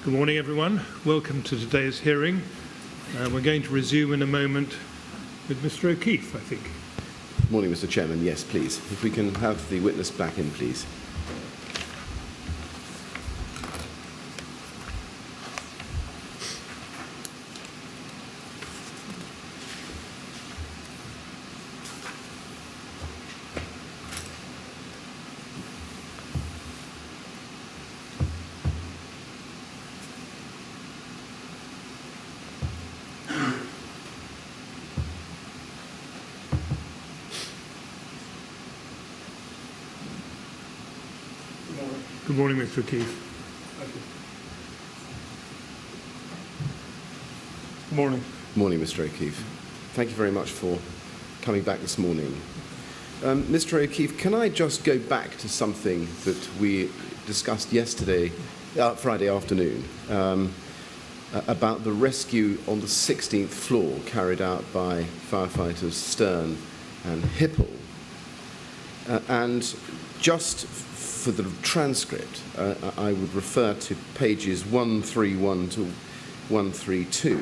Good morning, everyone. Welcome to today's hearing. We're going to resume in a moment with Mr. O'Keefe, I think. Morning, Mr. Chairman. Yes, please. If we can have the witness back in, please. Good morning, Mr. O'Keefe. Good morning. Morning, Mr. O'Keefe. Thank you very much for coming back this morning. Mr. O'Keefe, can I just go back to something that we discussed yesterday, Friday afternoon, about the rescue on the 16th floor carried out by firefighters Stern and Hipple. And just for the transcript, I would refer to pages 131 to 132,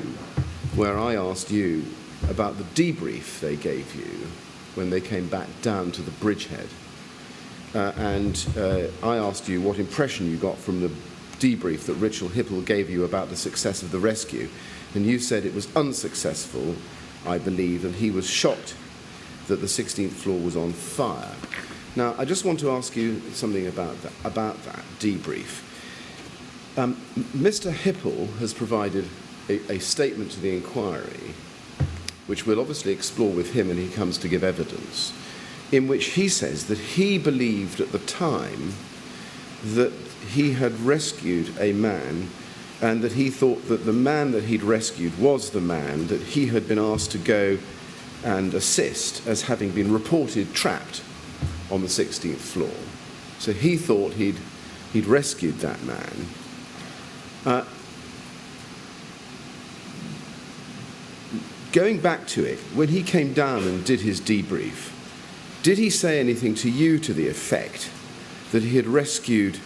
where I asked you about the debrief they gave you when they came back down to the bridgehead. And I asked you what impression you got from the debrief that Richard Hipple gave you about the success of the rescue. And you said it was unsuccessful, I believe, and he was shocked that the 16th floor was on fire. Now, I just want to ask you something about that debrief. Mr. Hipple has provided a statement to the inquiry, which we'll obviously explore with him when he comes to give evidence, in which he says that he believed at the time that he had rescued a man and that he thought that the man that he'd rescued was the man that he had been asked to go and assist as having been reported trapped on the 16th floor. So he thought he'd rescued that man. Going back to it, when he came down and did his debrief, did he say anything to you to the effect that he had rescued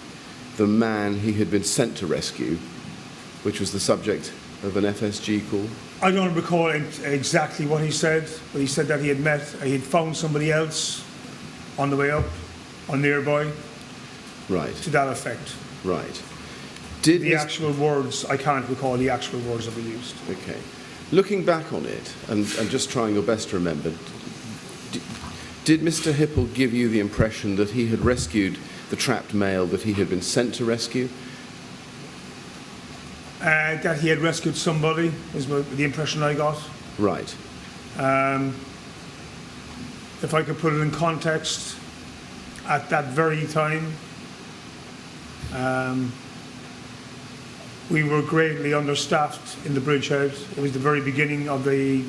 the man he had been sent to rescue, which was the subject of an FSG call? I don't recall exactly what he said, but he said that he had found somebody else on the way up, on nearby. Right. To that effect. Right. Did the actual words, I can't recall the actual words that were used. Okay. Looking back on it, and just trying your best to remember, did Mr. Hipple give you the impression that he had rescued the trapped male that he had been sent to rescue? That he had rescued somebody is the impression I got. Right. If I could put it in context, at that very time, we were greatly understaffed in the bridgehead. It was the very beginning of the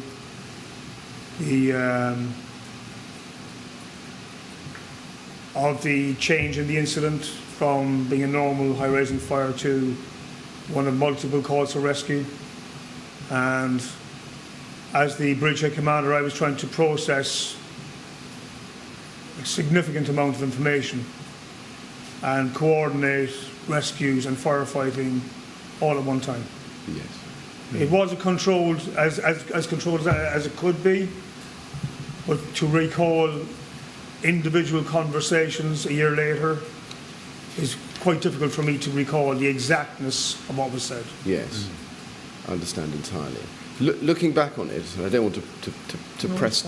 change in the incident from being a normal high-rising fire to one of multiple calls for rescue. And as the bridgehead commander, I was trying to process a significant amount of information and coordinate rescues and firefighting all at one time. Yes. It wasn't controlled as controlled as it could be, but to recall individual conversations a year later is quite difficult for me to recall the exactness of what was said. Yes, I understand entirely. Looking back on it, and I don't want to press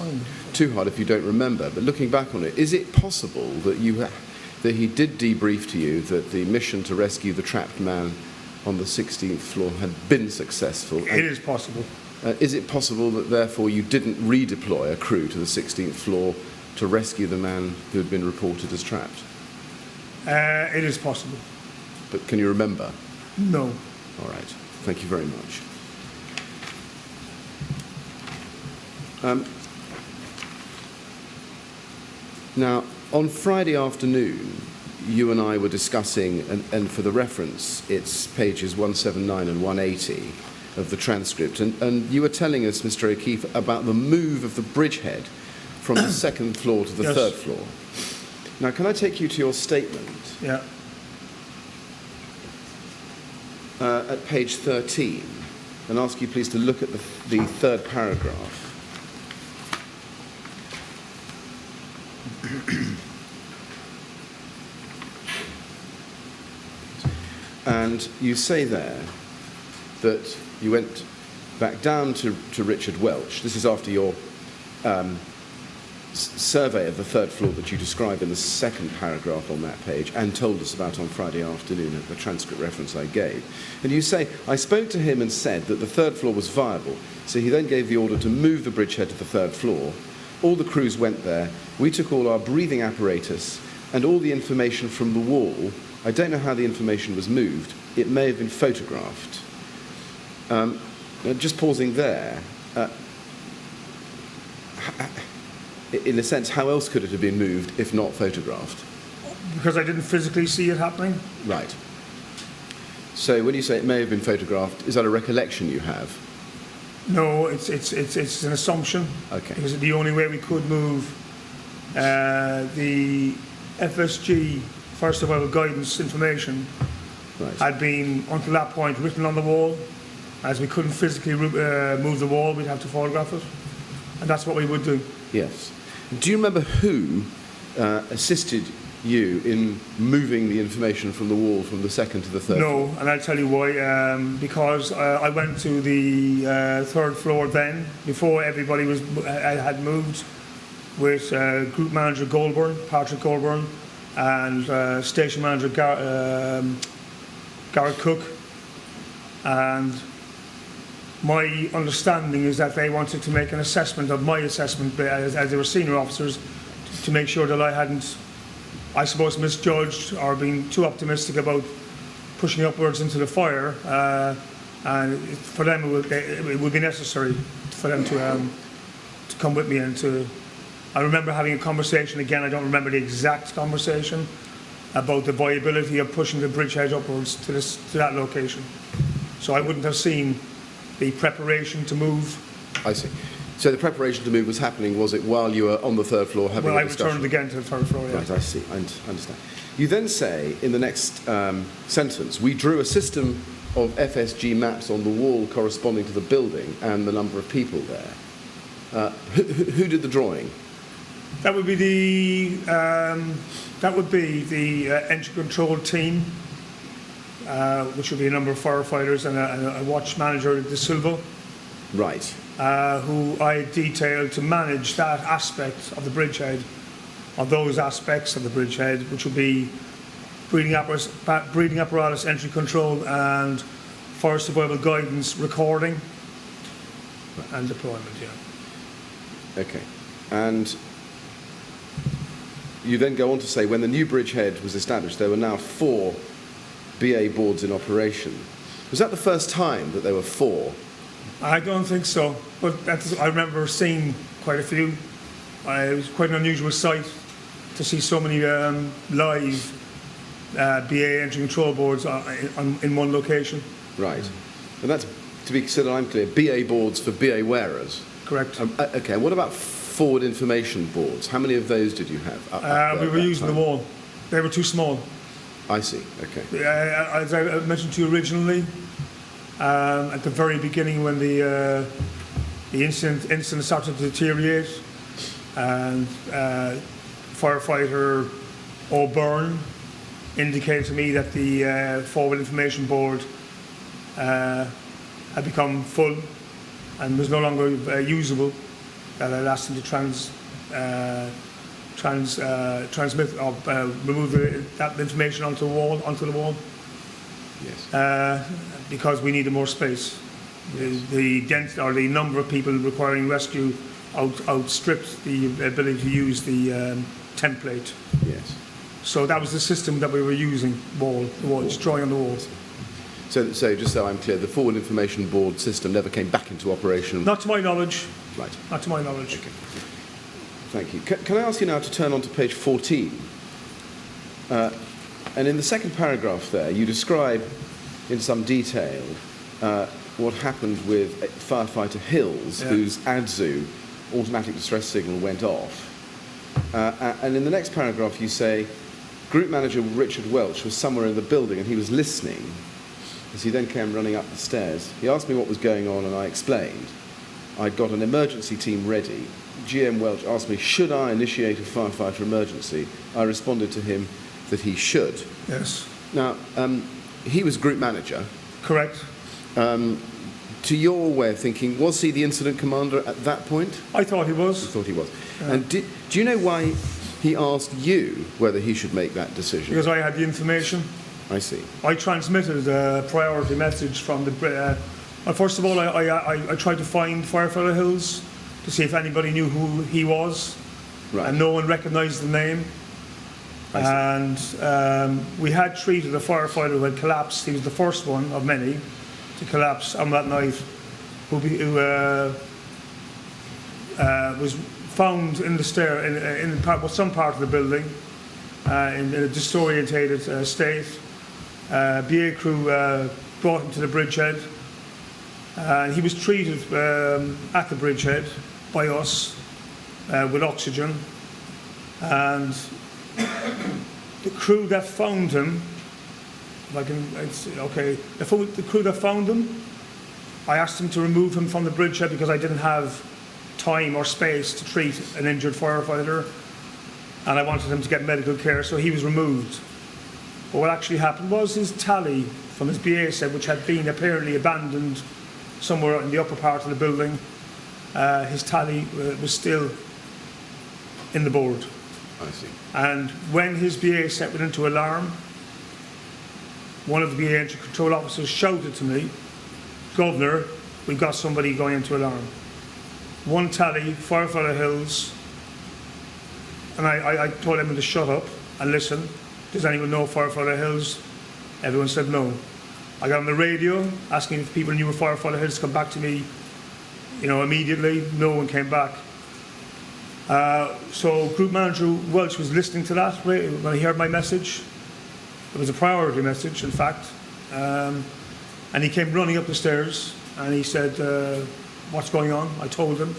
too hard if you don't remember, but looking back on it, is it possible that that he did debrief to you that the mission to rescue the trapped man on the 16th floor had been successful? It is possible. Is it possible that therefore you didn't redeploy a crew to the 16th floor to rescue the man who had been reported as trapped? It is possible. But can you remember? No. All right. Thank you very much. Now, on Friday afternoon, you and I were discussing, and for the reference, it's pages 179 and 180 of the transcript, and you were telling us, Mr. O'Keefe, about the move of the bridgehead from the second floor to the Yes. third floor. Now, can I take you to your statement? Yeah. at page 13 and ask you please to look at the third paragraph. And you say there that you went back down to Richard Welch. This is after your survey of the third floor that you describe in the second paragraph on that page and told us about on Friday afternoon at the transcript reference I gave. And you say, I spoke to him and said that the third floor was viable, so he then gave the order to move the bridgehead to the third floor. All the crews went there. We took all our breathing apparatus and all the information from the wall. I don't know how the information was moved. It may have been photographed. Just pausing there, in a sense, how else could it have been moved if not photographed? Because I didn't physically see it happening. Right. So when you say it may have been photographed, is that a recollection you have? No, it's an assumption. Okay. Because the only way we could move the FSG, first of all, guidance information, had been, until that point, written on the wall. As we couldn't physically move the wall, we'd have to photograph it. And that's what we would do. Yes. Do you remember who assisted you in moving the information from the wall from the second to the third? No, and I'll tell you why. Because I went to the third floor then, before everybody had moved, with Group Manager Patrick Goulburn, and Station Manager Garrett Cook. And my understanding is that they wanted to make an assessment of my assessment as they were senior officers to make sure that I hadn't, I suppose, misjudged or been too optimistic about pushing upwards into the fire. And for them, it would be necessary for them to come with me and to. I remember having a conversation again. I don't remember the exact conversation about the viability of pushing the bridgehead upwards to that location. So I wouldn't have seen the preparation to move. I see. So the preparation to move was happening, was it, while you were on the third floor having a discussion? Well, I returned again to the third floor, yeah. Right, I see. I understand. You then say, in the next sentence, we drew a system of FSG maps on the wall corresponding to the building and the number of people there. Who did the drawing? That would be the entry control team, which would be a number of firefighters and a watch manager, De Silva. Right. Who I detailed to manage that aspect of the bridgehead, or those aspects of the bridgehead, which would be breathing apparatus, entry control, and fire survival guidance recording and deployment. Yeah. Okay. And you then go on to say, when the new bridgehead was established, there were now 4 BA boards in operation. Was that the first time that there were 4? I don't think so, but I remember seeing quite a few. It was quite an unusual sight to see so many live BA entry control boards in one location. Right. And that's, to be considered, I'm clear, BA boards for BA wearers. Correct. Okay, what about forward information boards? How many of those did you have? We were using the wall. They were too small. I see, okay. As I mentioned to you originally, at the very beginning when the incident started to deteriorate, and firefighter O'Byrne indicated to me that the forward information board had become full and was no longer usable, that I'd asked him to transmit or remove that information onto the wall. Yes. Because we needed more space. The number of people requiring rescue outstripped the ability to use the template. Yes. So that was the system that we were using, just drawing on the walls. So just so I'm clear, the forward information board system never came back into operation? Not to my knowledge. Right. Not to my knowledge. Okay. Thank you. Can I ask you now to turn on to page 14? And in the second paragraph there, you describe in some detail what happened with Firefighter Hills, whose ADSU, automatic distress signal, went off. And in the next paragraph you say, Group Manager Richard Welch was somewhere in the building and he was listening. because he then came running up the stairs. He asked me what was going on, and I explained. I'd got an emergency team ready. GM Welch asked me, should I initiate a firefighter emergency? I responded to him that he should. Yes. Now, he was group manager. Correct. To your way of thinking, was he the incident commander at that point? I thought he was. You thought he was. And do you know why he asked you whether he should make that decision? Because I had the information. I see. I transmitted a priority message from the... well, first of all, I tried to find Firefighter Hills to see if anybody knew who he was. Right. And no one recognised the name. And we had treated a firefighter who had collapsed. He was the first one of many to collapse on that night, who was found in the stair in some part of the building in a disorientated state. BA crew brought him to the bridgehead, and he was treated at the bridgehead by us with oxygen. And the crew that found him, the crew that found him, I asked him to remove him from the bridgehead because I didn't have time or space to treat an injured firefighter, and I wanted him to get medical care, so he was removed. But what actually happened was his tally from his BA set, which had been apparently abandoned somewhere in the upper part of the building, his tally was still in the board. I see. And when his BA set went into alarm, one of the BA entry control officers shouted to me, "Governor, we've got somebody going into alarm." One tally, Firefighter Hills, and I told everyone to shut up and listen. Does anyone know Firefighter Hills? Everyone said no. I got on the radio asking if people knew Firefighter Hills to come back to me, immediately. No one came back. So Group Manager Welch was listening to that when he heard my message. It was a priority message, in fact. And he came running up the stairs and he said, "What's going on?" I told him.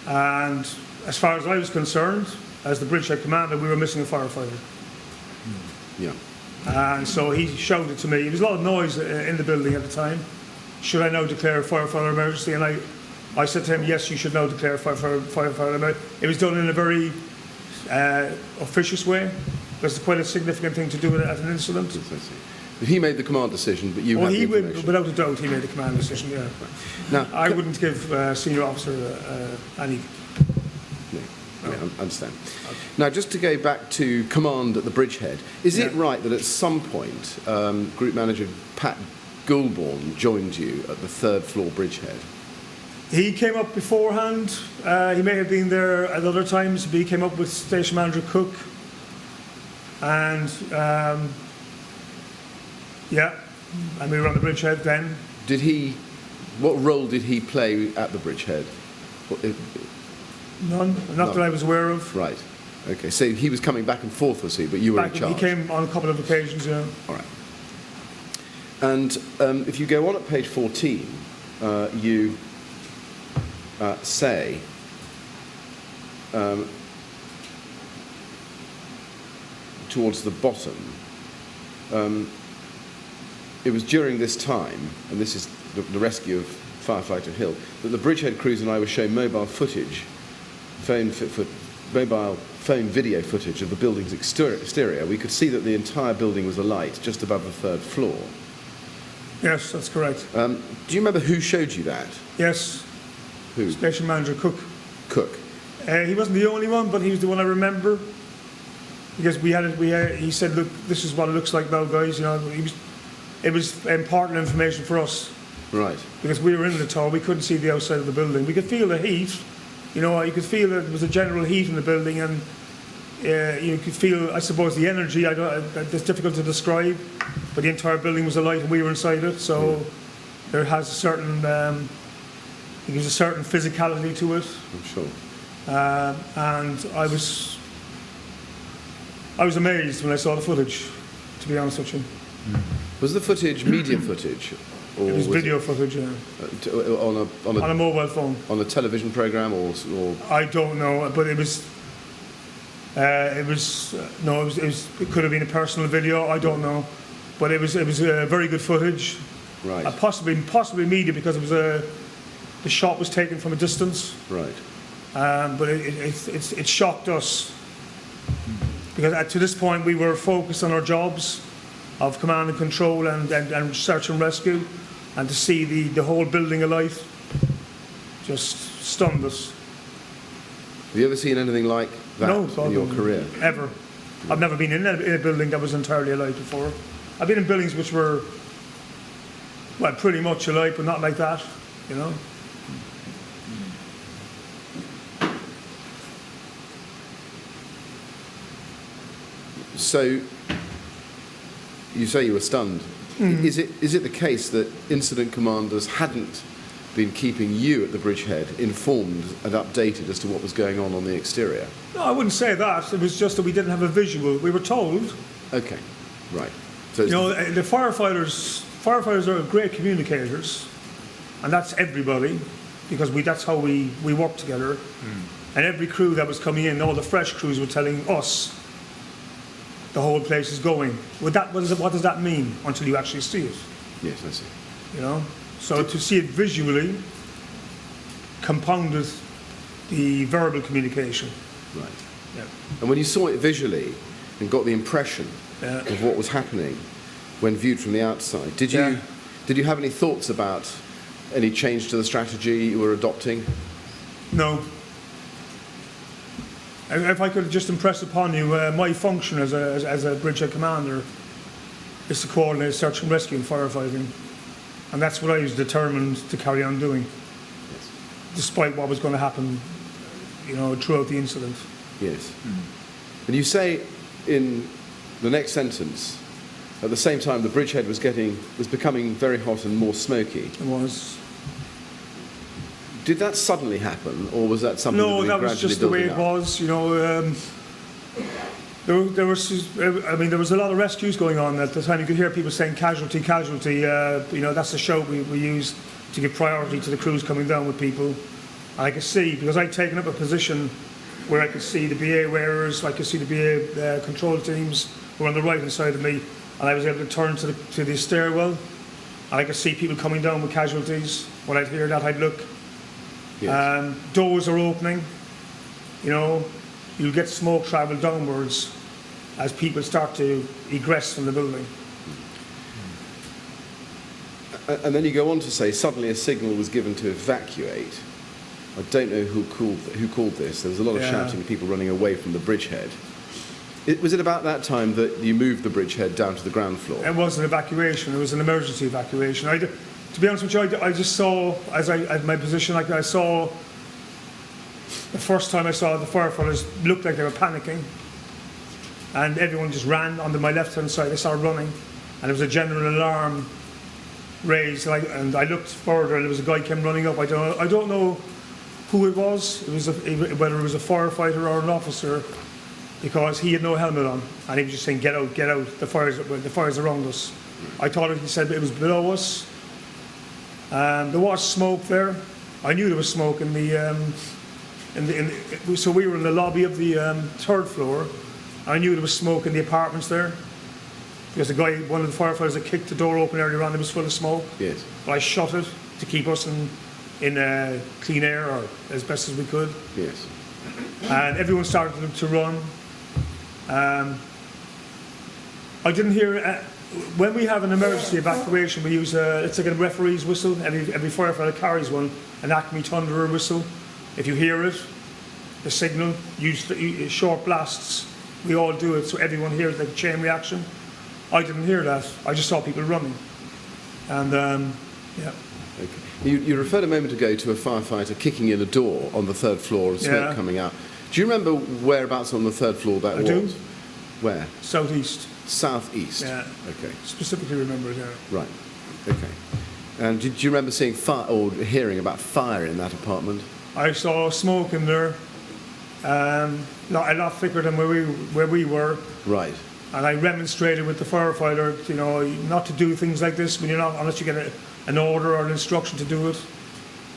And as far as I was concerned, as the bridgehead commander, we were missing a firefighter. Yeah. And so he shouted to me. There was a lot of noise in the building at the time. Should I now declare a firefighter emergency? And I said to him, yes, you should now declare a firefighter emergency. It was done in a very officious way. It's quite a significant thing to do at an incident. Yes, I see. But he made the command decision, but you had the information. Without a doubt, he made the command decision, yeah. Now, I wouldn't give a senior officer any... No, I understand. Okay. Now, just to go back to command at the bridgehead, is it right that at some point Group Manager Pat Goulbourne joined you at the third floor bridgehead? He came up beforehand. He may have been there at other times, but he came up with Station Manager Cook. And, and we were on the bridgehead then. What role did he play at the bridgehead? None, not that I was aware of. Right. Okay, so he was coming back and forth, was he? But you were in charge? He came on a couple of occasions, yeah. All right. And if you go on at page 14, you say, towards the bottom, it was during this time, and this is the rescue of Firefighter Hill, that the bridgehead crews and I were shown mobile phone video footage of the building's exterior. We could see that the entire building was alight just above the third floor. Yes, that's correct. Do you remember who showed you that? Yes. Who? Station Manager Cook. Cook. He wasn't the only one, but he was the one I remember. Because he said, "Look, this is what it looks like now, guys." It was important information for us. Right. Because we were in the tower, we couldn't see the outside of the building. We could feel the heat. You could feel that there was a general heat in the building, and you could feel, I suppose, the energy. It's difficult to describe, but the entire building was alight, and we were inside it. So there has a certain, there's a certain physicality to it. I'm sure. And I was amazed when I saw the footage, to be honest with you. Was the footage media footage? Or it was video footage, yeah. On a mobile phone. On a television program, or I don't know, but it could have been a personal video. I don't know. but it was very good footage. Right. Possibly media because the shot was taken from a distance. Right. But it shocked us because to this point we were focused on our jobs of command and control and search and rescue, and to see the whole building alight just stunned us. Have you ever seen anything like that in your career? Ever. I've never been in a building that was entirely alight before. I've been in buildings which were, well, pretty much alight, but not like that, you know. So, you say you were stunned. Is it the case that incident commanders hadn't been keeping you at the bridgehead informed and updated as to what was going on the exterior? No, I wouldn't say that. It was just that we didn't have a visual. We were told. Okay, right. So you know, the firefighters are great communicators, and that's everybody, because that's how we work together. And every crew that was coming in, all the fresh crews were telling us the whole place is going. What does that mean until you actually see it? Yes, I see. You know, so to see it visually compounded the verbal communication. Right. Yeah. And when you saw it visually and got the impression of what was happening when viewed from the outside, did you have any thoughts about any change to the strategy you were adopting? No. If I could just impress upon you, my function as a bridgehead commander is to coordinate search and rescue and firefighting, and that's what I was determined to carry on doing, despite what was going to happen, you know, throughout the incident. Yes. And you say in the next sentence, at the same time the bridgehead was becoming very hot and more smoky. It was. Did that suddenly happen, or was that something No, that was just the way it was. You know, there was a lot of rescues going on at the time. You could hear people saying casualty, casualty. You know, that's the shout we use to give priority to the crews coming down with people. And I could see, because I'd taken up a position where I could see the BA wearers, I could see the BA control teams who were on the right hand side of me, and I was able to turn to the stairwell, and I could see people coming down with casualties. When I'd hear that, I'd look. Yes. Doors are opening, you know, you get smoke travel downwards as people start to egress from the building. And then you go on to say, suddenly a signal was given to evacuate. I don't know who called this. There was a lot of shouting of people running away from the bridgehead. Was it about that time that you moved the bridgehead down to the ground floor? It was an evacuation. It was an emergency evacuation. To be honest with you, I just saw, at my position, like I saw, the first time I saw the firefighters looked like they were panicking, and everyone just ran onto my left-hand side. They started running, and there was a general alarm raised, and I looked further, and there was a guy came running up. I don't know who it was. Whether it was a firefighter or an officer, because he had no helmet on, and he was just saying, "Get out, get out! The fire's around us." I thought he said it was below us. There was smoke there. I knew there was smoke so we were in the lobby of the third floor. I knew there was smoke in the apartments there, because one of the firefighters that kicked the door open earlier on, it was full of smoke. Yes. But I shut it to keep us in clean air, or as best as we could. Yes. And everyone started to run. I didn't hear. When we have an emergency evacuation, we use it's like a referee's whistle. Every firefighter carries one, an Acme Thunderer whistle. If you hear it, the signal, use short blasts. We all do it, so everyone hears like a chain reaction. I didn't hear that. I just saw people running. And yeah. Okay. You referred a moment ago to a firefighter kicking in a door on the third floor and smoke coming out. Do you remember whereabouts on the third floor that was? I do. Where? Southeast. Southeast? Yeah. Okay. Specifically remember it, yeah. Right. Okay. And did you remember seeing fire or hearing about fire in that apartment? I saw smoke in there, a lot thicker than where we were. Right. And I remonstrated with the firefighter, you know, not to do things like this when you're not, unless you get an order or an instruction to do it,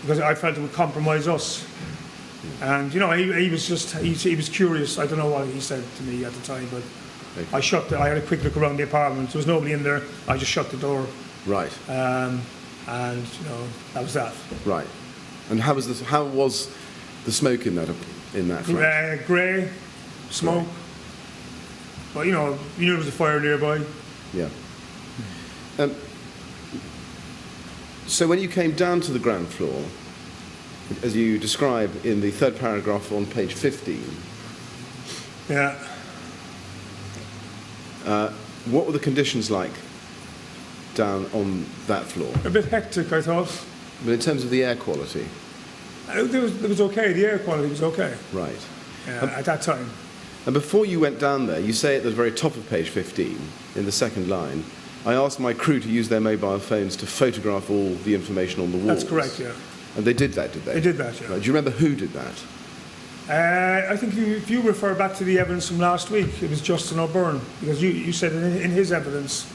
because I felt it would compromise us. And you know, he was curious. I don't know what he said to me at the time, but Okay. I had a quick look around the apartment. There was nobody in there. I just shut the door, Right. and that was that. Right. And how was the smoke in that flat? Grey, smoke. But you knew there was a fire nearby. Yeah. So when you came down to the ground floor, as you describe in the third paragraph on page 15, Yeah. what were the conditions like down on that floor? A bit hectic, I thought. But in terms of the air quality? It was okay. The air quality was okay. Right. At that time. And before you went down there, you say at the very top of page 15, in the second line, I asked my crew to use their mobile phones to photograph all the information on the walls. That's correct, yeah. And they did that, did they? They did that, yeah. Right. Do you remember who did that? I think if you refer back to the evidence from last week, it was Justin O'Byrne, because you said in his evidence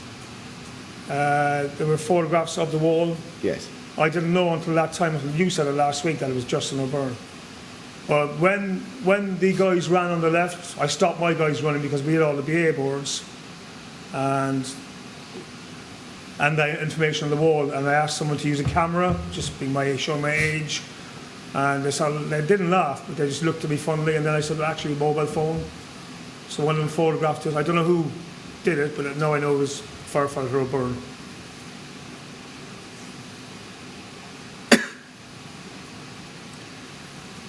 there were photographs of the wall. Yes. I didn't know until that time, until you said it last week, that it was Justin O'Byrne. But when the guys ran on the left, I stopped my guys running because we had all the BA boards and the information on the wall, and I asked someone to use a camera, just showing my age, and they didn't laugh, but they just looked at me funnily, and then I said, actually, mobile phone. So one of them photographed it. I don't know who did it, but now I know it was Firefighter O'Byrne.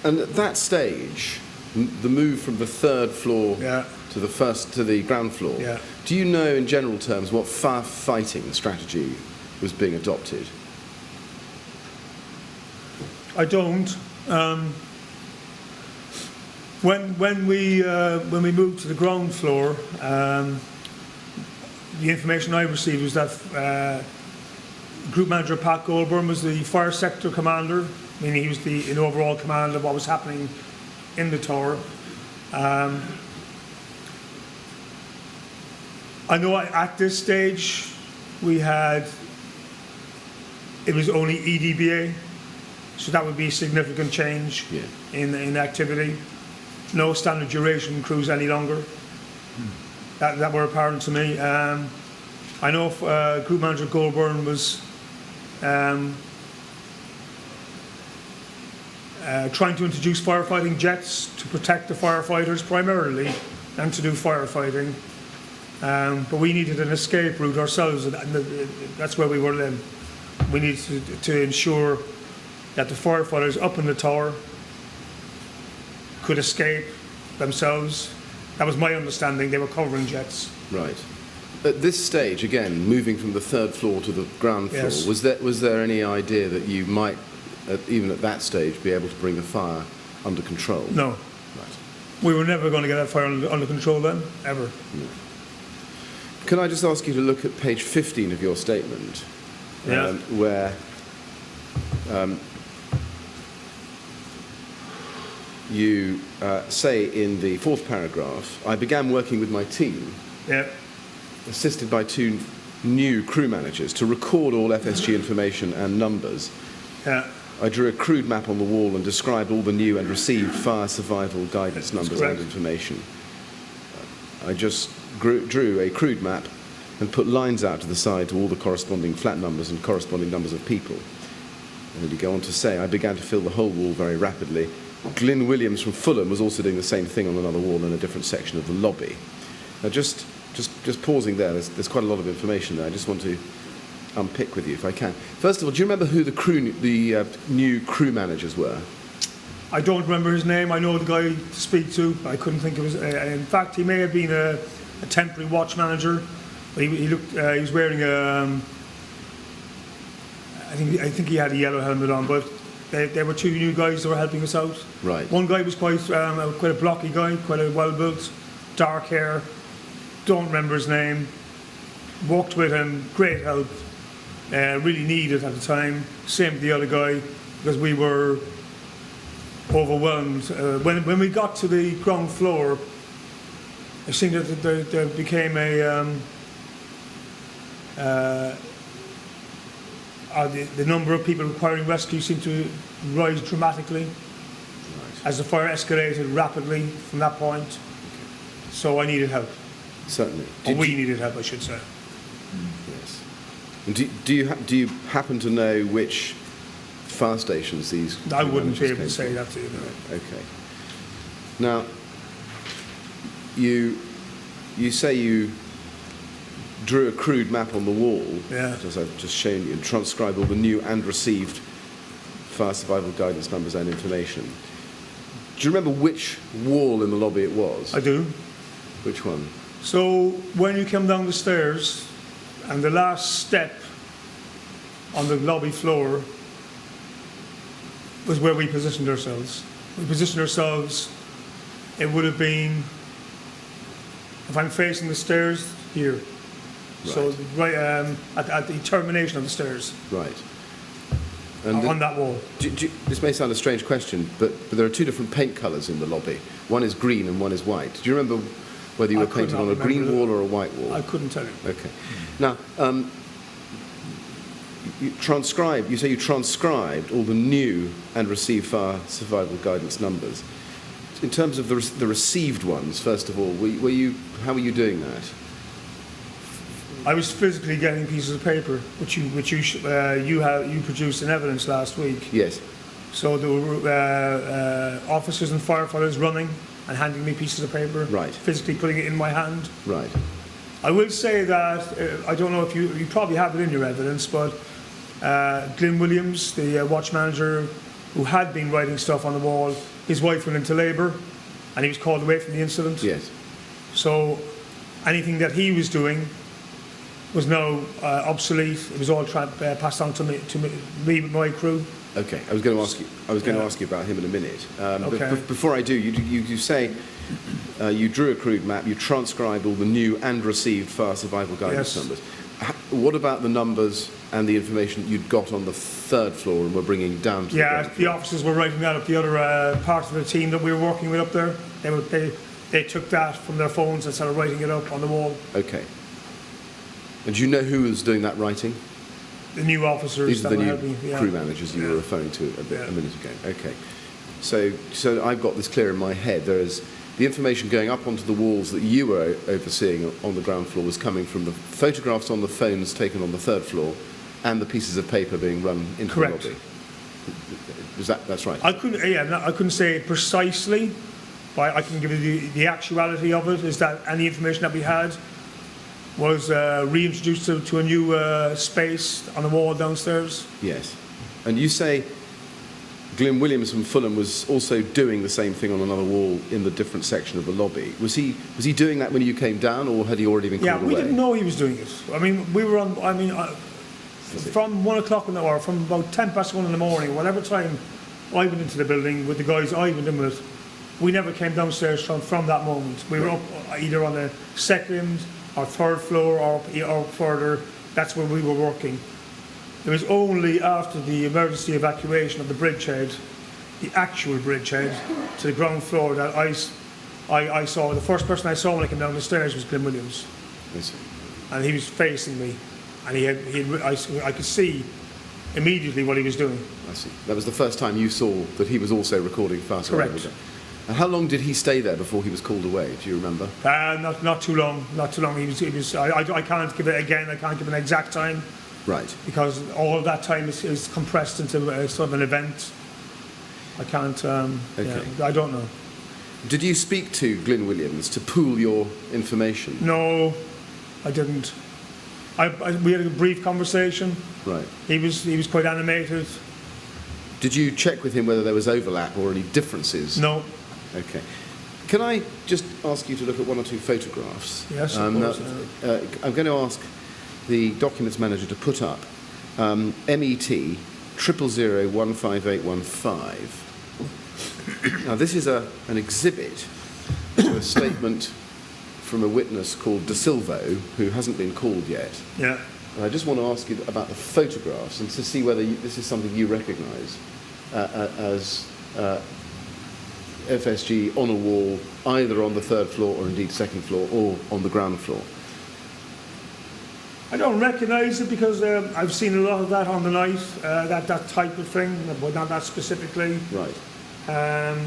And at that stage, the move from the third floor to the ground floor, do you know in general terms what firefighting strategy was being adopted? I don't. When we moved to the ground floor, the information I received was that Group Manager Pat Goldburn was the fire sector commander, meaning he was in overall command of what was happening in the tower. I know at this stage it was only EDBA, so that would be a significant change in activity. No standard duration crews any longer. That were apparent to me. I know if, Group Manager Goldburn was trying to introduce firefighting jets to protect the firefighters primarily and to do firefighting. But we needed an escape route ourselves, and that's where we were then. We needed to ensure that the firefighters up in the tower could escape themselves. That was my understanding. They were covering jets. Right. At this stage, again, moving from the third floor to the ground floor, was there any idea that you might, even at that stage, be able to bring the fire under control? No. Right. We were never going to get that fire under control then, ever. No. Can I just ask you to look at page 15 of your statement, where you say in the fourth paragraph, I began working with my team, assisted by 2 new crew managers, to record all FSG information and numbers. I drew a crude map on the wall and described all the new and received fire survival guidance numbers and information. I just drew a crude map and put lines out to the side to all the corresponding flat numbers and corresponding numbers of people. And then you go on to say, I began to fill the whole wall very rapidly. Glyn Williams from Fulham was also doing the same thing on another wall in a different section of the lobby. Now just pausing there, there's quite a lot of information there. I just want to unpick with you if I can. First of all, do you remember who the new crew managers were? I don't remember his name. I know the guy to speak to. I couldn't think of his. In fact, he may have been a temporary watch manager. He looked. He was wearing a. I think he had a yellow helmet on, but there were 2 new guys that were helping us out. Right. One guy was quite a blocky guy, quite a well-built, dark hair. Don't remember his name. Worked with him, great help. Really needed at the time. Same with the other guy, because we were overwhelmed. When we got to the ground floor, I think that there became the number of people requiring rescue seemed to rise dramatically as the fire escalated rapidly from that point. So I needed help. Certainly. Or we needed help, I should say. Yes. And do you happen to know which fire stations these? I wouldn't be able to say that to you. No. Okay. Now, you say you drew a crude map on the wall, as I've just shown you, and transcribed all the new and received fire survival guidance numbers and information. Do you remember which wall in the lobby it was? I do. Which one? So when you come down the stairs, and the last step on the lobby floor was where we positioned ourselves. We positioned ourselves, it would have been, if I'm facing the stairs, here. Right. So right at the termination of the stairs. Right. And on that wall. This may sound a strange question, but there are two different paint colours in the lobby. One is green and one is white. Do you remember whether you were painted on a green wall or a white wall? I couldn't tell you. Okay. Now, you say you transcribed all the new and received fire survival guidance numbers. In terms of the received ones, first of all, how were you doing that? I was physically getting pieces of paper, which you produced in evidence last week. Yes. So there were officers and firefighters running and handing me pieces of paper. Right. Physically putting it in my hand. Right. I will say that I don't know if you probably have it in your evidence, but Glyn Williams, the watch manager who had been writing stuff on the wall, his wife went into labour, and he was called away from the incident. Yes. So anything that he was doing was now obsolete. It was all passed on to me with my crew. Okay, I was going to ask you. I was going to ask you about him in a minute. Okay. But before I do, you say you drew a crude map. You transcribed all the new and received fire survival guidance numbers. What about the numbers and the information you'd got on the third floor and were bringing down to the ground floor? The officers were writing that up. The other part of the team that we were working with up there, they took that from their phones and started writing it up on the wall. Okay. And do you know who was doing that writing? The new officers. These are the new crew managers you were referring to a minute ago. Okay. So I've got this clear in my head. There is the information going up onto the walls that you were overseeing on the ground floor was coming from the photographs on the phones taken on the third floor and the pieces of paper being run into the lobby. That's right? I couldn't say it precisely, but I can give you the actuality of it, is that any information that we had was reintroduced to a new space on the wall downstairs. Yes. And you say Glyn Williams from Fulham was also doing the same thing on another wall in the different section of the lobby. Was he doing that when you came down, or had he already been called away? Yeah, we didn't know he was doing it. I mean, we were on. I mean, from 1 o'clock in the hour, from about 1:10 in the morning, whatever time I went into the building with the guys I went in with, we never came downstairs from that moment. We were up either on the second or third floor or further. That's where we were working. It was only after the emergency evacuation of the bridgehead, the actual bridgehead, to the ground floor that I saw. The first person I saw when I came down the stairs was Glyn Williams. Yes. And he was facing me, and I could see immediately what he was doing. I see. That was the first time you saw that he was also recording fast. Correct. And how long did he stay there before he was called away? Do you remember? Not too long. Not too long. He was. I can't give it again. I can't give an exact time. Right. Because all of that time is compressed into sort of an event. I can't. Okay. I don't know. Did you speak to Glyn Williams to pool your information? No, I didn't. We had a brief conversation. Right. He was quite animated. Did you check with him whether there was overlap or any differences? No. Okay. Can I just ask you to look at one or two photographs? Yes, of course. I'm going to ask the documents manager to put up MET 000155815. Now, this is an exhibit to a statement from a witness called De Silvo, who hasn't been called yet. Yeah. And I just want to ask you about the photographs and to see whether this is something you recognise as FSG on a wall, either on the third floor or indeed second floor or on the ground floor. I don't recognise it because I've seen a lot of that on the night, that type of thing, but not that specifically. Right. Well,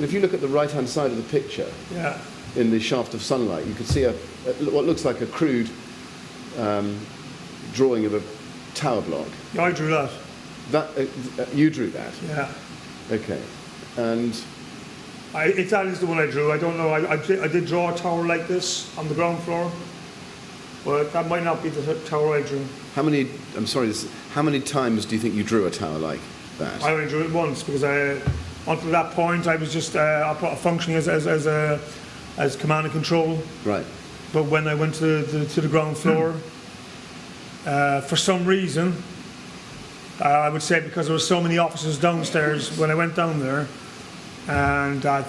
if you look at the right-hand side of the picture, yeah, in the shaft of sunlight, you could see what looks like a crude drawing of a tower block. Yeah, I drew that. You drew that? Yeah. Okay. And If that is the one I drew, I don't know. I did draw a tower like this on the ground floor, but that might not be the tower I drew. how many times do you think you drew a tower like that? I only drew it once because until that point I was just functioning as command and control. Right. But when I went to the ground floor, for some reason, I would say because there were so many officers downstairs when I went down there, and that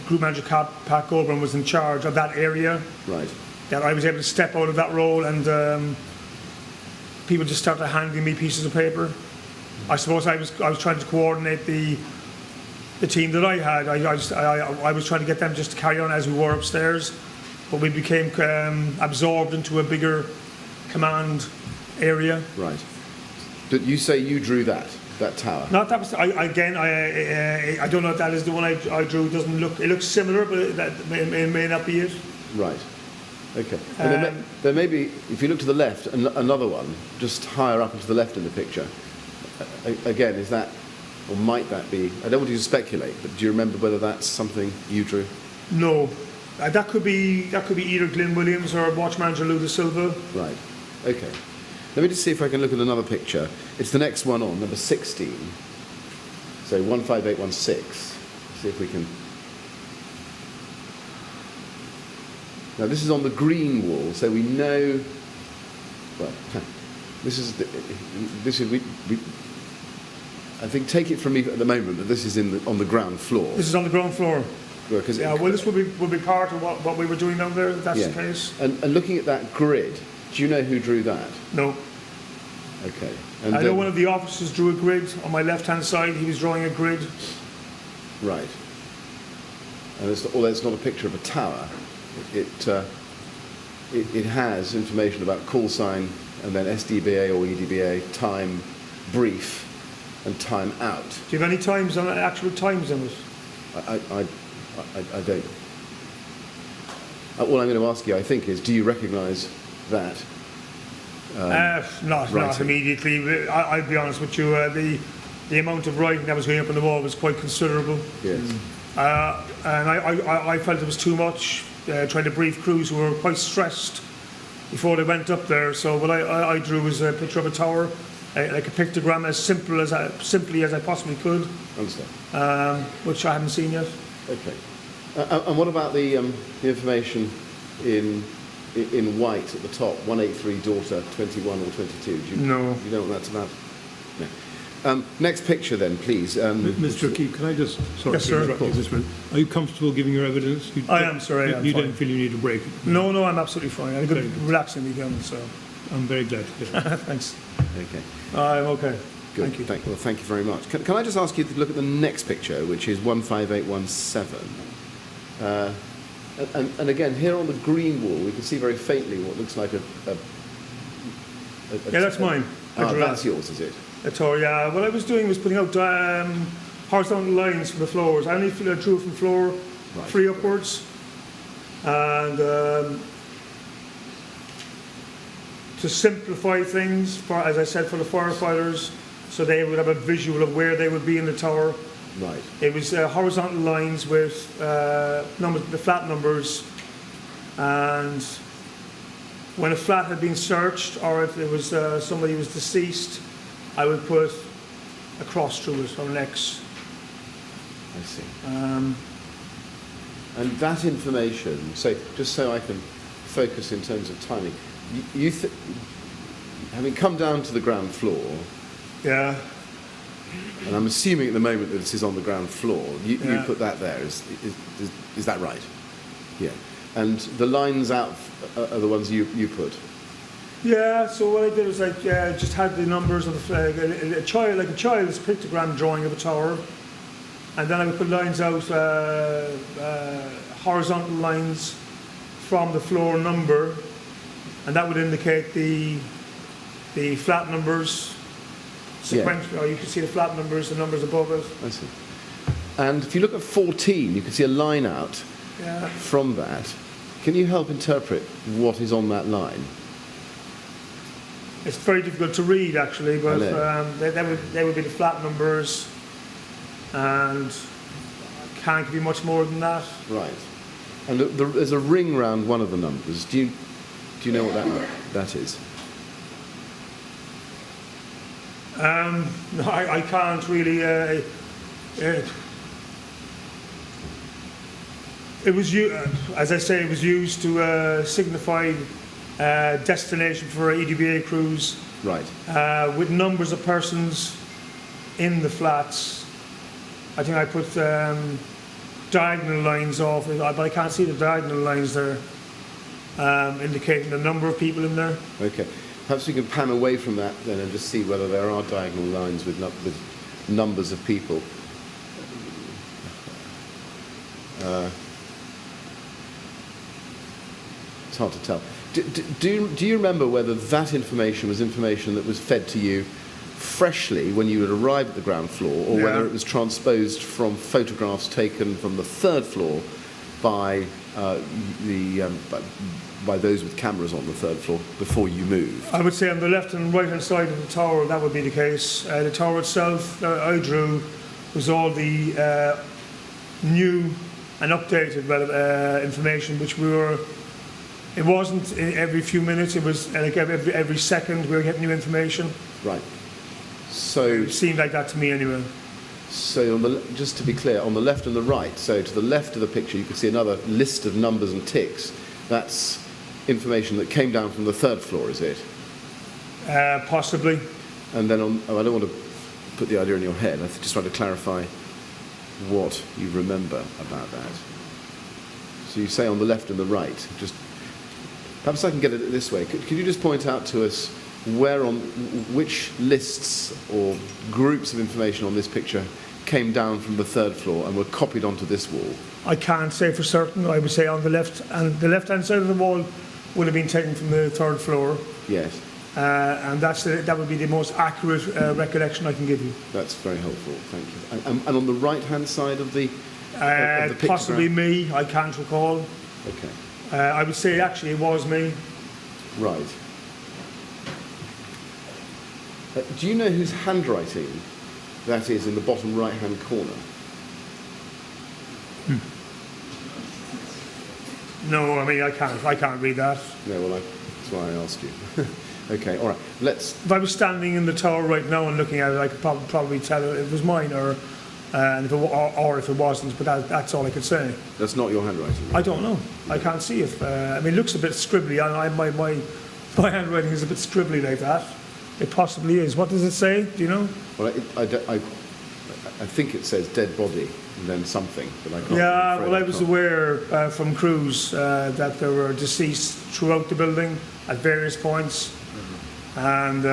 Group Manager Pat Goldburn was in charge of that area, Right. that I was able to step out of that role, and people just started handing me pieces of paper. I suppose I was trying to coordinate the team that I had. I was trying to get them just to carry on as we were upstairs, but we became absorbed into a bigger command area. Right. But you say you drew that tower? Not that was. I don't know if that is the one I drew. It doesn't look. It looks similar, but that may not be it. Right. Okay. And there may be, if you look to the left, another one just higher up and to the left in the picture. Again, is that, or might that be? I don't want you to speculate, but do you remember whether that's something you drew? No, that could be either Glyn Williams or Watch Manager Lou Da Silva. Right. Okay. Let me just see if I can look at another picture. It's the next one on, number 16. So 15816. See if we can. Now this is on the green wall, so we know. Well, this is we. I think take it from me at the moment that this is on the ground floor. This is on the ground floor. Well, this would be part of what we were doing down there. If that's the case. And looking at that grid, do you know who drew that? No. Okay. I know one of the officers drew a grid on my left-hand side. He was drawing a grid. Right. And although it's not a picture of a tower, it has information about call sign and then SDBA or EDBA, time, brief, and time out. Do you have any times on it, actual times on it? I don't. All I'm going to ask you, I think, is do you recognise that? Not immediately. I'll be honest with you. The amount of writing that was going up on the wall was quite considerable. Yes. And I felt it was too much. Trying to brief crews who were quite stressed before they went up there. So what I drew was a picture of a tower, like a pictogram, as simply as I possibly could. Understand. Which I haven't seen yet. Okay. And what about the information in white at the top? 183 daughter, 21 or 22. No. You know what that's about? No. Next picture then, please. Mr. O'Keefe, can I just Yes, sir. interrupt you this minute? Are you comfortable giving your evidence? I am, sir. You don't feel you need a break? No, I'm absolutely fine. I had a good, relaxing weekend, so. I'm very glad to hear that. Thanks. Okay. I'm okay. Good. Thank you. Thank you very much. Can I just ask you to look at the next picture, which is 15817? And again, here on the green wall, we can see very faintly what looks like a Yeah, that's mine. That's yours, is it? A tower, yeah. What I was doing was putting out horizontal lines from the floors. I only drew from floor 3 upwards. And to simplify things, as I said, for the firefighters, so they would have a visual of where they would be in the tower. Right. It was horizontal lines with the flat numbers, and when a flat had been searched or if it was somebody was deceased, I would put a cross through it or an X. I see. And that information, just so I can focus in terms of timing, having come down to the ground floor, yeah, and I'm assuming at the moment that this is on the ground floor, you put that there, is that right? Yeah. And the lines out are the ones you put? Yeah, so what I did was I just had the numbers of a child's pictogram drawing of a tower, and then I would put lines out, horizontal lines from the floor number, and that would indicate the flat numbers. Sequentially, you can see the flat numbers, the numbers above it. I see. And if you look at 14, you can see a line out Yeah. from that, can you help interpret what is on that line? It's very difficult to read, actually, but they would be the flat numbers, and I can't give you much more than that. Right. And there's a ring round one of the numbers. Do you know what that is? No, I can't really. It was as I say, it was used to signify destination for EDBA crews. Right. With numbers of persons in the flats. I think I put diagonal lines off, but I can't see the diagonal lines there, indicating the number of people in there. Okay. Perhaps we can pan away from that then and just see whether there are diagonal lines with numbers of people. It's hard to tell. Do you remember whether that information was information that was fed to you freshly when you had arrived at the ground floor, or whether it was transposed from photographs taken from the third floor by by those with cameras on the third floor before you moved? I would say on the left and right hand side of the tower that would be the case. The tower itself I drew was all the new and updated information which we were. It wasn't every few minutes, it was like every second we were getting new information. Right. So it seemed like that to me anyway. So just to be clear, on the left and the right, so to the left of the picture you can see another list of numbers and ticks. That's information that came down from the third floor, is it? Possibly. And then I don't want to put the idea in your head, I just want to clarify what you remember about that. So you say on the left and the right, just perhaps I can get it this way. Could you just point out to us which lists or groups of information on this picture came down from the third floor and were copied onto this wall? I can't say for certain. I would say on the left, and the left-hand side of the wall would have been taken from the third floor. Yes. And that would be the most accurate recollection I can give you. That's very helpful, thank you. And on the right-hand side of the picture? Possibly me, I can't recall. Okay. I would say actually it was me. Right. Do you know whose handwriting that is in the bottom right-hand corner? No, I mean I can't read that. No, well that's why I asked you. Okay, all right. If I was standing in the tower right now and looking at it, I could probably tell it was mine, or if it wasn't. But that's all I could say. That's not your handwriting. Right? I don't know. I can't see if. I mean, it looks a bit scribbly. My handwriting is a bit scribbly like that. It possibly is. What does it say? Do you know? Well, I think it says dead body and then something, but I can't. Yeah, well, I was aware from crews that there were deceased throughout the building at various points. And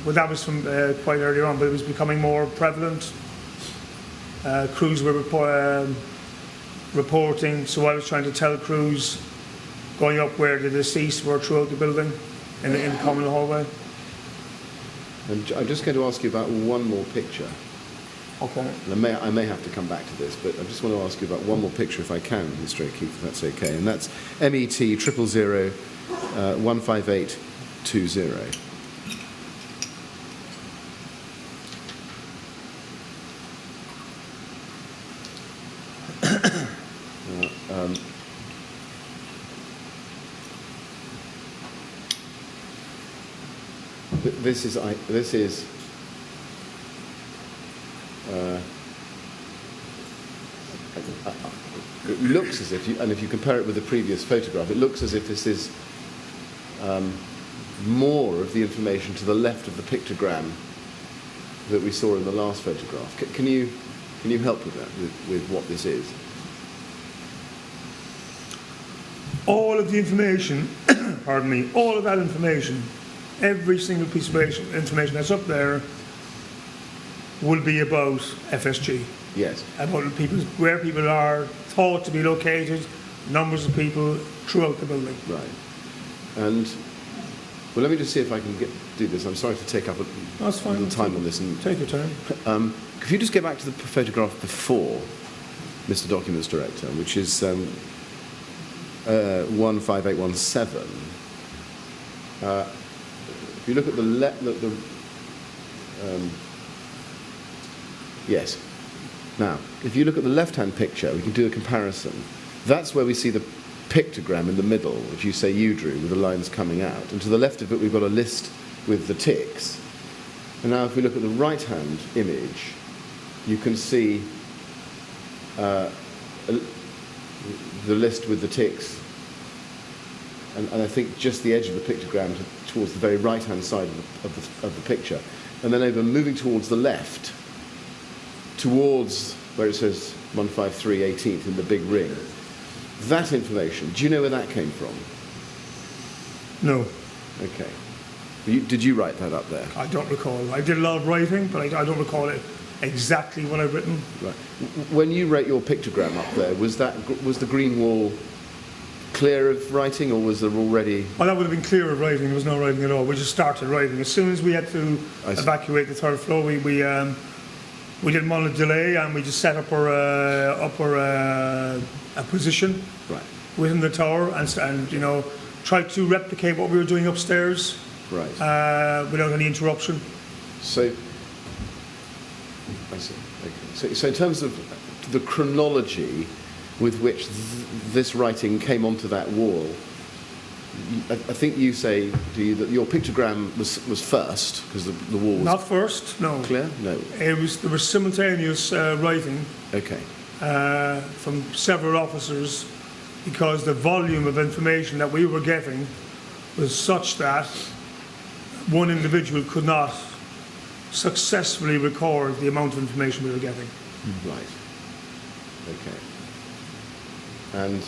well, that was from quite early on, but it was becoming more prevalent. Crews were reporting, so I was trying to tell crews going up where the deceased were throughout the building in the common hallway. And I'm just going to ask you about one more picture. Okay. And I may have to come back to this, but I just want to ask you about one more picture, if I can, Mr. O'Keefe, if that's okay. And that's MET 000 15820. This is it looks as if and if you compare it with the previous photograph, it looks as if this is more of the information to the left of the pictogram that we saw in the last photograph. Can you help with that, with what this is? All of the information, pardon me, all of that information, every single piece of information that's up there will be about FSG. Yes. About where people are thought to be located, numbers of people throughout the building. Right. And, well, let me just see if I can do this. I'm sorry to take up a little time on this. Take your time. Could you just get back to the photograph before, Mr. Documents Director, which is 15817, if you look at yes. Now, if you look at the left-hand picture, we can do a comparison. That's where we see the pictogram in the middle, which you say you drew, with the lines coming out. And to the left of it, we've got a list with the ticks. And now, if we look at the right-hand image, you can see the list with the ticks. And I think just the edge of the pictogram towards the very right-hand side of the picture. And then over moving towards the left, towards where it says 153 18th in the big ring. That information, do you know where that came from? No. Okay. Did you write that up there? I don't recall. I did a lot of writing, but I don't recall it exactly what I've written. Right. When you wrote your pictogram up there, was the green wall clear of writing, or was there already... Well, that would have been clear of writing. There was no writing at all. We just started writing. As soon as we had to evacuate the third floor, we didn't want to delay, and we just set up our position within the tower and tried to replicate what we were doing upstairs without any interruption. So, I see. Okay. So in terms of the chronology with which this writing came onto that wall, I think you say, do you, that your pictogram was first, because the wall was... Not first, no. Clear? No. There was simultaneous writing from several officers, because the volume of information that we were getting was such that one individual could not successfully record the amount of information we were getting. Right. Okay. And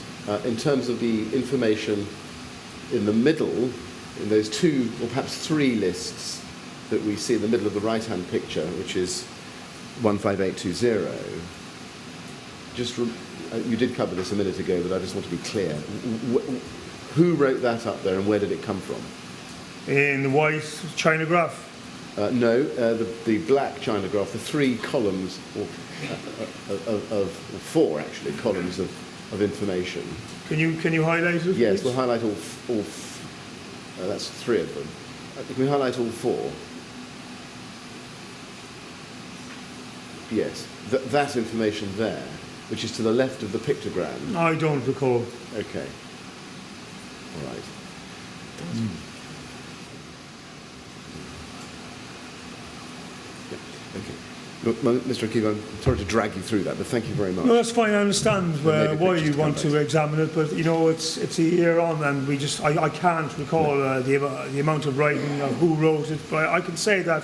in terms of the information in the middle, in those two or perhaps three lists that we see in the middle of the right-hand picture, which is 15820, you did cover this a minute ago, but I just want to be clear. Who wrote that up there, and where did it come from? In the white chinograph? No, the black chinograph, the three columns, of four actually, columns of information. Can you highlight it? Yes, please? we'll highlight all that's three of them. Can we highlight all four? Yes, that information there, which is to the left of the pictogram. I don't recall. Okay. All right. Yeah. Okay. Look, Mr. O'Keefe, I'm sorry to drag you through that, but thank you very much. No, that's fine. I understand why you want to examine it, but it's a year on, and I can't recall the amount of writing of who wrote it. But I can say that,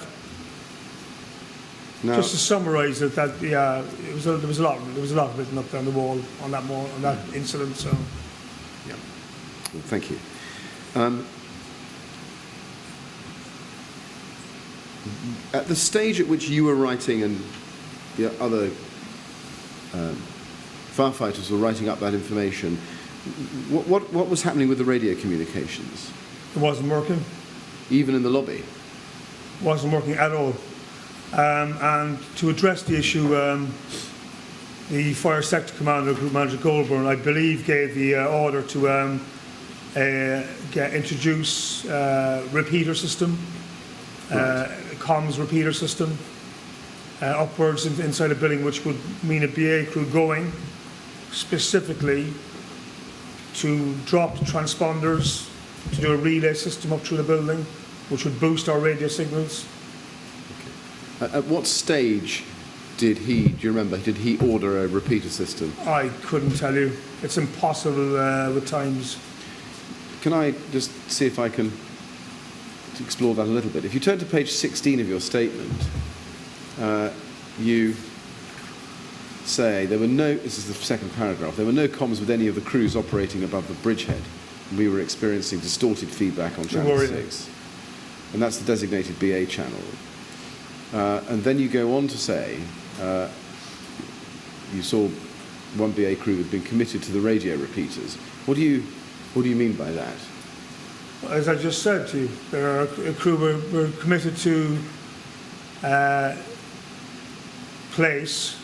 now, just to summarise it, that there was a lot written up there on the wall on that incident. So, yeah. Well, thank you. At the stage at which you were writing and the other firefighters were writing up that information, what was happening with the radio communications? It wasn't working. Even in the lobby? It wasn't working at all. And to address the issue, the fire sector commander, Group Manager Goldburn, I believe, gave the order to introduce repeater system. Comms repeater system upwards inside a building, which would mean a BA crew going specifically to drop transponders, to do a relay system up through the building, which would boost our radio signals. Okay. At what stage do you remember, did he order a repeater system? I couldn't tell you. It's impossible with times. Can I just see if I can explore that a little bit? If you turn to page 16 of your statement, you say this is the second paragraph, there were no comms with any of the crews operating above the bridgehead. We were experiencing distorted feedback on channel 6. And that's the designated BA channel. And then you go on to say you saw one BA crew had been committed to the radio repeaters. What do you mean by that? As I just said to you, a crew were committed to place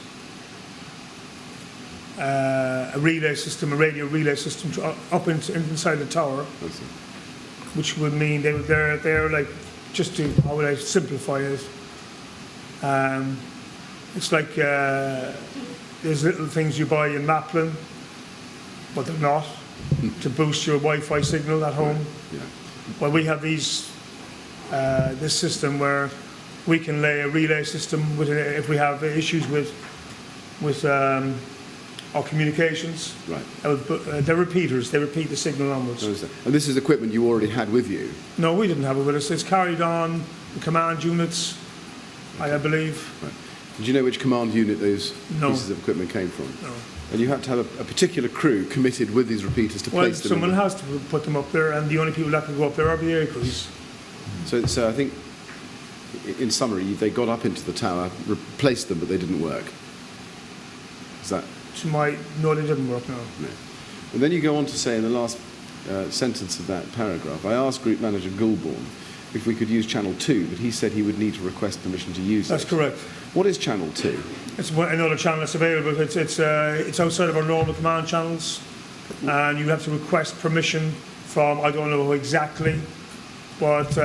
a relay system, a radio relay system, up inside the tower, I see. which would mean they're like, just to, how would I simplify it? It's like there's little things you buy in Maplin, but they're not, to boost your Wi-Fi signal at home. Yeah. Well, we have this system where we can lay a relay system with it if we have issues with our communications. Right. They're repeaters. They repeat the signal onwards. I understand. And this is equipment you already had with you? No, we didn't have it with us. It's carried on the command units, I believe. Right. Did you know which command unit those No. pieces of equipment came from? No. And you had to have a particular crew committed with these repeaters to Well, place them. someone has to put them up there, and the only people that can go up there are the air crews. So I think, in summary, they got up into the tower, replaced them, but they didn't work. Is that? No, they didn't work, no. No. And then you go on to say in the last sentence of that paragraph, I asked Group Manager Goulbourne if we could use Channel 2, but he said he would need to request permission to use it. That's correct. What is Channel 2? It's another channel that's available. It's outside of our normal command channels, and you have to request permission from, I don't know exactly, but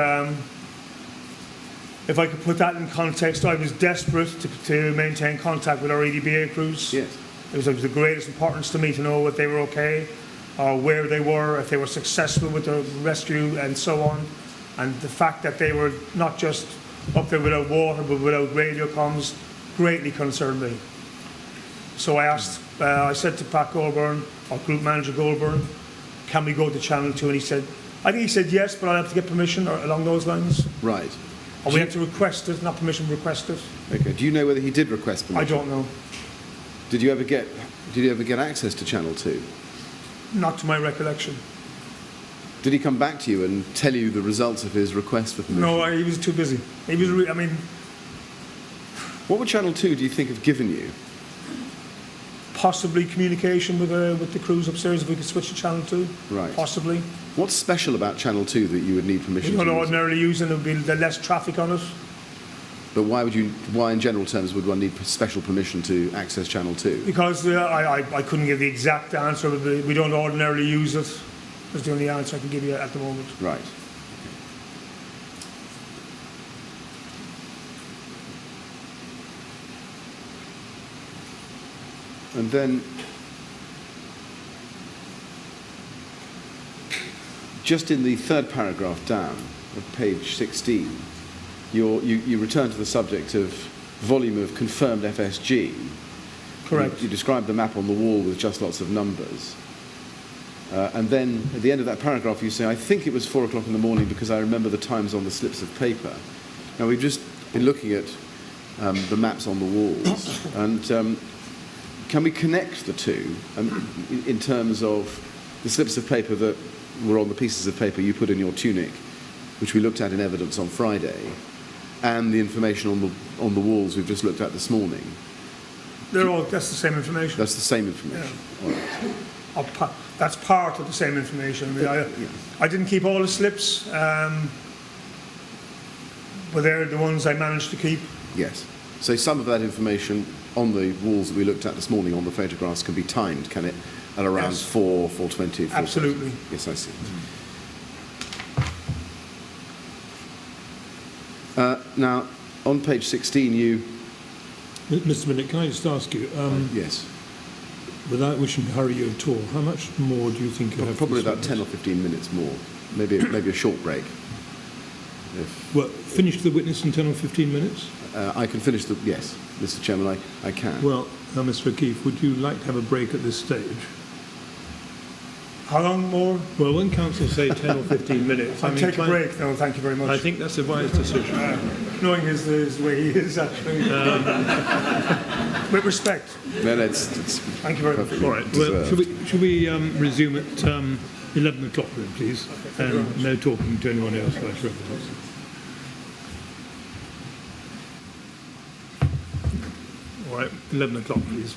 if I could put that in context, I was desperate to maintain contact with our EDBA crews. Yes. It was of the greatest importance to me to know that they were okay, or where they were, if they were successful with the rescue, and so on. And the fact that they were not just up there without water, but without radio comms, greatly concerned me. So I said to Pat Goulbourne, or Group Manager Goulbourne, can we go to Channel 2? And he said, I think he said yes, but I'll have to get permission, or along those lines. Right. Or we have to request it, not permission, request it. Okay. Do you know whether he did request permission? I don't know. Did you ever get access to Channel 2? Not to my recollection. Did he come back to you and tell you the results of his request for permission? No, he was too busy. He was, What would Channel 2, do you think, have given you? possibly communication with the crews upstairs if we could switch to Channel 2. Right. Possibly. What's special about Channel 2 that you would need permission We to don't use? ordinarily use it, there would be less traffic on it. But why in general terms would one need special permission to access Channel 2? Because I couldn't give the exact answer, but we don't ordinarily use it. That's the only answer I can give you at the moment. Right. And then, just in the third paragraph down of page 16, you return to the subject of volume of confirmed FSG. Correct. You describe the map on the wall with just lots of numbers. And then at the end of that paragraph you say, I think it was 4 o'clock in the morning because I remember the times on the slips of paper. Now we've just been looking at the maps on the walls, and can we connect the two in terms of the slips of paper that were on the pieces of paper you put in your tunic, which we looked at in evidence on Friday, and the information on the walls we've just looked at this morning? That's the same information. That's the same information. Yeah. All right. That's part of the same information. I didn't keep all the slips, but they're the ones I managed to keep. Yes. So some of that information on the walls that we looked at this morning on the photographs can be timed, can it? At around Yes. 4:20. Absolutely. Yes, I see. Now, on page 16, you... Mr. Meyrick, can I just ask you, yes. without wishing to hurry you at all, how much more do you think you have? Probably for about this 10 or 15 minutes more. Maybe a short break. Well, finish the witness in 10 or 15 minutes? I can finish the... Yes, Mr. Chairman, I can. Well, Mr. O'Keefe, would you like to have a break at this stage? How long more? Well, when council say 10 or 15 minutes, I'll take a break. No, thank you very much. I think that's a wise decision. Knowing his way he is, actually. With respect. No, it's Thank you very much. All right. Well, should we resume at 11 o'clock then, please? And no talking to anyone else, vice residents. All right, 11 o'clock, please.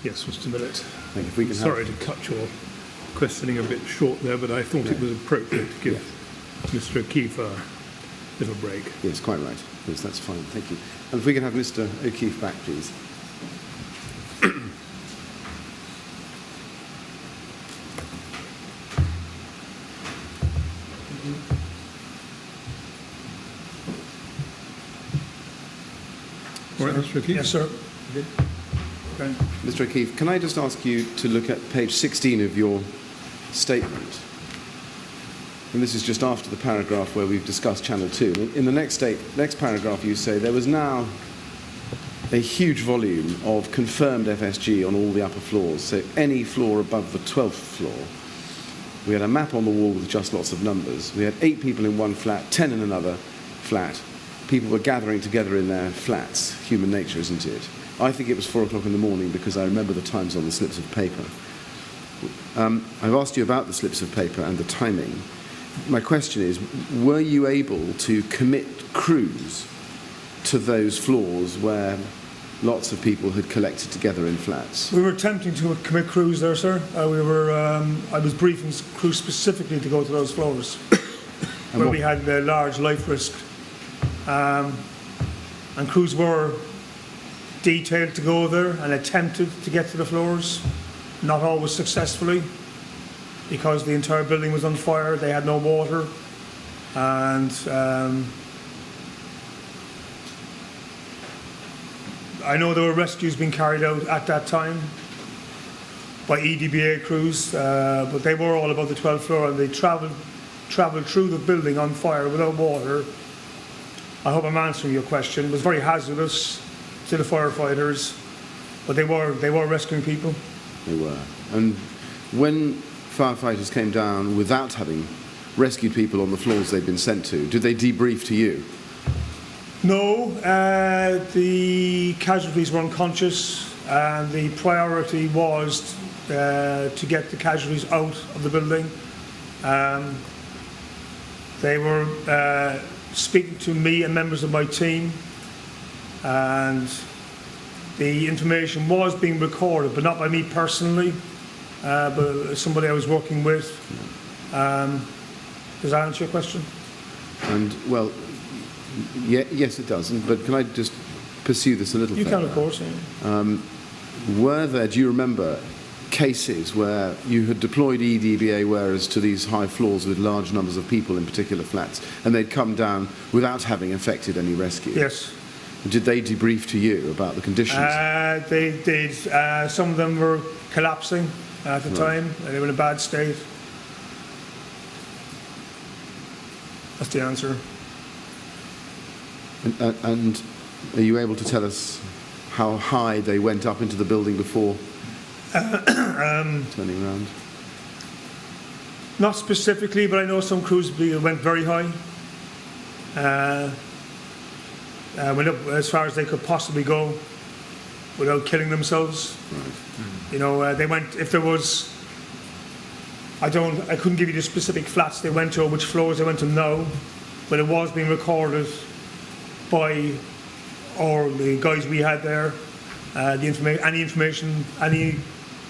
Yes, Mr. Millett. Thank you. If we can Sorry to cut your questioning a bit short there, but I thought it was appropriate to give Mr. O'Keefe a little break. Yes, quite right. Yes, that's fine. Thank you. And if we can have Mr. O'Keefe back, please. All right, Mr. O'Keefe? Yes, sir. Okay. Mr. O'Keefe, can I just ask you to look at page 16 of your statement? And this is just after the paragraph where we've discussed Channel 2. In the next paragraph, you say there was now a huge volume of confirmed FSG on all the upper floors, so any floor above the 12th floor. We had a map on the wall with just lots of numbers. We had 8 people in one flat, 10 in another flat. People were gathering together in their flats. Human nature, isn't it? I think it was 4 o'clock in the morning because I remember the times on the slips of paper. I've asked you about the slips of paper and the timing. My question is, were you able to commit crews to those floors where lots of people had collected together in flats? We were attempting to commit crews there, sir. I was briefing crews specifically to go to those floors where we had a large life risk. And crews were detailed to go there and attempted to get to the floors, not always successfully, because the entire building was on fire. They had no water, and I know there were rescues being carried out at that time by EDBA crews, but they were all above the 12th floor, and they travelled through the building on fire without water. I hope I'm answering your question. It was very hazardous to the firefighters, but they were rescuing people. They were. And when firefighters came down without having rescued people on the floors they'd been sent to, did they debrief to you? No, the casualties were unconscious, and the priority was to get the casualties out of the building. They were speaking to me and members of my team, and the information was being recorded, but not by me personally, but somebody I was working with. Does that answer your question? And, well, yes, it does. But can I just pursue this a little further? You can, of course. Yeah. Were there, do you remember, cases where you had deployed EDBA wearers to these high floors with large numbers of people in particular flats, and they'd come down without having effected any rescue? Yes. Did they debrief to you about the conditions? They did. Some of them were collapsing at the time. They were in a bad state. That's the answer. And are you able to tell us how high they went up into the building before turning around? Not specifically, but I know some crews went very high. Went up as far as they could possibly go without killing themselves. Right. You know, they went, if there was, I couldn't give you the specific flats they went to or which floors they went to now, but it was being recorded by the guys we had there. Any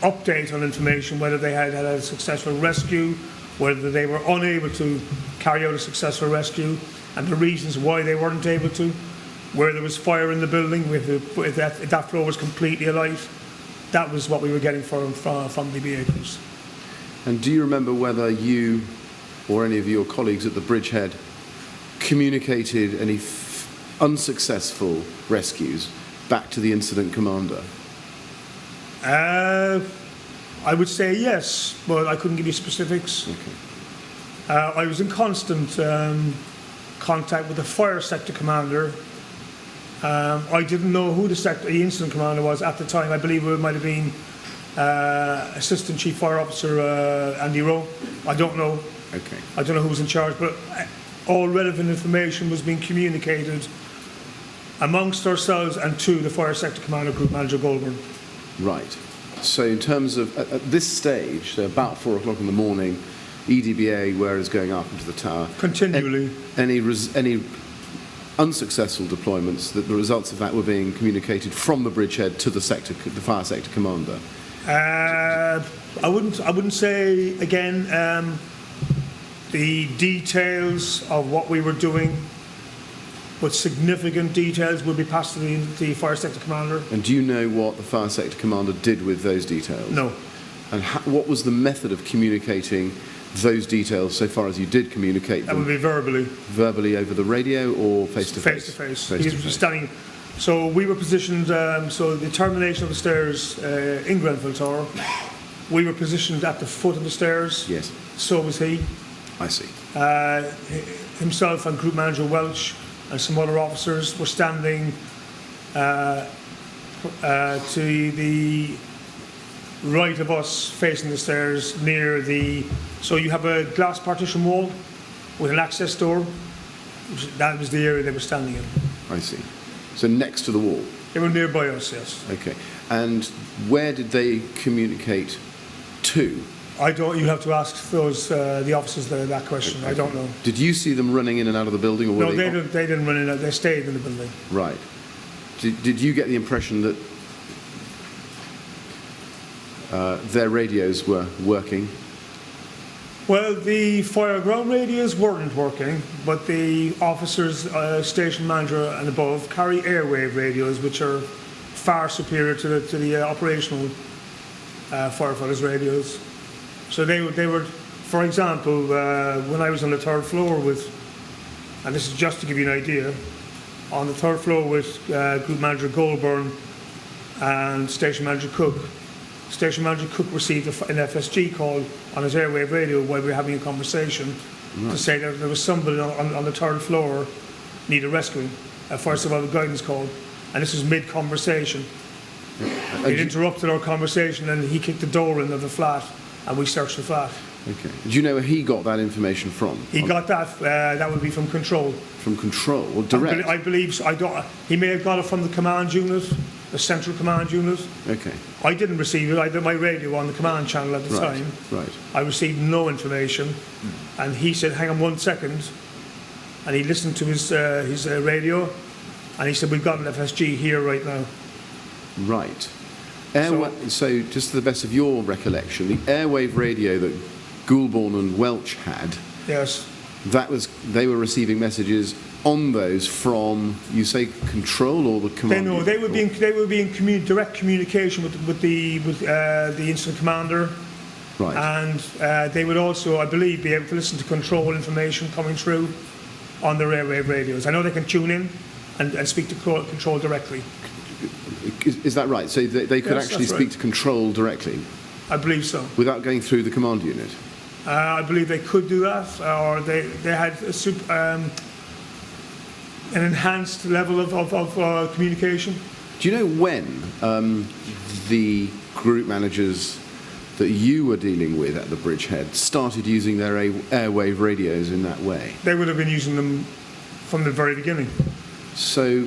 update on information, whether they had had a successful rescue, whether they were unable to carry out a successful rescue, and the reasons why they weren't able to, where there was fire in the building, if that floor was completely alight. That was what we were getting from the vehicles. And do you remember whether you or any of your colleagues at the bridgehead communicated any unsuccessful rescues back to the incident commander? I would say yes, but I couldn't give you specifics. Okay. I was in constant contact with the fire sector commander. I didn't know who the incident commander was at the time. I believe it might have been Assistant Chief Fire Officer Andy Rowe. I don't know. Okay. I don't know who was in charge, but all relevant information was being communicated amongst ourselves and to the fire sector commander, Group Manager Goldburn. Right. So in terms of, at this stage, so about 4 o'clock in the morning, EDBA wearers going up into the tower. Continually. Any unsuccessful deployments, that the results of that were being communicated from the bridgehead to the fire sector commander? I wouldn't say again. The details of what we were doing, but significant details, would be passed to the fire sector commander. And do you know what the fire sector commander did with those details? No. And what was the method of communicating those details, so far as you did communicate them? That would be verbally. Verbally over the radio or face-to-face? Face-to-face. He was standing. So we were positioned, so the termination of the stairs in Grenfell Tower, we were positioned at the foot of the stairs. Yes. So was he. I see. Himself and Group Manager Welch and some other officers were standing to the right of us, facing the stairs, near the... So you have a glass partition wall with an access door. That was the area they were standing in. I see. So next to the wall? They were nearby us, yes. Okay. And where did they communicate to? I don't. You have to ask those the officers that question. Okay. I don't know. Did you see them running in and out of the building, or were they didn't run in. They stayed in the building. Right. Did you get the impression that their radios were working? Well, the fire ground radios weren't working, but the officers, station manager and above, carry airwave radios, which are far superior to the operational firefighters' radios. So they were, for example, when I was on the third floor with, and this is just to give you an idea, on the third floor with Group Manager Goldburn and Station Manager Cook. Station Manager Cook received an FSG call on his airwave radio while we were having a conversation to say that there was somebody on the third floor needed rescuing. First of all, the guidance call, and this was mid-conversation. It interrupted our conversation and he kicked the door in of the flat and we searched the flat. Okay. Do you know where he got that information from? He got that, that would be from control. From control, or direct? I believe so. He may have got it from the command unit, the central command unit. Okay. I didn't receive it. I did my radio on the command channel at the time. Right. I received no information. And he said, hang on 1 second. And he listened to his radio and he said, we've got an FSG here right now. Right. So just to the best of your recollection, the airwave radio that Goulburn and Welch had, yes, they were receiving messages on those from, you say, control or the command? They were being direct communication with the incident commander, right? And they would also, I believe, be able to listen to control information coming through on their airwave radios. I know they can tune in and speak to control directly. Is that right? So they could actually speak to control directly? I believe so. Without going through the command unit? I believe they could do that, or they had an enhanced level of communication. Do you know when the group managers that you were dealing with at the bridgehead started using their airwave radios in that way? They would have been using them from the very beginning. So,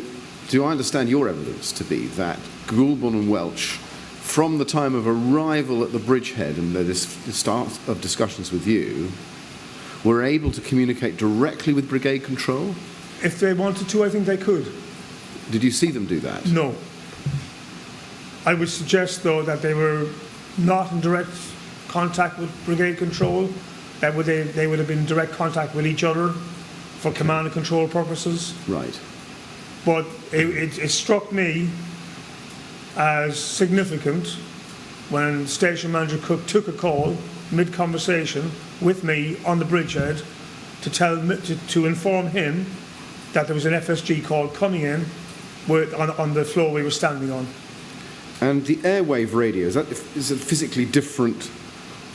do I understand your evidence to be that Goulburn and Welch, from the time of arrival at the bridgehead and the start of discussions with you, were able to communicate directly with brigade control? If they wanted to, I think they could. Did you see them do that? No. I would suggest, though, that they were not in direct contact with brigade control, that they would have been in direct contact with each other for command and control purposes. Right. But it struck me as significant when Station Manager Cook took a call mid-conversation with me on the bridgehead to inform him that there was an FSG call coming in on the floor we were standing on. And the airwave radio, is a physically different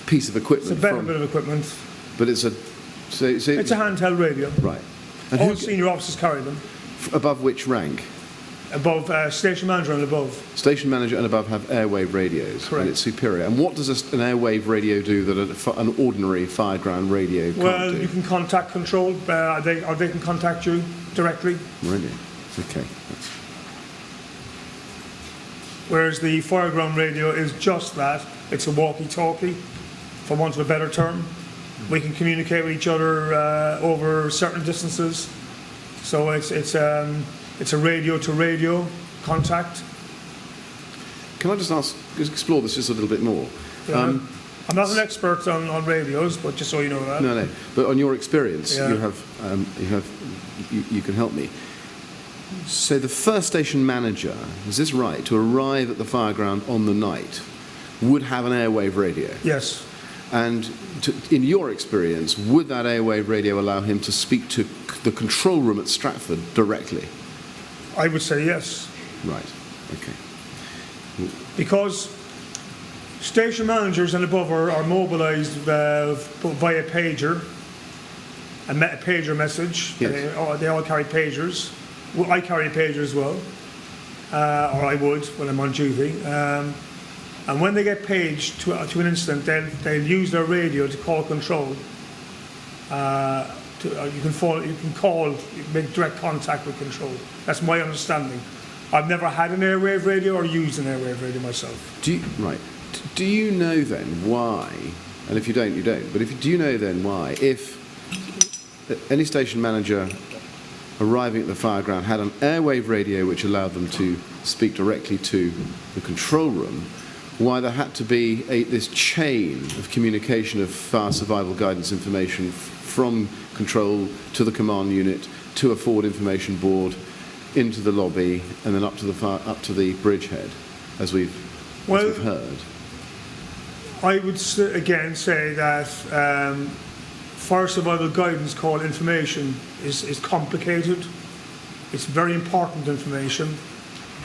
piece of equipment? It's a better bit of equipment. But it's a handheld radio. Right. And all senior officers carry them. Above which rank? Above station manager and above. Station manager and above have airwave radios. Correct. And it's superior. And what does an airwave radio do that an ordinary fireground radio can't do? Well, you can contact control, or they can contact you directly. Really? Okay. Whereas the fireground radio is just that. It's a walkie-talkie, for want of a better term. We can communicate with each other over certain distances, So it's a radio-to-radio contact. Can I just explore this just a little bit more? I'm not an expert on radios, but just so you know that. No. But on your experience, Yeah. you can help me. So the first station manager, is this right, to arrive at the fireground on the night, would have an airwave radio? Yes. And in your experience, would that airwave radio allow him to speak to the control room at Stratford directly? I would say yes. Right. Okay. Because station managers and above are mobilised via pager, a pager message. Yes. They all carry pagers. Well, I carry a pager as well, or I would when I'm on duty. And when they get paged to an incident, they'll use their radio to call control. You can make direct contact with control. That's my understanding. I've never had an airwave radio or used an airwave radio myself. Do you know then why, and if you don't, you don't, but do you know then why, if any station manager arriving at the fireground had an airwave radio which allowed them to speak directly to the control room, why there had to be this chain of communication of fire survival guidance information from control to the command unit, to a forward information board, into the lobby, and then up to the bridgehead, as we've heard? I would again say that fire survival guidance call information is complicated. It's very important information.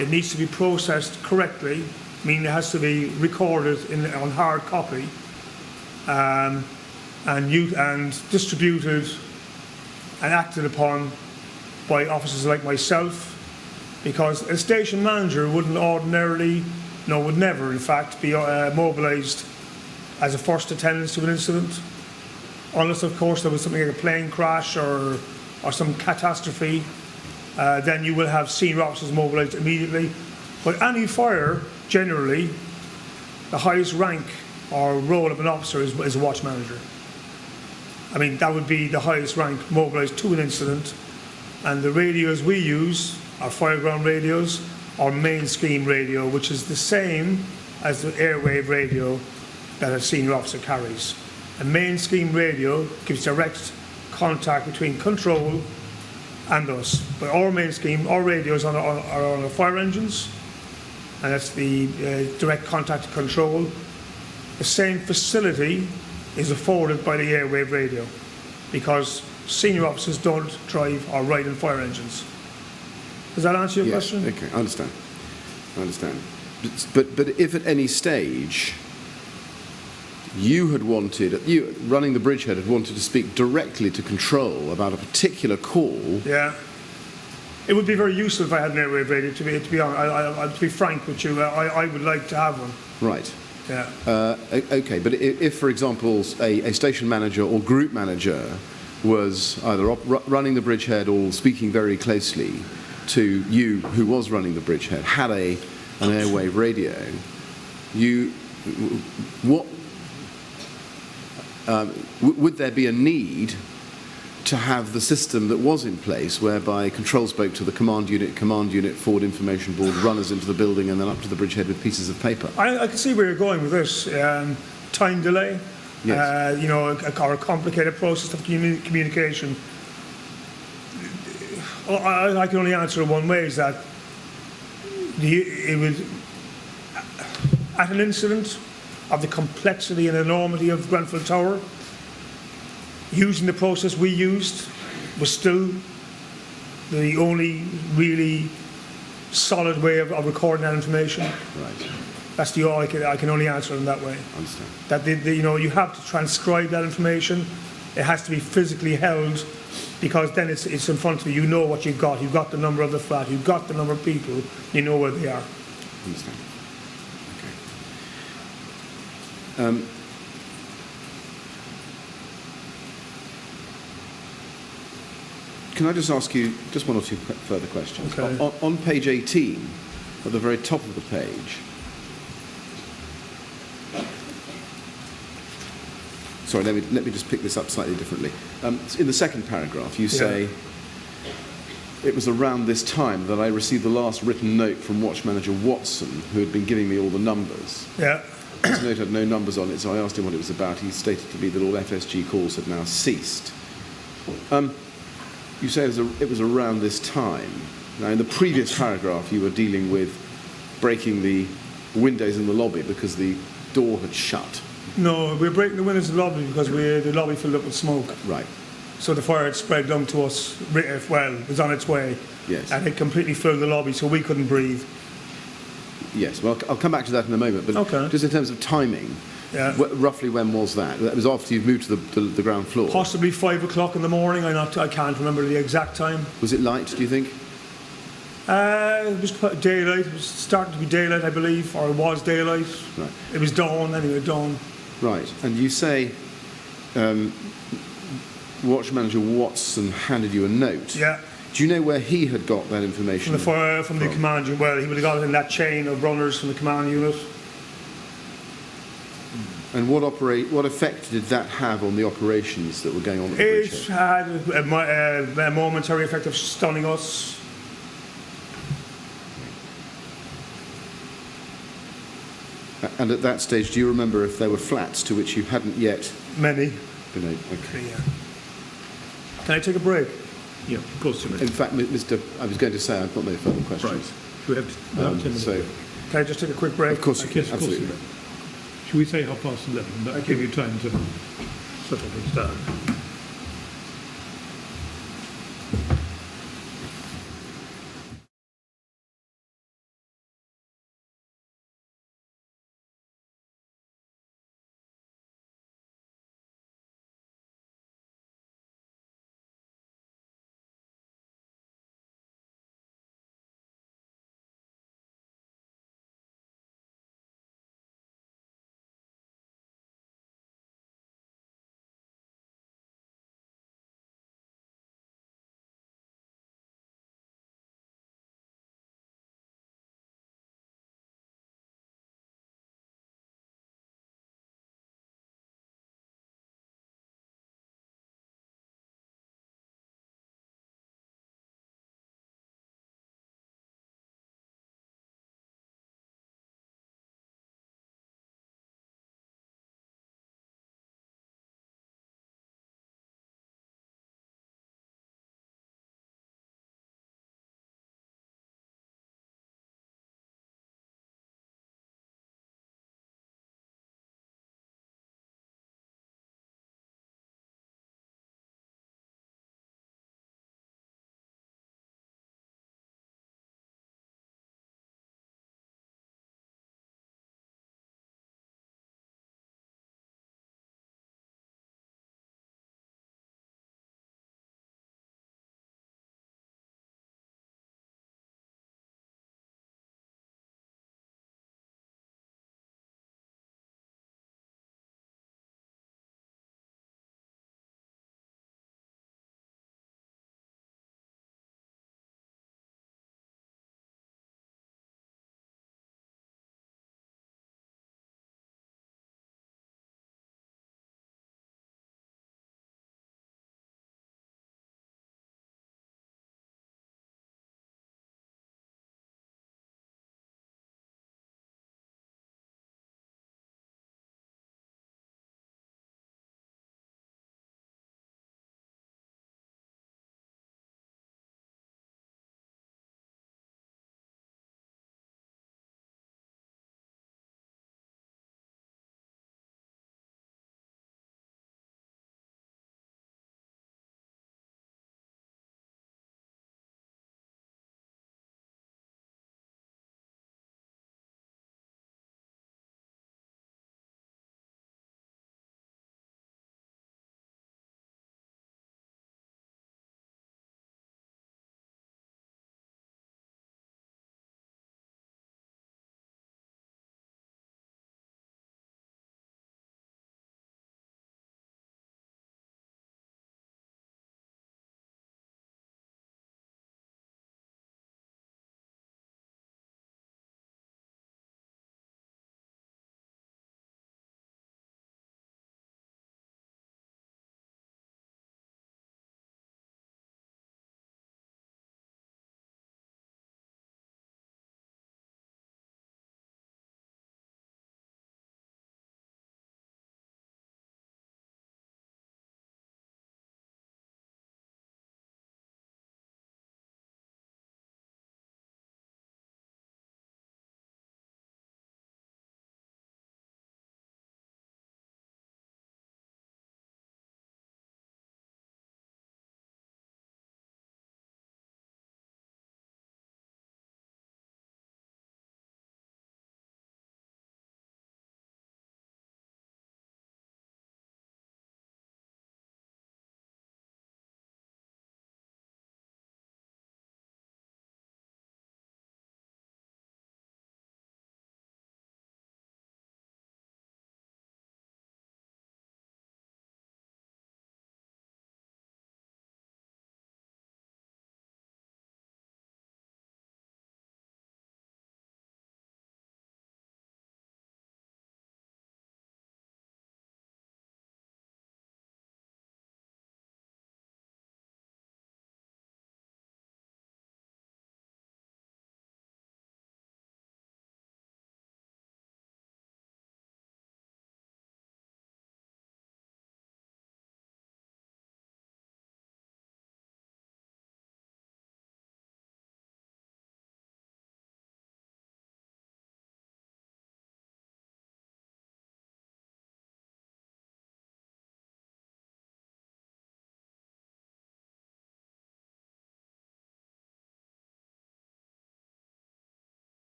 It needs to be processed correctly, meaning it has to be recorded on hard copy and distributed and acted upon by officers like myself, because a station manager would never in fact be mobilised as a first attendance to an incident, unless of course there was something like a plane crash or some catastrophe. Then you will have senior officers mobilised immediately. But any fire, generally, the highest rank or role of an officer is a watch manager. I mean, that would be the highest rank mobilised to an incident. And the radios we use are fireground radios or mainstream radio, which is the same as the airwave radio that a senior officer carries. A mainstream radio gives direct contact between control and us. But our radios are on our fire engines, and that's the direct contact to control. The same facility is afforded by the airwave radio, because senior officers don't drive or ride in fire engines. Does that answer your question? Okay, I understand. But if at any stage you running the bridgehead, had wanted to speak directly to control about a particular call... Yeah. It would be very useful if I had an airwave radio, to be honest. To be frank with you, I would like to have one. Right. Yeah. Okay, but if, for example, a station manager or group manager was either running the bridgehead or speaking very closely to you who was running the bridgehead, had an airwave radio, would there be a need to have the system that was in place, whereby control spoke to the command unit, forward information board, runners into the building, and then up to the bridgehead with pieces of paper? I can see where you're going with this. Time delay, yes. Or a complicated process of communication. I can only answer it one way, is that at an incident of the complexity and enormity of Grenfell Tower, using the process we used was still the only really solid way of recording that information. Right. That's I can only answer it in that way. I understand. That you have to transcribe that information. It has to be physically held, because then it's in front of you. You know what you've got. You've got the number of the flat. You've got the number of people. You know where they are. I understand. Okay. Can I just ask you just one or two further questions? Okay. On page 18, at the very top of the page, sorry, let me just pick this up slightly differently. In the second paragraph, you say, it was around this time that I received the last written note from Watch Manager Watson, who had been giving me all the numbers. Yeah. This note had no numbers on it, so I asked him what it was about. He stated to me that all FSG calls had now ceased. You say it was around this time. Now, in the previous paragraph, you were dealing with breaking the windows in the lobby because the door had shut. No, we were breaking the windows in the lobby because the lobby filled up with smoke. Right. So the fire had spread down to us, well, it was on its way. Yes. And it completely filled the lobby, so we couldn't breathe. Yes, well, I'll come back to that in a moment, but Okay. just in terms of timing, Yeah. roughly when was that? That was after you'd moved to the ground floor. Possibly 5 o'clock in the morning. I can't remember the exact time. Was it light, do you think? It was daylight. It was starting to be daylight, I believe, or it was daylight. Right. It was dawn, anyway, dawn. Right, and you say Watch Manager Watson handed you a note. Yeah. Do you know where he had got that information? From the command unit. Well, he would have got it in that chain of runners from the command unit. And what effect did that have on the operations that were going on at the It bridgehead? had a momentary effect of stunning us. And at that stage, do you remember if there were flats to which you hadn't yet Many. been able? Okay. Yeah. Can I take a break? Yeah, of course. In fact, I was going to say I've got no further questions. Right. Should we have 10 minutes? So, Can I just take a quick break? of course you can, Yes, of course. absolutely. Should we say 11:30? That will give you time to settle things down.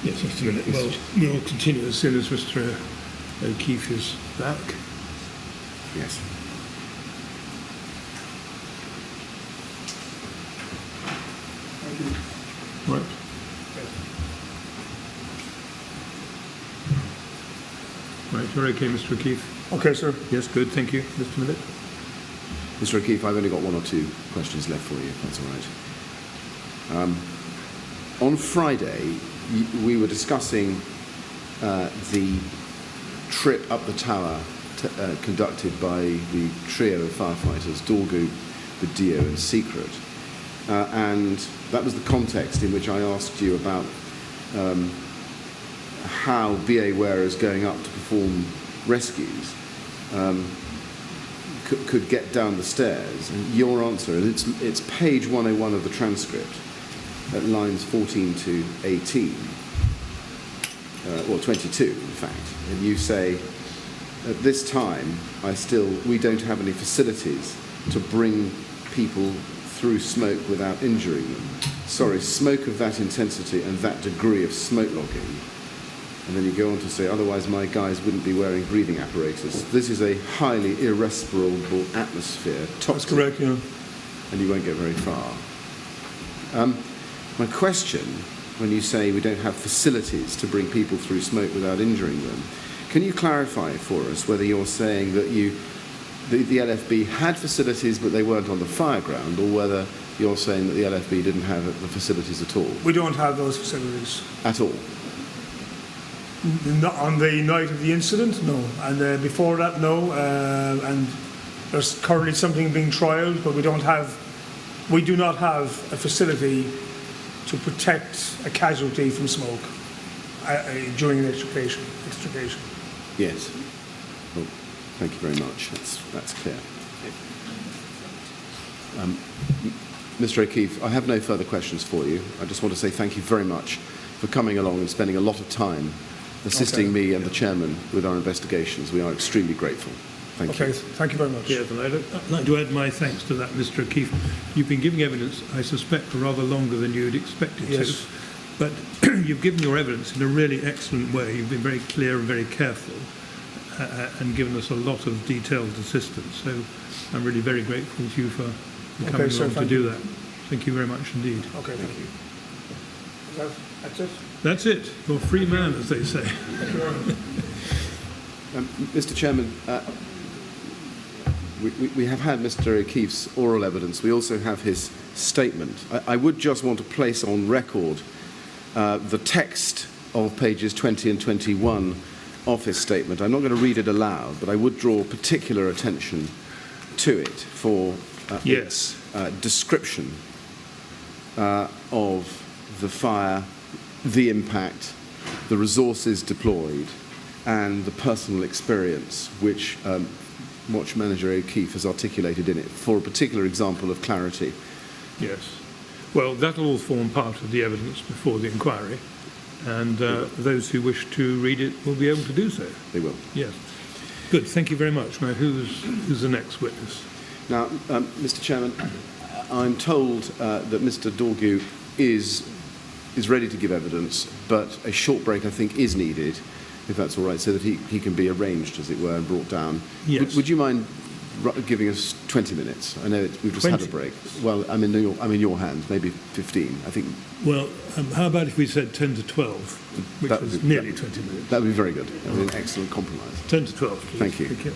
Yes, just a minute. Well, we'll continue as soon as Mr. O'Keefe is back. Yes. Right. Right, you're okay, Mr. O'Keefe? Okay, sir. Yes, good, thank you. Mr. Millett? Mr. O'Keefe, I've only got one or two questions left for you, if that's all right. On Friday, we were discussing the trip up the tower conducted by the trio of firefighters, Dorgu, Dio and Secret. And that was the context in which I asked you about how BA wearers going up to perform rescues could get down the stairs. And your answer, and it's page 101 of the transcript, at lines 14 to 18, or 22 in fact, and you say, at this time, we don't have any facilities to bring people through smoke without injuring them. Sorry, smoke of that intensity and that degree of smoke logging. And then you go on to say, otherwise my guys wouldn't be wearing breathing apparatus. This is a highly irrespirable atmosphere. Toxic, That's correct, yeah. and you won't get very far. My question, when you say we don't have facilities to bring people through smoke without injuring them, can you clarify for us whether you're saying that the LFB had facilities but they weren't on the fire ground, or whether you're saying that the LFB didn't have the facilities at all? We don't have those facilities. At all? Not on the night of the incident, no. And before that, no. And there's currently something being trialled, but we do not have a facility to protect a casualty from smoke during an extrication. Yes. Well, thank you very much. That's clear. Mr. O'Keefe, I have no further questions for you. I just want to say thank you very much for coming along and spending a lot of time assisting me and the chairman with our investigations. We are extremely grateful. Thank you. Okay, thank you very much. Yes, and I'd like to add my thanks to that, Mr. O'Keefe. You've been giving evidence, I suspect, rather longer than you'd expected Yes. to. But you've given your evidence in a really excellent way. You've been very clear and very careful and given us a lot of detailed assistance. So I'm really very grateful to you for coming along to do that. Thank you very much indeed. Okay, thank you. That's it? That's it. You're a free man, as they say. Thank you very much. Mr. Chairman, we have had Mr. O'Keefe's oral evidence. We also have his statement. I would just want to place on record the text of pages 20 and 21 of his statement. I'm not going to read it aloud, but I would draw particular attention to it for its description of the fire, the impact, the resources deployed, and the personal experience which Watch Manager O'Keefe has articulated in it for a particular example of clarity. Yes. Well, that'll all form part of the evidence before the inquiry, and those who wish to read it will be able to do so. They will. Yes. Good. Thank you very much. Now, who's the next witness? Now, Mr. Chairman, I'm told that Mr. Dorgu is ready to give evidence, but a short break, I think, is needed, if that's all right, so that he can be arranged, as it were, and brought down. Yes. Would you mind giving us 20 minutes? I know we've just 20? had a break. Well, I'm in your hands, maybe 15, I think. Well, how about if we said 10 to 12, which is nearly 20 minutes? That would be very good. That would be an excellent compromise. 10 to 12, please. Thank you. Thank you.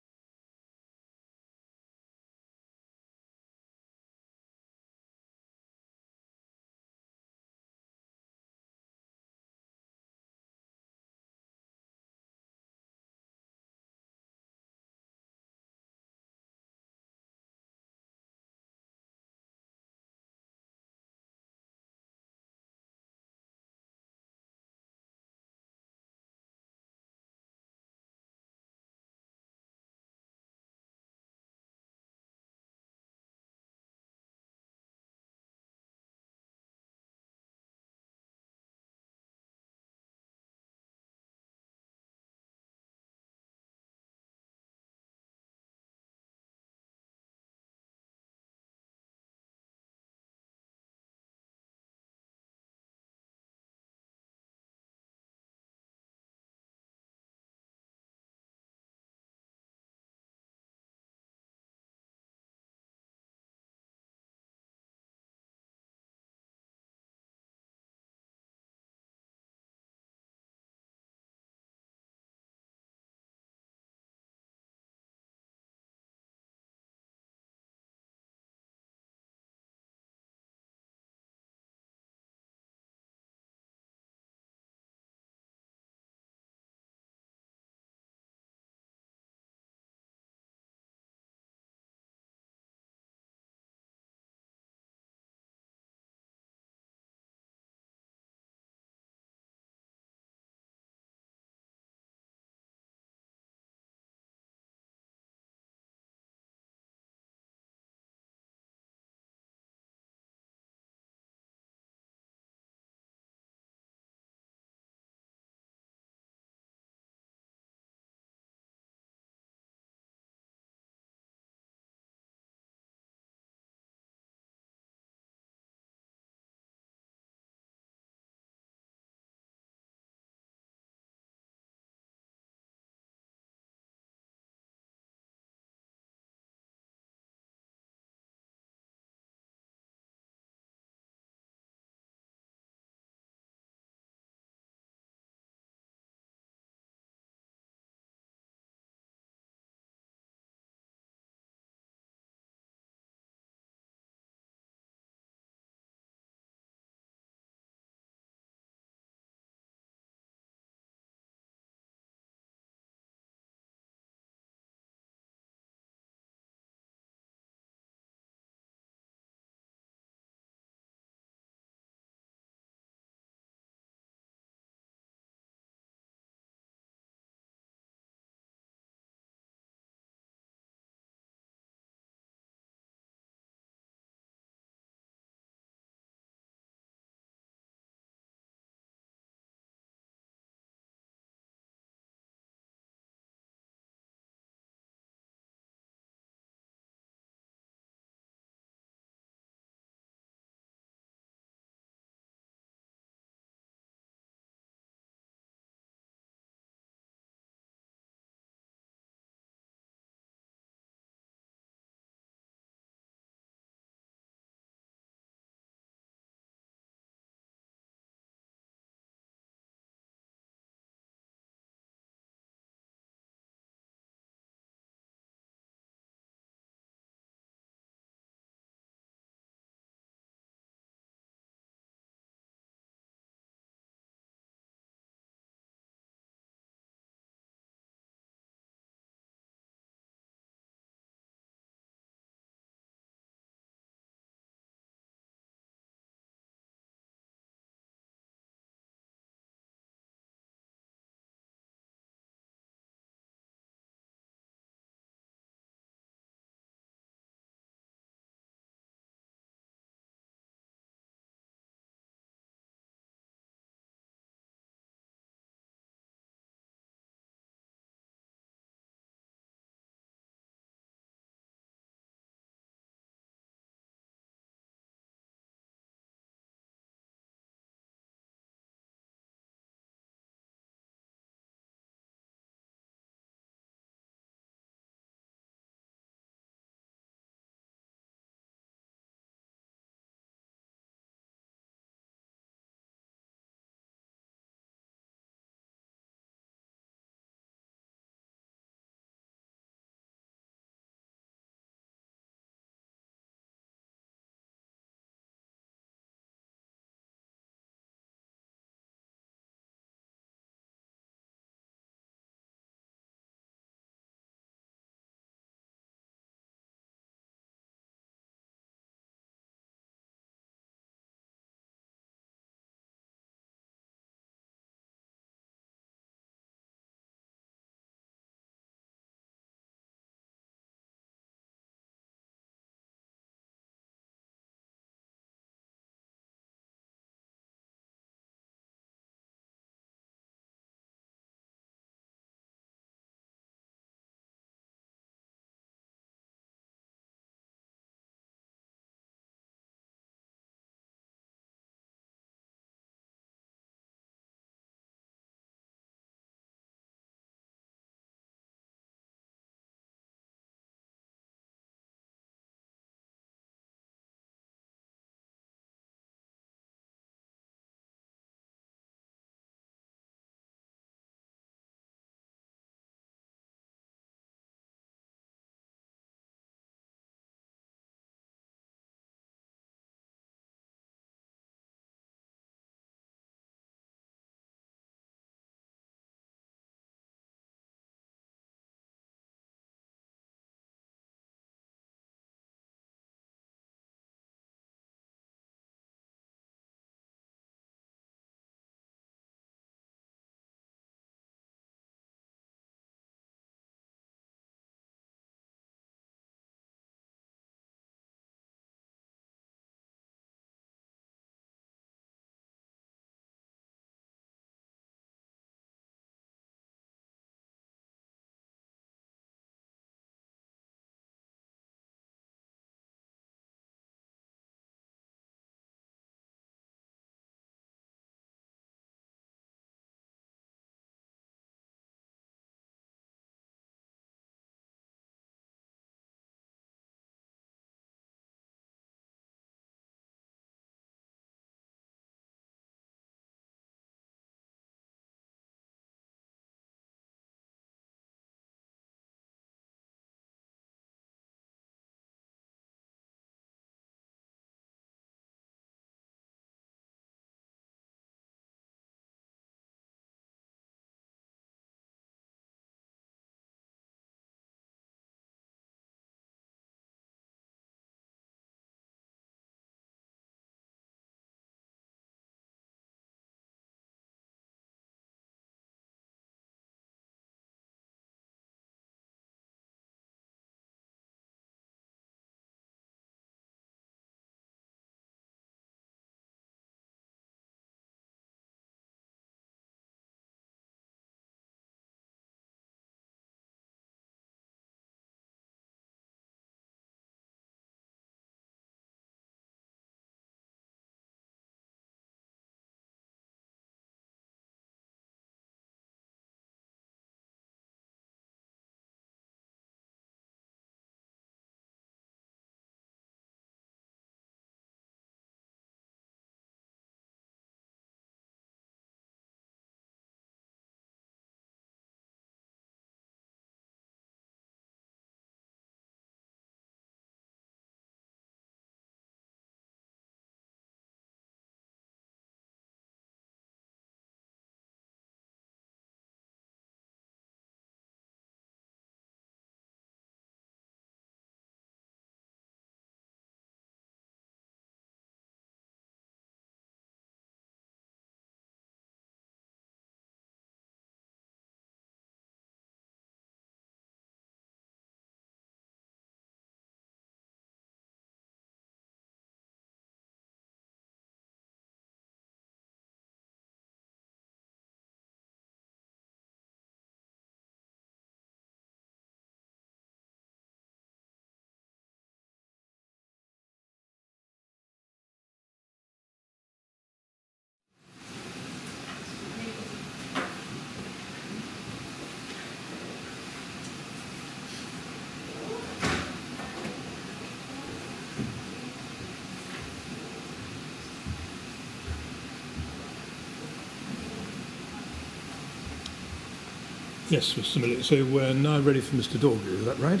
Yes, Mr. Meyrick. So we're now ready for Mr. Dorgu, is that right?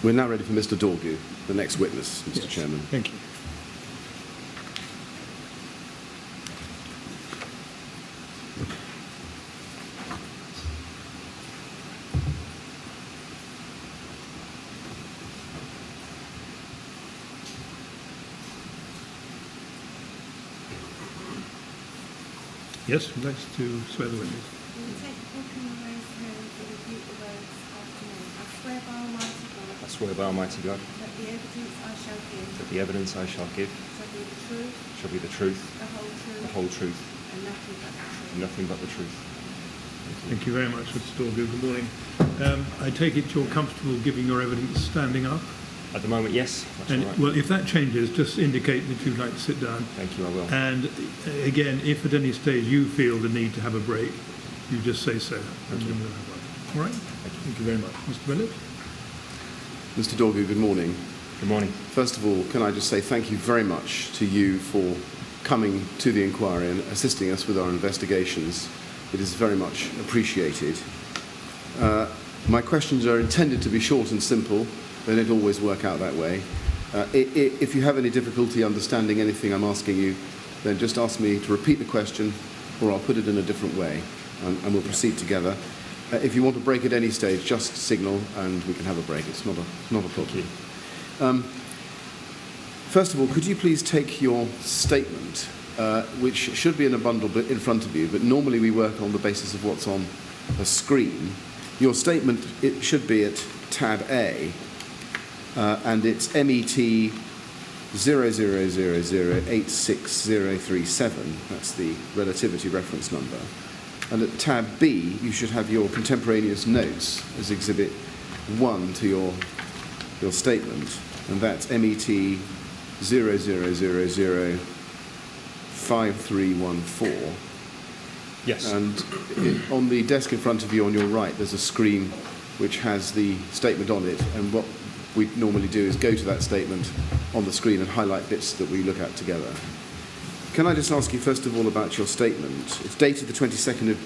We're now ready for Mr. Dorgu, the next witness, Mr. Chairman. Thank you. Yes, would like to swear the witness. Will you take the book in your raised hand and repeat the words after me? I swear by Almighty God I swear by Almighty God that the evidence I shall give that the evidence I shall give shall be the truth, shall be the truth, the the whole truth, and nothing but the truth. and nothing but the truth. Thank you very much, Mr. Dorgu. Good morning. I take it you're comfortable giving your evidence standing up? At the moment, yes, that's And all right. well, if that changes, just indicate that you'd like to sit down. Thank you, I will. And again, if at any stage you feel the need to have a break, you just say so. Thank you. All right? Thank you very much. Mr. Meyrick? Mr. Dorgu, good morning. Good morning. First of all, can I just say thank you very much to you for coming to the inquiry and assisting us with our investigations. It is very much appreciated. My questions are intended to be short and simple. They don't always work out that way. If you have any difficulty understanding anything I'm asking you, then just ask me to repeat the question, or I'll put it in a different way, and we'll proceed together. If you want to break at any stage, just signal and we can have a break. It's not a problem. First of all, could you please take your statement, which should be in a bundle in front of you, but normally we work on the basis of what's on a screen. Your statement, it should be at tab A, and it's MET 0000860037. That's the relativity reference number. And at tab B, you should have your contemporaneous notes as exhibit 1 to your statement, and that's MET 00005314. Yes. And on the desk in front of you on your right, there's a screen which has the statement on it, and what we normally do is go to that statement on the screen and highlight bits that we look at together. Can I just ask you first of all about your statement? It's dated the 22nd of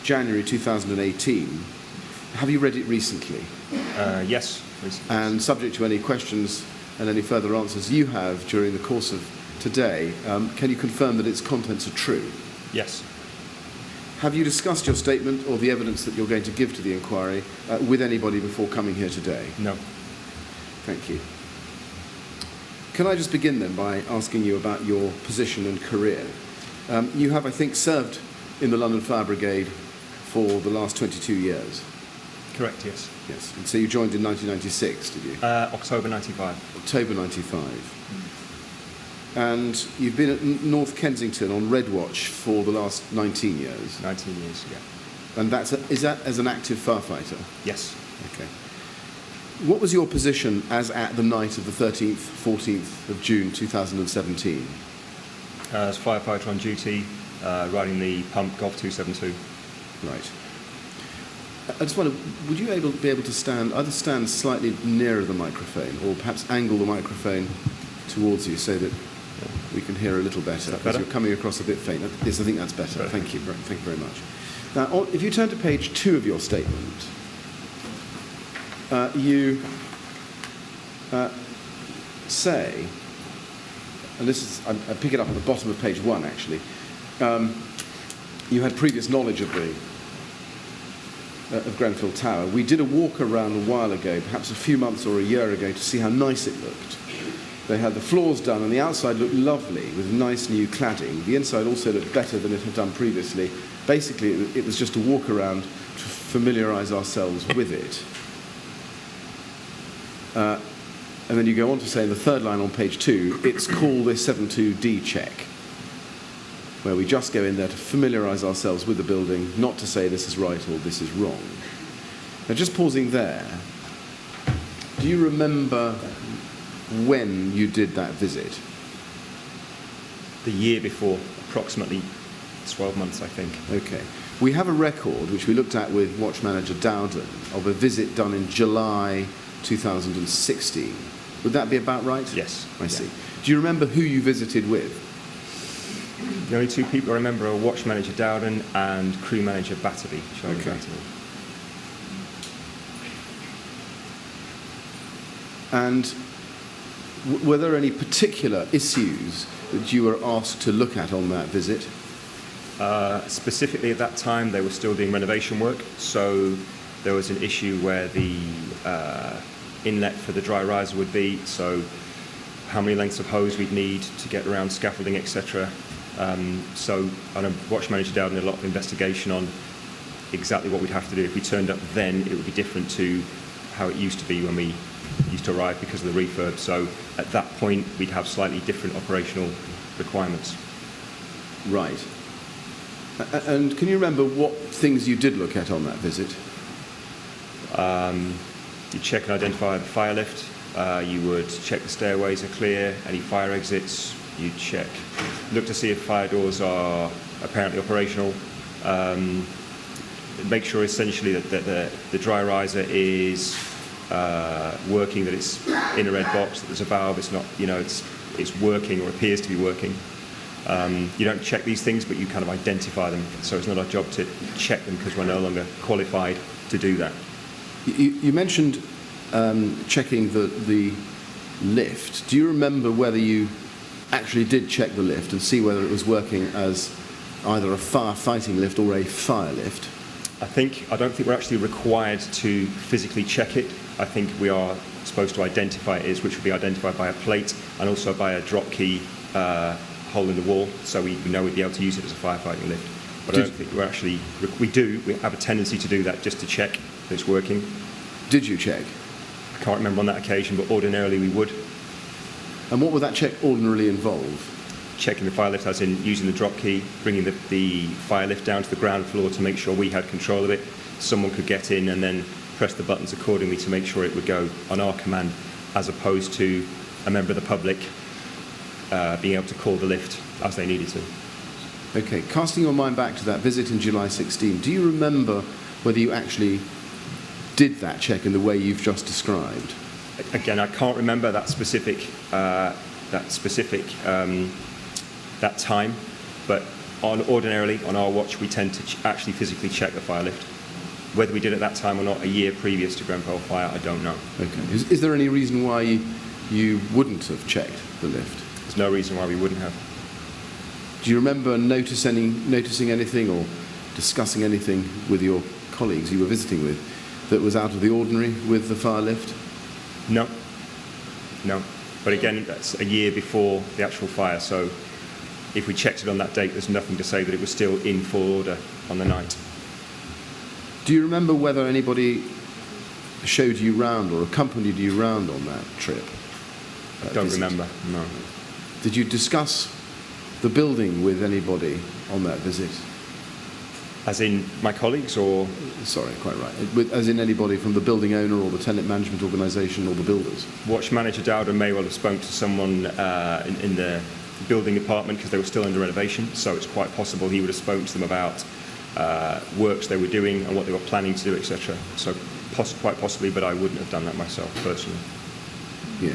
January 2018. Have you read it recently? Yes, recently. And subject to any questions and any further answers you have during the course of today, can you confirm that its contents are true? Yes. Have you discussed your statement or the evidence that you're going to give to the inquiry with anybody before coming here today? No. Thank you. Can I just begin then by asking you about your position and career? You have, I think, served in the London Fire Brigade for the last 22 years. Correct, yes. Yes. And so you joined in 1996, did you? October 95. October 95. And you've been at North Kensington on Red Watch for the last 19 years. 19 years, yeah. And is that as an active firefighter? Yes. Okay. What was your position as at the night of the 13th, 14th of June 2017? As firefighter on duty, riding the pump Golf 272. Right. I just wonder, would you be able to either stand slightly nearer the microphone or perhaps angle the microphone towards you so that we can hear a little better? Because you're coming across a bit faint. Yes, I think that's better. Thank you. Thank you very much. Now, if you turn to page 2 of your statement, you say, and this is, I pick it up at the bottom of page 1 actually, you had previous knowledge of Grenfell Tower. We did a walk around a while ago, perhaps a few months or a year ago, to see how nice it looked. They had the floors done and the outside looked lovely with nice new cladding. The inside also looked better than it had done previously. Basically, it was just a walk around to familiarise ourselves with it. And then you go on to say in the third line on page 2, it's called a 72D check, where we just go in there to familiarise ourselves with the building, not to say this is right or this is wrong. Now, just pausing there, do you remember when you did that visit? The year before, approximately 12 months, I think. Okay. We have a record, which we looked at with Watch Manager Dowden, of a visit done in July 2016. Would that be about right? Yes. I see. Do you remember who you visited with? The only two people I remember are Watch Manager Dowden and Crew Manager Batterby, Charlie Okay. Batterby. And were there any particular issues that you were asked to look at on that visit? Specifically at that time, they were still doing renovation work, so there was an issue where the inlet for the dry riser would be, so how many lengths of hose we'd need to get around scaffolding, etc. So I know Watch Manager Dowden did a lot of investigation on exactly what we'd have to do. If we turned up then, it would be different to how it used to be when we used to arrive because of the refurb. So at that point, we'd have slightly different operational requirements. Right. And can you remember what things you did look at on that visit? You'd check and identify the fire lift. You would check the stairways are clear, any fire exits. You'd look to see if fire doors are apparently operational. Make sure essentially that the dry riser is working, that it's in a red box, that there's a valve, it's not, it's working or appears to be working. You don't check these things, but you kind of identify them. So it's not our job to check them because we're no longer qualified to do that. You mentioned checking the lift. Do you remember whether you actually did check the lift and see whether it was working as either a firefighting lift or a fire lift? I don't think we're actually required to physically check it. I think we are supposed to identify it as, which will be identified by a plate and also by a drop key hole in the wall, so we know we'd be able to use it as a firefighting lift. But I don't think we're actually, we have a tendency to do that just to check that it's working. Did you check? I can't remember on that occasion, but ordinarily we would. And what would that check ordinarily involve? Checking the fire lift, as in using the drop key, bringing the fire lift down to the ground floor to make sure we had control of it. Someone could get in and then press the buttons accordingly to make sure it would go on our command, as opposed to a member of the public being able to call the lift as they needed to. Okay, casting your mind back to that visit in July 16, do you remember whether you actually did that check in the way you've just described? Again, I can't remember that time, but ordinarily on our watch we tend to actually physically check the fire lift. Whether we did at that time or not, a year previous to Grenfell Fire, I don't know. Okay. Is there any reason why you wouldn't have checked the lift? There's no reason why we wouldn't have. Do you remember noticing anything or discussing anything with your colleagues you were visiting with that was out of the ordinary with the fire lift? No. But again, that's a year before the actual fire, so if we checked it on that date, there's nothing to say that it was still in full order on the night. Do you remember whether anybody showed you round or accompanied you round on that trip? I don't remember, no. Did you discuss the building with anybody on that visit? As in my colleagues, or? Sorry, quite right. As in anybody from the building owner or the tenant management organisation or the builders? Watch Manager Dowden may well have spoken to someone in the building department because they were still under renovation, so it's quite possible he would have spoken to them about works they were doing and what they were planning to do, etc. So quite possibly, but I wouldn't have done that myself personally. Yeah.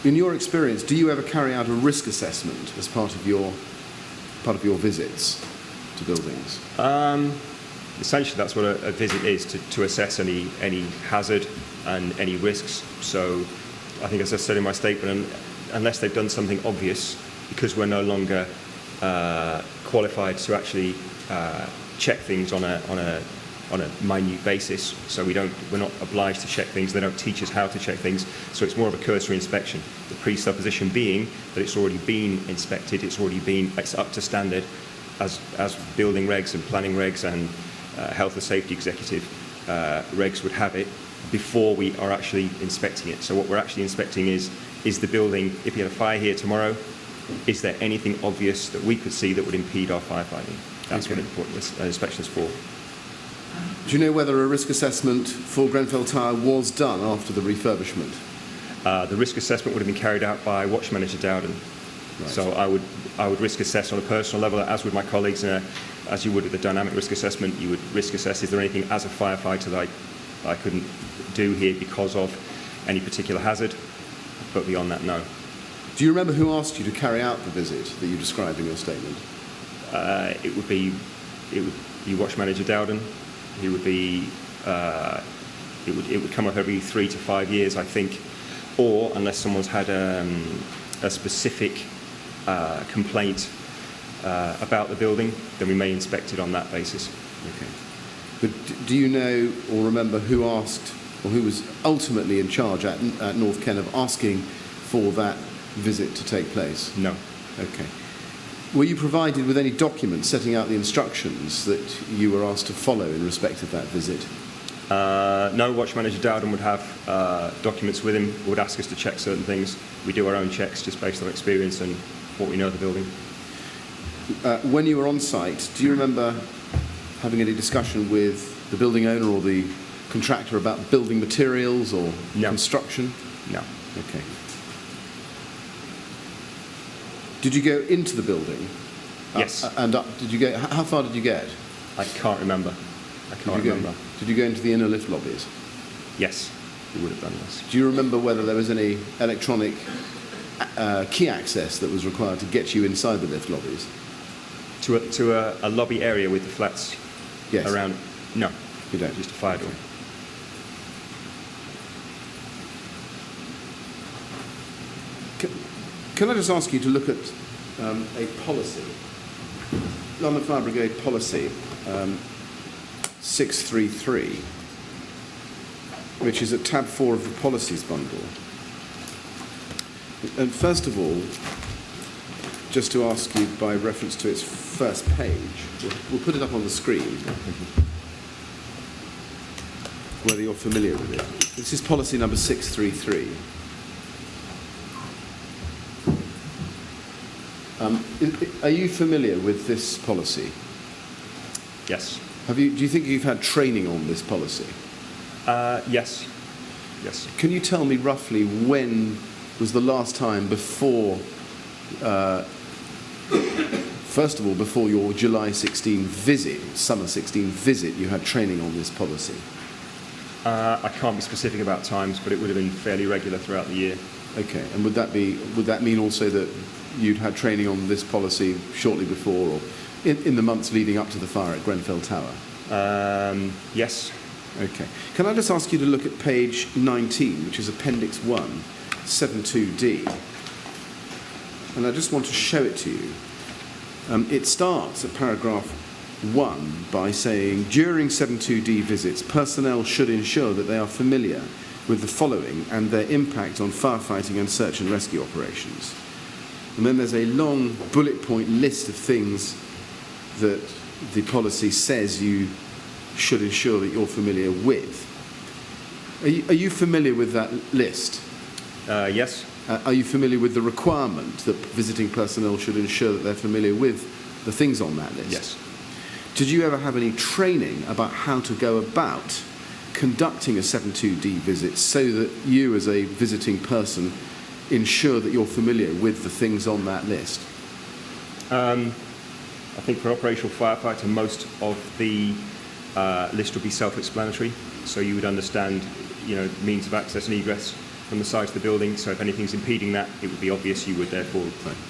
In your experience, do you ever carry out a risk assessment as part of your visits to buildings? Essentially, that's what a visit is, to assess any hazard and any risks. So I think, as I said in my statement, unless they've done something obvious, because we're no longer qualified to actually check things on a minute basis, so we're not obliged to check things. They don't teach us how to check things, so it's more of a cursory inspection. The presupposition being that it's already been inspected, it's up to standard as building regs and planning regs and health and safety executive regs would have it before we are actually inspecting it. So what we're actually inspecting is the building, if we had a fire here tomorrow, is there anything obvious that we could see that would impede our firefighting? That's what an inspection is for. Do you know whether a risk assessment for Grenfell Tower was done after the refurbishment? The risk assessment would have been carried out by Watch Manager Dowden. Right. So I would risk assess on a personal level, as would my colleagues, as you would with the dynamic risk assessment. You would risk assess, is there anything as a firefighter that I couldn't do here because of any particular hazard? But beyond that, no. Do you remember who asked you to carry out the visit that you described in your statement? you watch manager Dowden. He would be, it would come up every 3 to 5 years, I think, or unless someone's had a specific complaint about the building, then we may inspect it on that basis. Okay. But do you know or remember who asked, or who was ultimately in charge at North Ken of asking for that visit to take place? No. Okay. Were you provided with any documents setting out the instructions that you were asked to follow in respect of that visit? No, watch manager Dowden would have documents with him, would ask us to check certain things. We do our own checks just based on experience and what we know of the building. When you were on site, do you remember having any discussion with the building owner or the contractor about building materials or construction? No. Okay. Did you go into the building? Yes. And up, did you go? How far did you get? I can't remember. Did you go into the inner lift lobbies? Yes, we would have done this. Do you remember whether there was any electronic key access that was required to get you inside the lift lobbies? To a lobby area with the flats around? No. You don't? Just a fire door. Can I just ask you to look at a policy, London Fire Brigade policy 633, which is at tab 4 of the policies bundle. And first of all, just to ask you by reference to its first page, we'll put it up on the screen, whether you're familiar with it. This is policy number 633. Are you familiar with this policy? Yes. Do you think you've had training on this policy? Yes. Yes. Can you tell me roughly when was the last time before, first of all, before your July 16 visit, summer 16 visit, you had training on this policy? I can't be specific about times, but it would have been fairly regular throughout the year. Okay. And would that mean also that you'd had training on this policy shortly before or in the months leading up to the fire at Grenfell Tower? Yes. Okay. Can I just ask you to look at page 19, which is Appendix 1, 72D. And I just want to show it to you. It starts at paragraph 1 by saying, during 72D visits, personnel should ensure that they are familiar with the following and their impact on firefighting and search and rescue operations. And then there's a long bullet point list of things that the policy says you should ensure that you're familiar with. Are you familiar with that list? Yes. Are you familiar with the requirement that visiting personnel should ensure that they're familiar with the things on that list? Yes. Did you ever have any training about how to go about conducting a 72D visit so that you as a visiting person ensure that you're familiar with the things on that list? I think for an operational firefighter, most of the list would be self-explanatory. So you would understand, means of access and egress from the side of the building. So if anything's impeding that, it would be obvious. You would therefore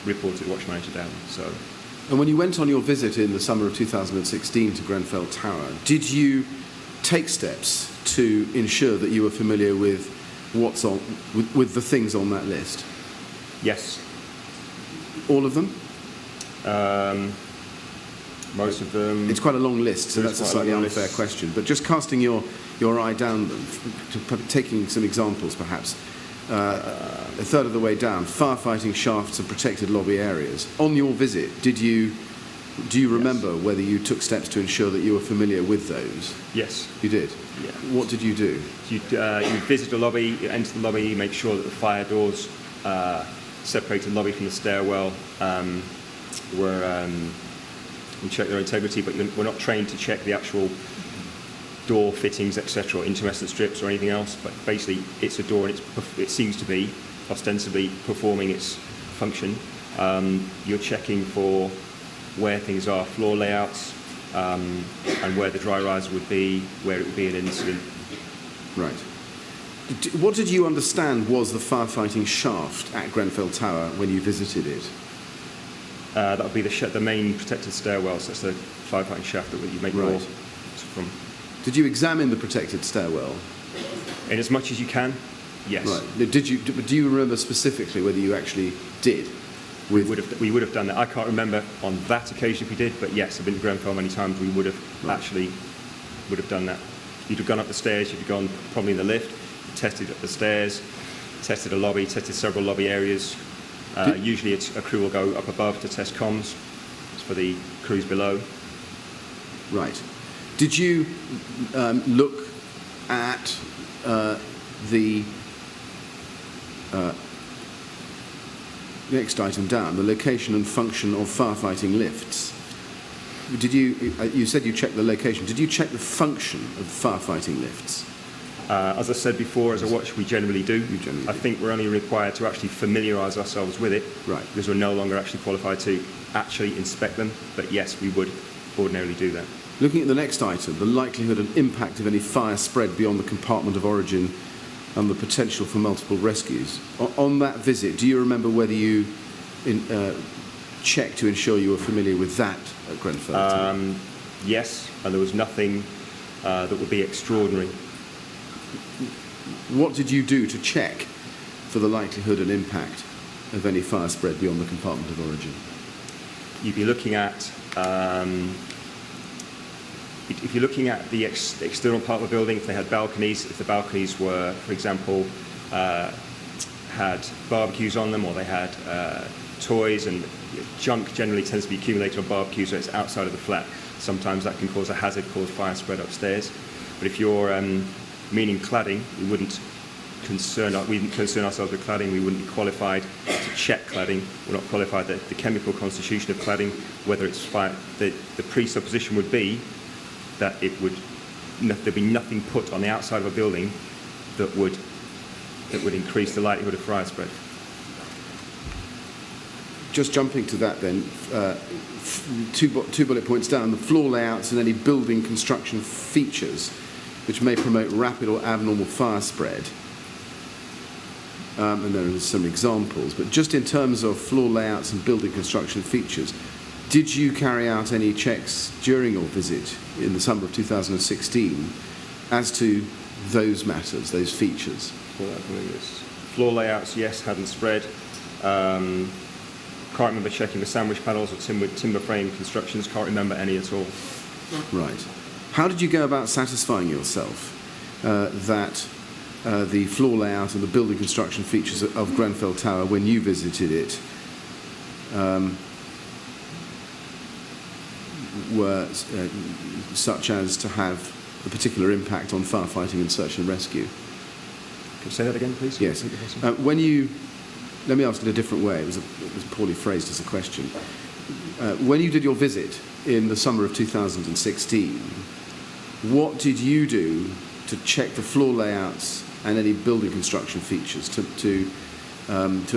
report it to Watch Manager Dowden. So. And when you went on your visit in the summer of 2016 to Grenfell Tower, did you take steps to ensure that you were familiar with what's on with the things on that list? Yes. All of them? Most of them. It's quite a long list, so that's a slightly unfair question. But just casting your eye down them, taking some examples perhaps. A third of the way down, firefighting shafts and protected lobby areas. On your visit, do you remember whether you took steps to ensure that you were familiar with those? Yes. You did? Yeah. What did you do? You visit the lobby, you enter the lobby, you make sure that the fire doors separate the lobby from the stairwell. We check their integrity, but we're not trained to check the actual door fittings, etc., or intermittent strips or anything else. But basically, it's a door, and it seems to be ostensibly performing its function. You're checking for where things are, floor layouts, and where the dry riser would be, where it would be an incident. Right. What did you understand was the firefighting shaft at Grenfell Tower when you visited it? That would be the main protected stairwell, so that's the firefighting shaft that you make your Right. from. Did you examine the protected stairwell? In as much as you can, yes. Right. Now, do you remember specifically whether you actually did? We would have done that. I can't remember on that occasion if we did, but yes, I've been to Grenfell many times. We would have actually done that. You'd have gone up the stairs. You'd have gone probably in the lift, tested up the stairs, tested a lobby, tested several lobby areas. Usually, a crew will go up above to test comms for the crews below. Right. Did you look at the next item down, the location and function of firefighting lifts? Did you said you checked the location. Did you check the function of firefighting lifts? As I said before, as a watch, we generally do. Generally I think we're only required to actually familiarise ourselves with it. Right. Because we're no longer actually qualified to actually inspect them. But yes, we would ordinarily do that. Looking at the next item, the likelihood and impact of any fire spread beyond the compartment of origin and the potential for multiple rescues. On that visit, do you remember whether you checked to ensure you were familiar with that at Grenfell? Yes, and there was nothing that would be extraordinary. What did you do to check for the likelihood and impact of any fire spread beyond the compartment of origin? You'd be looking at, if you're looking at the external part of the building, if they had balconies, if the balconies were, for example, had barbecues on them, or they had toys, and junk generally tends to be accumulated on barbecues, so it's outside of the flat. Sometimes that can cause a hazard, cause fire spread upstairs. But if you're meaning cladding, we wouldn't concern ourselves with cladding. We wouldn't be qualified to check cladding. We're not qualified the chemical constitution of cladding, whether it's fire. The presupposition would be that there'd be nothing put on the outside of a building that would increase the likelihood of fire spread. Just jumping to that then, two bullet points down, the floor layouts and any building construction features which may promote rapid or abnormal fire spread. And there are some examples, but just in terms of floor layouts and building construction features, did you carry out any checks during your visit in the summer of 2016 as to those matters, those features? Floor layouts, yes, hadn't spread. Can't remember checking the sandwich panels or timber frame constructions. Can't remember any at all. Right. How did you go about satisfying yourself that the floor layout and the building construction features of Grenfell Tower, when you visited it, were such as to have a particular impact on firefighting and search and rescue? Can you say that again, please? Yes. Let me ask it a different way. It was poorly phrased as a question. When you did your visit in the summer of 2016, what did you do to check the floor layouts and any building construction features to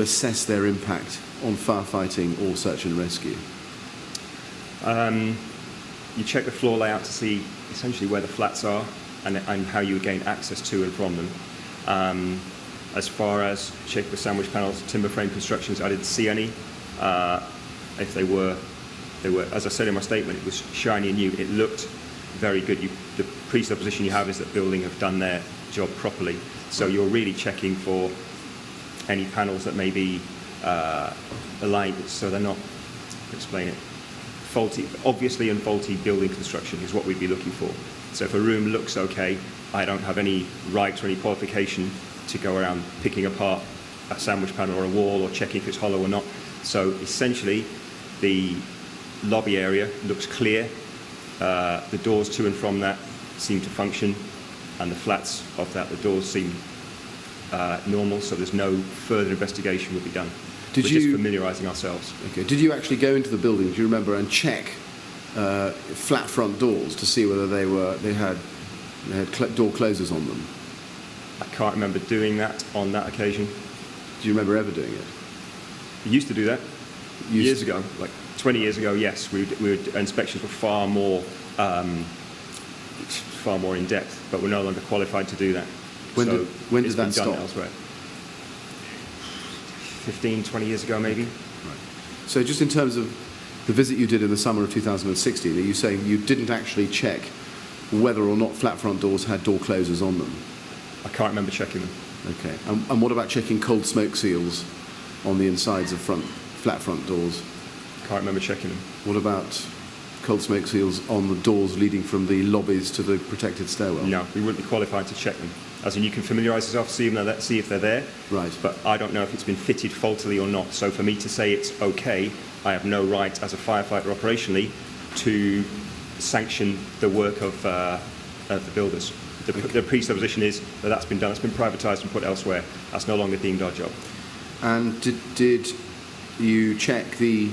assess their impact on firefighting or search and rescue? You check the floor layout to see essentially where the flats are and how you would gain access to and from them. As far as check the sandwich panels, timber frame constructions, I didn't see any. If they were, as I said in my statement, it was shiny and new. It looked very good. The presupposition you have is that building have done their job properly. So you're really checking for any panels that may be aligned, so they're not, explain it, faulty, obviously and faulty building construction is what we'd be looking for. So if a room looks okay, I don't have any right or any qualification to go around picking apart a sandwich panel or a wall or checking if it's hollow or not. So essentially, the lobby area looks clear. The doors to and from that seem to function, and the flats of that, the doors seem normal, so there's no further investigation will be done. We're just familiarising ourselves. Okay. Did you actually go into the building, do you remember, and check flat front doors to see whether they had door closers on them? I can't remember doing that on that occasion. Do you remember ever doing it? We used to do that years ago, like 20 years ago. Yes, inspections were far more in depth, but we're no longer qualified to do that. When did that stop? Elsewhere. 15, 20 years ago, maybe. Right. So just in terms of the visit you did in the summer of 2016, are you saying you didn't actually check whether or not flat front doors had door closers on them? I can't remember checking them. Okay. And what about checking cold smoke seals on the insides of flat front doors? Can't remember checking them. What about cold smoke seals on the doors leading from the lobbies to the protected stairwell? No, we wouldn't be qualified to check them. As in, you can familiarise yourself, see if they're there. Right. But I don't know if it's been fitted faultily or not. So for me to say it's okay, I have no right as a firefighter operationally to sanction the work of the builders. The presupposition is that that's been done, it's been privatised and put elsewhere. That's no longer deemed our job. And did you check the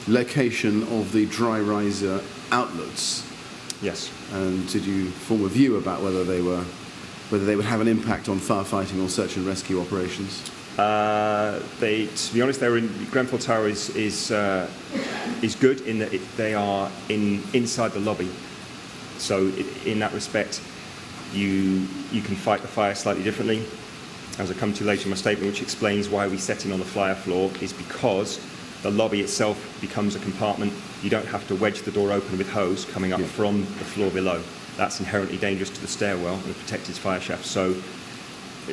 location of the dry riser outlets? Yes. And did you form a view about whether they would have an impact on firefighting or search and rescue operations? To be honest, Grenfell Tower is good in that they are inside the lobby. So in that respect, you can fight the fire slightly differently. As I come to later in my statement, which explains why we set in on the flyer floor, is because the lobby itself becomes a compartment. You don't have to wedge the door open with hose coming up from the floor below. That's inherently dangerous to the stairwell and the protected fire shaft. So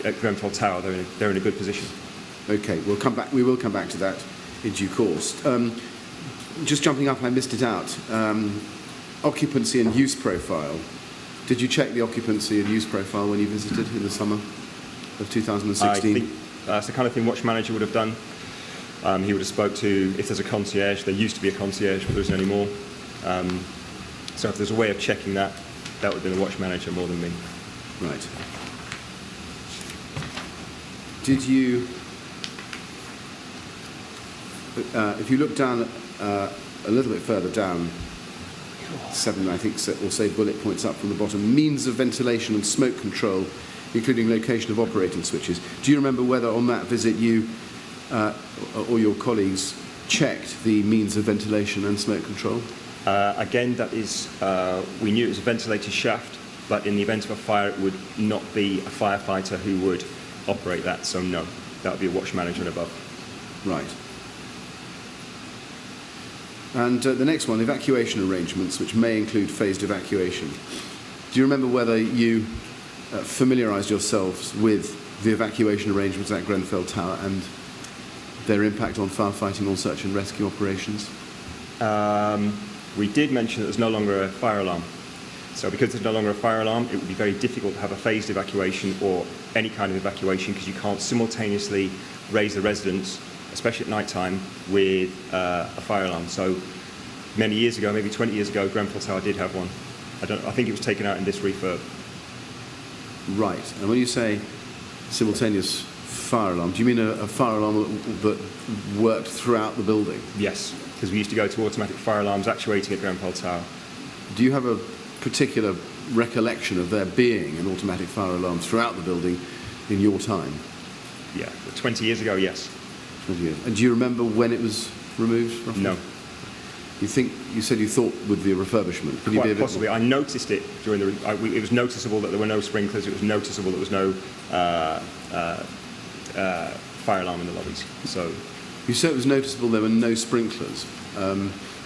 at Grenfell Tower, they're in a good position. Okay, we will come back to that in due course. Just jumping up, I missed it out. Occupancy and use profile. Did you check the occupancy and use profile when you visited in the summer of 2016? I think that's the kind of thing watch manager would have done. He would have spoke to, if there's a concierge, there used to be a concierge, but there isn't anymore. So if there's a way of checking that, that would have been the watch manager more than me. Right. Did you, if you look down a little bit further down, 7, I think, or say bullet points up from the bottom, means of ventilation and smoke control, including location of operating switches. Do you remember whether on that visit you or your colleagues checked the means of ventilation and smoke control? Again, that is, we knew it was a ventilated shaft, but in the event of a fire, it would not be a firefighter who would operate that, so no, that would be a watch manager and above. Right. And the next one, evacuation arrangements, which may include phased evacuation. Do you remember whether you familiarised yourselves with the evacuation arrangements at Grenfell Tower and their impact on firefighting or search and rescue operations? We did mention that there's no longer a fire alarm. So because there's no longer a fire alarm, it would be very difficult to have a phased evacuation or any kind of evacuation because you can't simultaneously raise the residents, especially at night time, with a fire alarm. So many years ago, maybe 20 years ago, Grenfell Tower did have one. I think it was taken out in this refurb. Right. And when you say simultaneous fire alarm, do you mean a fire alarm that worked throughout the building? Yes, because we used to go to automatic fire alarms actuating at Grenfell Tower. Do you have a particular recollection of there being an automatic fire alarm throughout the building in your time? Yeah, 20 years ago, yes. 20 years. And do you remember when it was removed? Roughly? No. You said you thought with the refurbishment. Can you be a bit possibly. I noticed it during it was noticeable that there were no sprinklers. It was noticeable there was no fire alarm in the lobbies. So you said it was noticeable there were no sprinklers.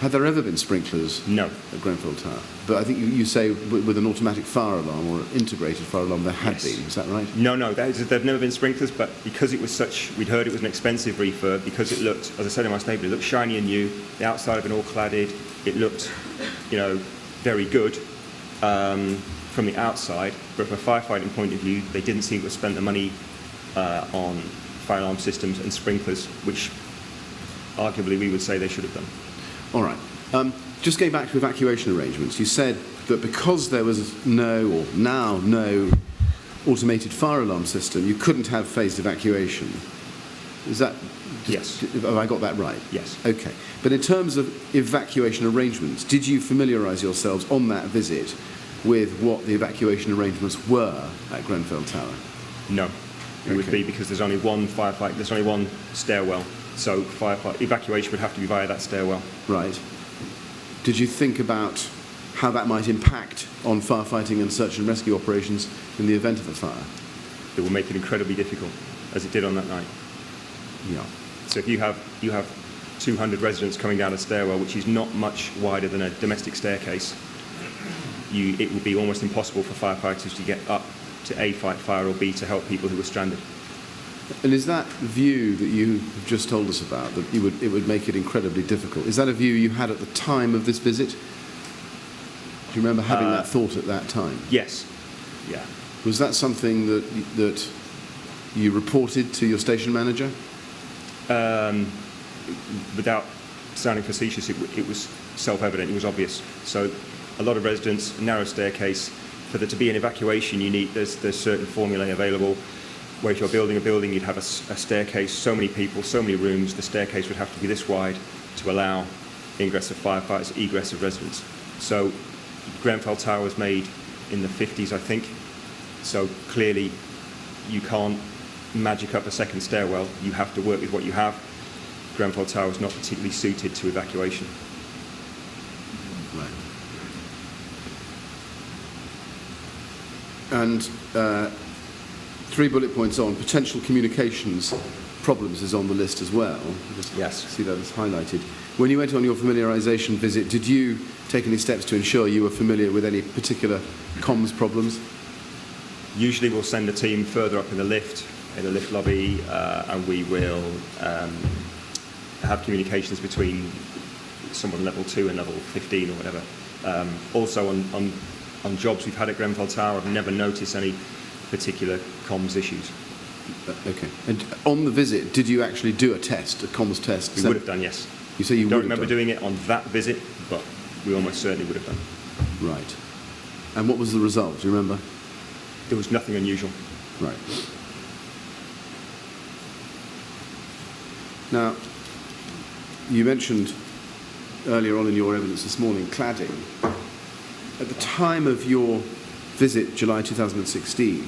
Had there ever been sprinklers? No. At Grenfell Tower? But I think you say with an automatic fire alarm or an integrated fire alarm there had been. Is that right? No. There've never been sprinklers, but because it was we'd heard it was an expensive refurb, because it looked, as I said in my statement, it looked shiny and new. The outside had been all cladded. It looked, very good from the outside. But from a firefighting point of view, they didn't seem to have spent the money on fire alarm systems and sprinklers, which arguably we would say they should have done. All right. Just going back to evacuation arrangements, you said that because there was no automated fire alarm system, you couldn't have phased evacuation. Is that... Yes. Have I got that right? Yes. Okay. But in terms of evacuation arrangements, did you familiarise yourselves on that visit with what the evacuation arrangements were at Grenfell Tower? No. It would be because there's only one firefight, there's only one stairwell. So evacuation would have to be via that stairwell. Right. Did you think about how that might impact on firefighting and search and rescue operations in the event of a fire? It will make it incredibly difficult, as it did on that night. Yeah. So if you have 200 residents coming down a stairwell, which is not much wider than a domestic staircase, it would be almost impossible for firefighters to get up to A, fight fire, or B, to help people who were stranded. And is that view that you have just told us about, that it would make it incredibly difficult, is that a view you had at the time of this visit? Do you remember having that thought at that time? Yes. Yeah. Was that something that you reported to your station manager? Without sounding facetious, it was self-evident, it was obvious. So a lot of residents, narrow staircase. For there to be an evacuation, there's certain formulae available, where if you're building a building, you'd have a staircase, so many people, so many rooms, the staircase would have to be this wide to allow ingress of firefighters, egress of residents. So Grenfell Tower was made in the 50s, I think. So clearly you can't magic up a second stairwell. You have to work with what you have. Grenfell Tower is not particularly suited to evacuation. Right. And 3 bullet points on potential communications problems is on the list as well. Yes. See that as highlighted. When you went on your familiarisation visit, did you take any steps to ensure you were familiar with any particular comms problems? Usually we'll send a team further up in the lift lobby, and we will have communications between someone level 2 and level 15 or whatever. Also on jobs we've had at Grenfell Tower, I've never noticed any particular comms issues. Okay. And on the visit, did you actually do a test, a comms test? We would have done, yes. You say you don't would have remember done? doing it on that visit, but we almost certainly would have done. Right. And what was the result? Do you remember? There was nothing unusual. Right. Now, you mentioned earlier on in your evidence this morning cladding. At the time of your visit, July 2016,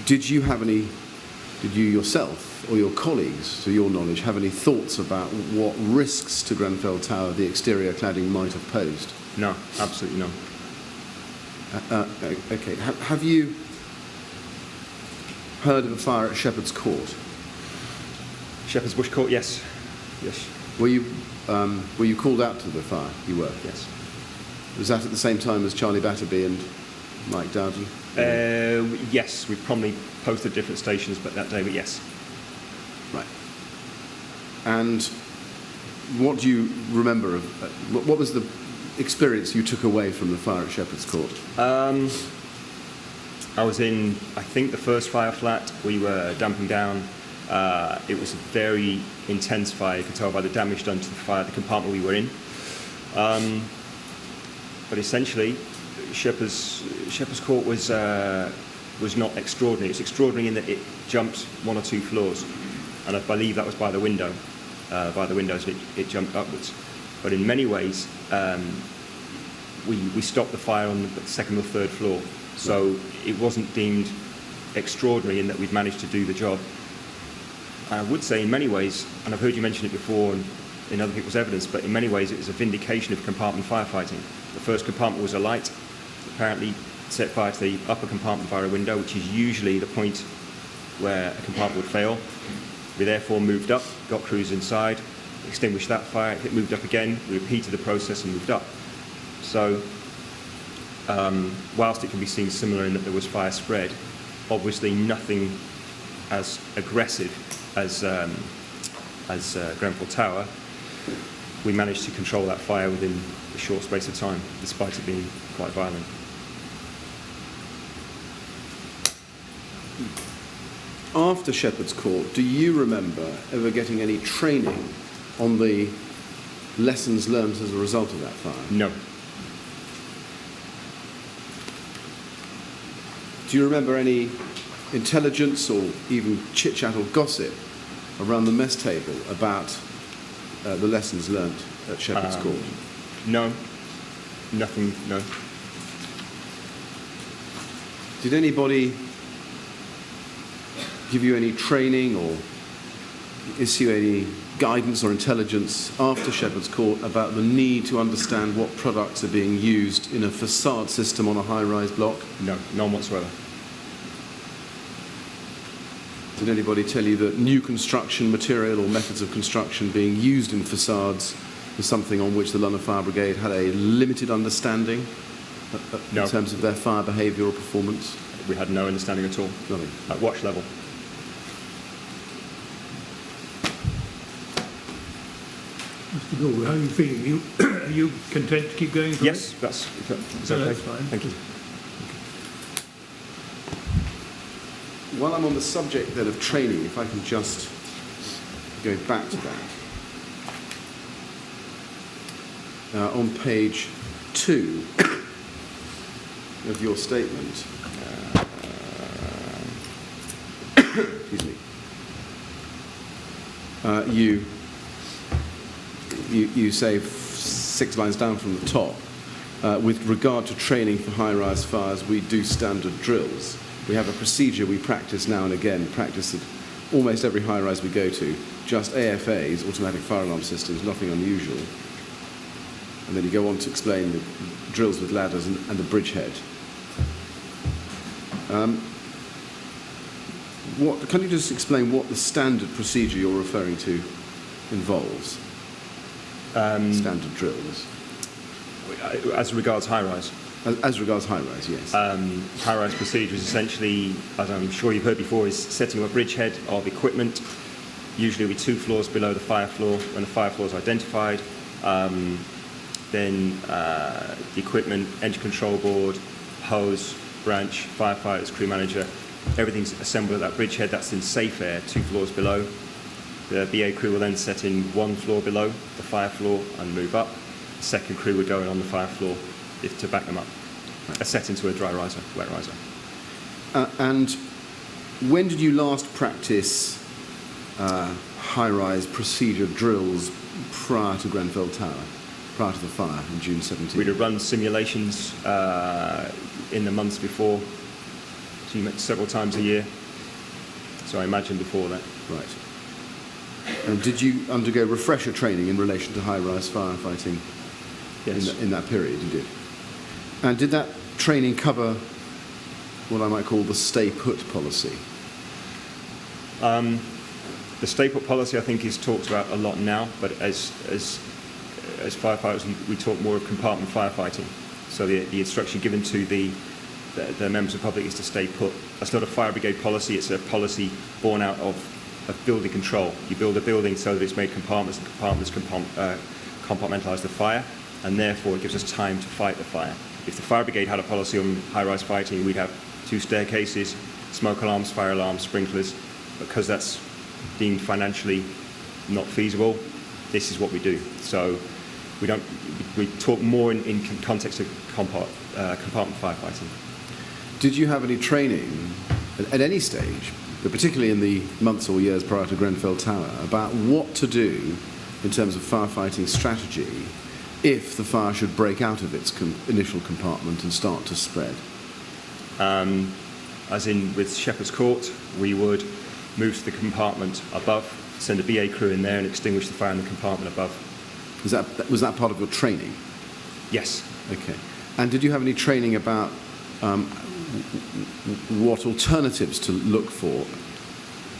did you yourself or your colleagues, to your knowledge, have any thoughts about what risks to Grenfell Tower the exterior cladding might have posed? No, absolutely none. Okay. Have you heard of a fire at Shepherd's Court? Shepherd's Bush Court, yes. Yes. Were you called out to the fire? You were? Yes. Was that at the same time as Charlie Batterby and Mike Dowden? Yes, we probably posted different stations, but that day, but yes. Right. And what do you remember of, what was the experience you took away from the fire at Shepherd's Court? I was in, I think, the first fire flat. We were damping down. It was a very intense fire. You could tell by the damage done to the compartment we were in. But essentially, Shepherd's Court was not extraordinary. It's extraordinary in that it jumped 1 or 2 floors, and I believe that was by the window. By the windows, it jumped upwards. But in many ways, we stopped the fire on the 2nd or 3rd floor, so it wasn't deemed extraordinary in that we'd managed to do the job. And I would say in many ways, and I've heard you mention it before in other people's evidence, but in many ways it was a vindication of compartment firefighting. The first compartment was alight, apparently set fire to the upper compartment via a window, which is usually the point where a compartment would fail. We therefore moved up, got crews inside, extinguished that fire. If it moved up again, we repeated the process and moved up. So whilst it can be seen similar in that there was fire spread, obviously nothing as aggressive as Grenfell Tower. We managed to control that fire within a short space of time, despite it being quite violent. After Shepherd's Court, do you remember ever getting any training on the lessons learned as a result of that fire? No. Do you remember any intelligence or even chit-chat or gossip around the mess table about the lessons learned at Shepherd's Court? No. Nothing, no. Did anybody give you any training or issue any guidance or intelligence after Shepherd's Court about the need to understand what products are being used in a facade system on a high-rise block? No, none whatsoever. Did anybody tell you that new construction material or methods of construction being used in facades was something on which the London Fire Brigade had a limited understanding No. in terms of their fire behaviour or performance? We had no understanding at all. Nothing. At watch level. Mr. Dorgu, how are you feeling? Are you content to keep going? For Yes, it? that's No, okay. that's fine. Thank you. While I'm on the subject then of training, if I can just go back to that. On page 2 of your statement, excuse me, you say 6 lines down from the top, with regard to training for high-rise fires, we do standard drills. We have a procedure we practice now and again, practice at almost every high-rise we go to, just AFAs, automatic fire alarm systems, nothing unusual. And then you go on to explain the drills with ladders and the bridgehead. Can you just explain what the standard procedure you're referring to involves? Standard drills. As regards high-rise. As regards high-rise, yes. High-rise procedure is essentially, as I'm sure you've heard before, is setting up a bridgehead of equipment. Usually we're 2 floors below the fire floor. When the fire floor is identified, then the equipment, engine control board, hose, branch, firefighters, crew manager, everything's assembled at that bridgehead. That's in safe air, 2 floors below. The BA crew will then set in 1 floor below the fire floor and move up. The second crew would go in on the fire floor to back them up. Set into a dry riser, wet riser. And when did you last practice high-rise procedure drills prior to Grenfell Tower, prior to the fire in June 17? We'd have run simulations in the months before, several times a year. So I imagine before that. Right. And did you undergo refresher training in relation to high-rise firefighting? Yes. In that period, you did. And did that training cover what I might call the stay put policy? The stay put policy, I think, is talked about a lot now, but as firefighters, we talk more of compartment firefighting. So the instruction given to the members of the public is to stay put. That's not a fire brigade policy, it's a policy born out of building control. You build a building so that it's made compartments, and compartments compartmentalise the fire, and therefore it gives us time to fight the fire. If the fire brigade had a policy on high-rise fighting, we'd have 2 staircases, smoke alarms, fire alarms, sprinklers. Because that's deemed financially not feasible, this is what we do. So we talk more in context of compartment firefighting. Did you have any training at any stage, but particularly in the months or years prior to Grenfell Tower, about what to do in terms of firefighting strategy if the fire should break out of its initial compartment and start to spread? As in with Shepherd's Court, we would move to the compartment above, send a BA crew in there and extinguish the fire in the compartment above. Was that part of your training? Yes. Okay. And did you have any training about what alternatives to look for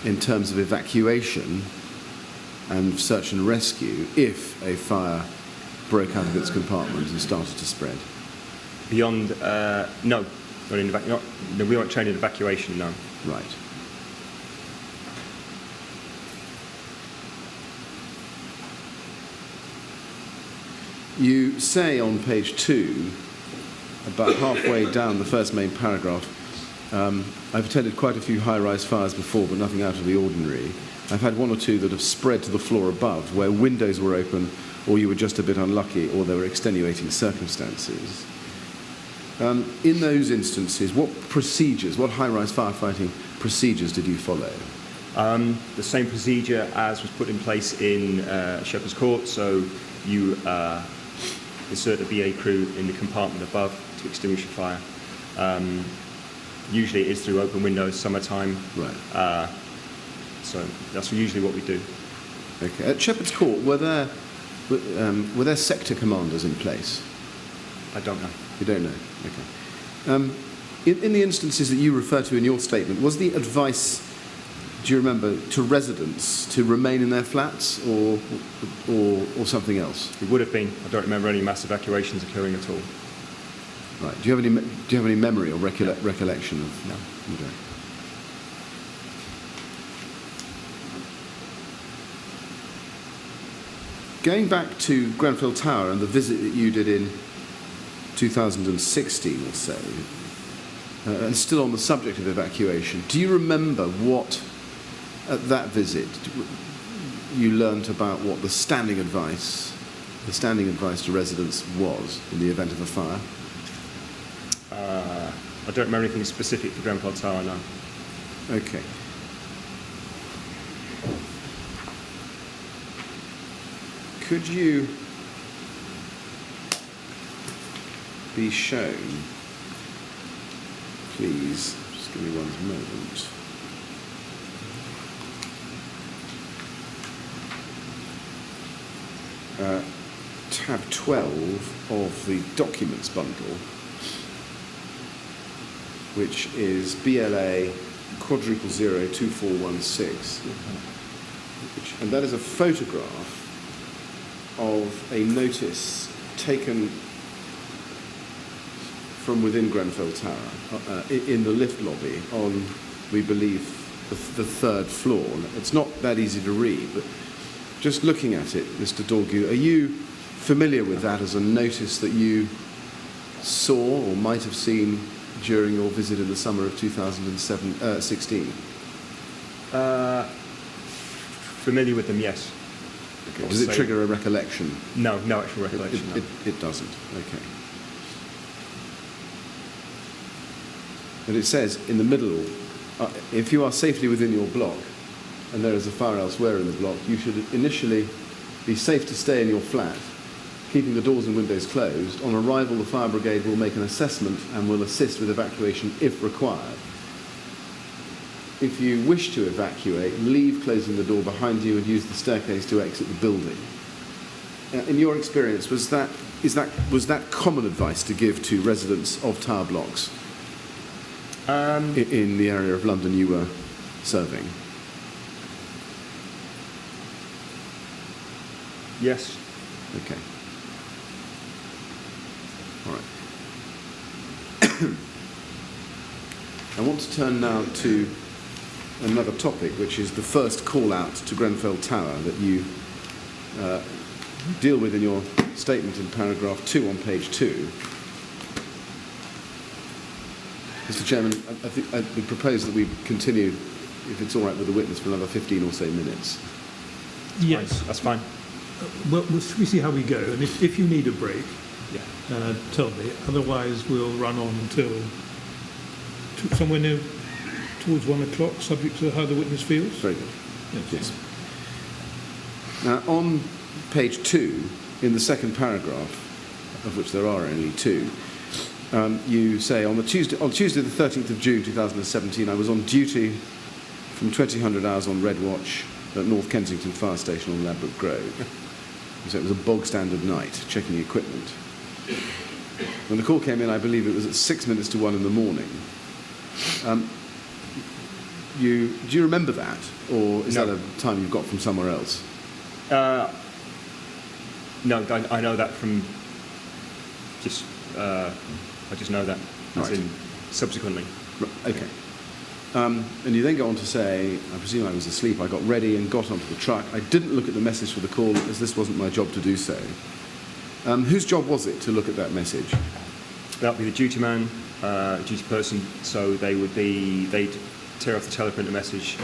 in terms of evacuation and search and rescue if a fire broke out of its compartment and started to spread? Beyond, no. No, we weren't trained in evacuation, no. Right. You say on page 2, about halfway down the first main paragraph, I've attended quite a few high-rise fires before, but nothing out of the ordinary. I've had 1 or 2 that have spread to the floor above, where windows were open, or you were just a bit unlucky, or there were extenuating circumstances. In those instances, what high-rise firefighting procedures did you follow? The same procedure as was put in place in Shepherd's Court, so you insert a BA crew in the compartment above to extinguish a fire. Usually it is through open windows, summertime. Right. So that's usually what we do. Okay. At Shepherd's Court, were there sector commanders in place? I don't know. You don't know? Okay. In the instances that you refer to in your statement, was the advice do you remember, to residents to remain in their flats or something else? It would have been. I don't remember any mass evacuations occurring at all. Right. Do you have any memory or recollection of? No. You don't. Going back to Grenfell Tower and the visit that you did in 2016 or so, and still on the subject of evacuation, do you remember what, at that visit, you learnt about what the standing advice to residents was in the event of a fire? I don't remember anything specific for Grenfell Tower, no. Okay. Could you be shown, please, just give me one moment. Tab 12 of the documents bundle, which is BLA quadruple 02416, and that is a photograph of a notice taken from within Grenfell Tower in the lift lobby on, we believe, the third floor. It's not that easy to read, but just looking at it, Mr. Dorgu, are you familiar with that as a notice that you saw or might have seen during your visit in the summer of 2016? Familiar with them, yes. Okay. Does it trigger a recollection? No, no actual recollection. No. It doesn't. Okay. And it says in the middle, if you are safely within your block and there is a fire elsewhere in the block, you should initially be safe to stay in your flat, keeping the doors and windows closed. On arrival, the fire brigade will make an assessment and will assist with evacuation if required. If you wish to evacuate, leave closing the door behind you and use the staircase to exit the building. In your experience, was that common advice to give to residents of tower blocks in the area of London you were serving? Yes. Okay. All right. I want to turn now to another topic, which is the first call out to Grenfell Tower that you deal with in your statement in paragraph 2 on page 2. Mr. Chairman, I think I would propose that we continue, if it's all right with the witness, for another 15 or so minutes. Yes. That's fine. Well, we see how we go, and if you need a break, Yeah. tell me. Otherwise, we'll run on until somewhere near towards 1 o'clock, subject to how the witness feels. Very good. Yes. Now, on page 2, in the second paragraph, of which there are only 2, you say, on Tuesday the 13th of June 2017, I was on duty from 2000 hours on Red Watch at North Kensington Fire Station on Ladbroke Grove. So it was a bog standard night, checking the equipment. When the call came in, I believe it was at 6 minutes to 1 in the morning. Do you remember that, or is that a time you've got from somewhere else? No, I know that from just. I just know that. As Right. in subsequently. Okay. And you then go on to say, I presume I was asleep, I got ready and got onto the truck. I didn't look at the message for the call, as this wasn't my job to do so. Whose job was it to look at that message? That would be the duty man, duty person. So they'd tear off the teleprinter message,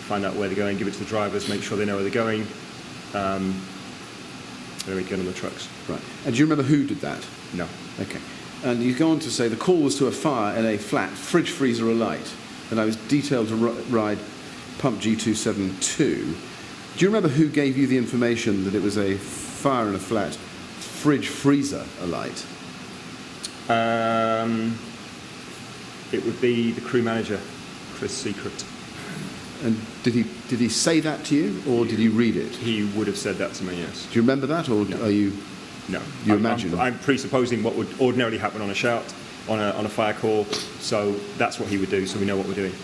find out where they're going, give it to the drivers, make sure they know where they're going. Then we'd get on the trucks. Right. And do you remember who did that? No. Okay. And you go on to say the call was to a fire in a flat, fridge freezer alight, and I was detailed to ride pump G272. Do you remember who gave you the information that it was a fire in a flat, fridge freezer alight? It would be the crew manager, Chris Secret. And did he say that to you, or did you read it? He would have said that to me, yes. Do you remember that, or No. are you? No. You imagine? I'm presupposing what would ordinarily happen on a shout, on a fire call. So that's what he would do. So we know what we're doing.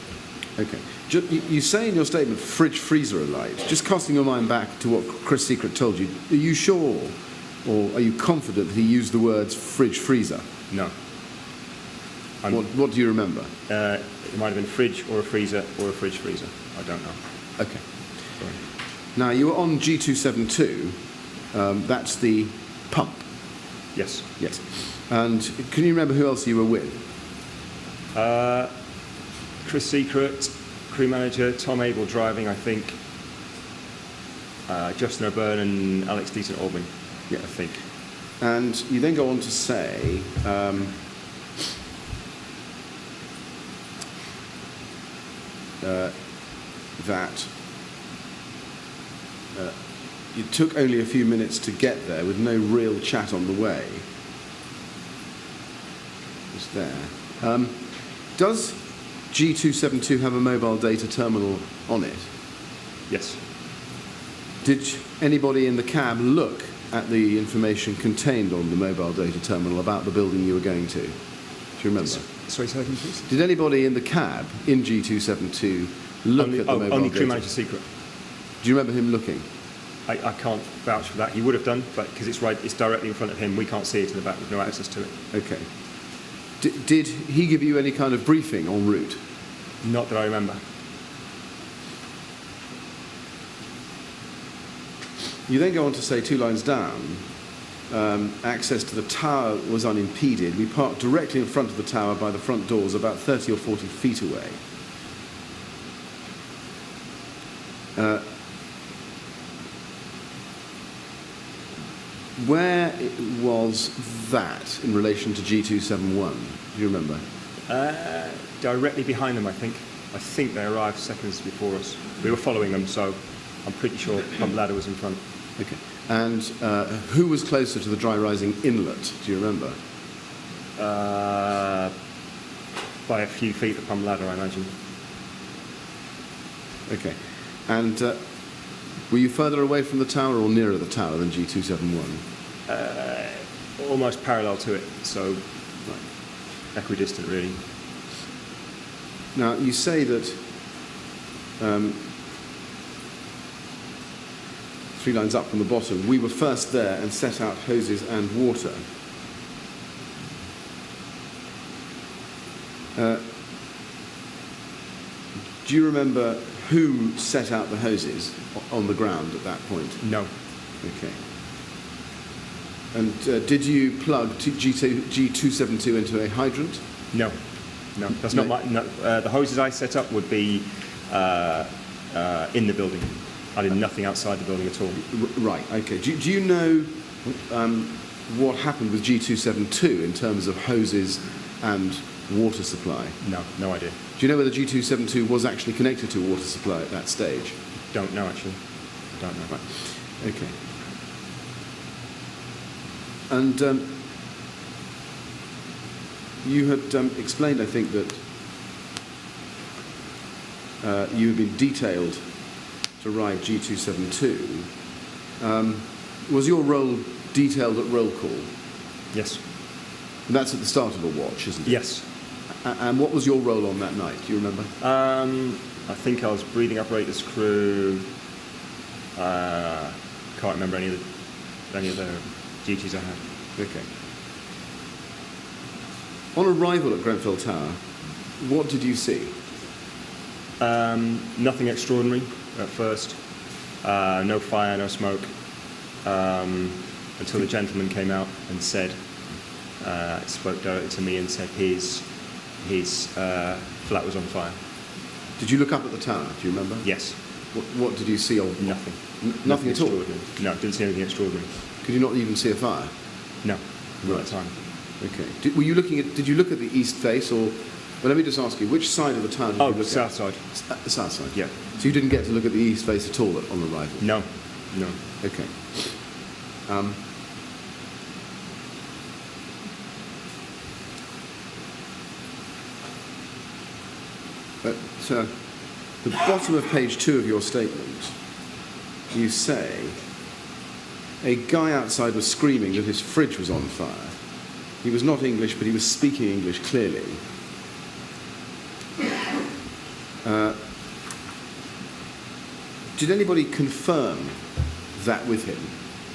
Okay. You say in your statement, fridge freezer alight. Just casting your mind back to what Chris Secret told you, are you sure, or are you confident that he used the words fridge freezer? No. What do you remember? It might have been fridge or a freezer or a fridge freezer. I don't know. Okay. Sorry. Now, you were on G272. That's the pump. Yes. Yes. And can you remember who else you were with? Chris Secret, crew manager, Tom Abel driving, I think. Justin O'Byrne and Alex Decent-Albany, Yeah. I think. And you then go on to say that you took only a few minutes to get there with no real chat on the way. It's there. Does G272 have a mobile data terminal on it? Yes. Did anybody in the cab look at the information contained on the mobile data terminal about the building you were going to? Do you remember? Sorry, say again, please. Did anybody in the cab in G272 look at the mobile only data? crew manager Secret. Do you remember him looking? I can't vouch for that. He would have done, but because it's directly in front of him, we can't see it in the back. We've no access to it. Okay. Did he give you any kind of briefing en route? Not that I remember. You then go on to say 2 lines down, access to the tower was unimpeded. We parked directly in front of the tower by the front doors, about 30 or 40 feet away. Where was that in relation to G271? Do you remember? Directly behind them, I think. I think they arrived seconds before us. We were following them, so I'm pretty sure pump ladder was in front. Okay. And who was closer to the dry rising inlet? Do you remember? By a few feet, the pump ladder, I imagine. Okay. And were you further away from the tower or nearer the tower than G271? Almost parallel to it, so Right. equidistant, really. Now, you say that 3 lines up from the bottom, we were first there and set out hoses and water. Do you remember who set out the hoses on the ground at that point? No. Okay. And did you plug G272 into a hydrant? No. No. That's not my... No, the hoses I set up would be in the building. I did nothing outside the building at all. Right, okay. Do you know what happened with G272 in terms of hoses and water supply? No, no idea. Do you know whether G272 was actually connected to a water supply at that stage? Don't know, actually. I don't know. Right, okay. And you had explained, I think, that you had been detailed to ride G272. Was your role detailed at roll call? Yes. And that's at the start of a watch, isn't it? Yes. And what was your role on that night? Do you remember? I think I was breathing apparatus crew. Can't remember any of the duties I had. Okay. On arrival at Grenfell Tower, what did you see? Nothing extraordinary at first. No fire, no smoke. Until the gentleman came out and said, spoke directly to me and said his flat was on fire. Did you look up at the tower? Do you remember? Yes. What did you see? Nothing. Nothing at all? No, didn't see anything extraordinary. Could you not even see a fire? No. Not at the time. Okay. Did you look at the east face, or? Well, let me just ask you, which side of the tower did you look at? South side. The south side. Yeah. So you didn't get to look at the east face at all on arrival? No. No. Okay. But the bottom of page 2 of your statement, you say, a guy outside was screaming that his fridge was on fire. He was not English, but he was speaking English clearly. Did anybody confirm that with him?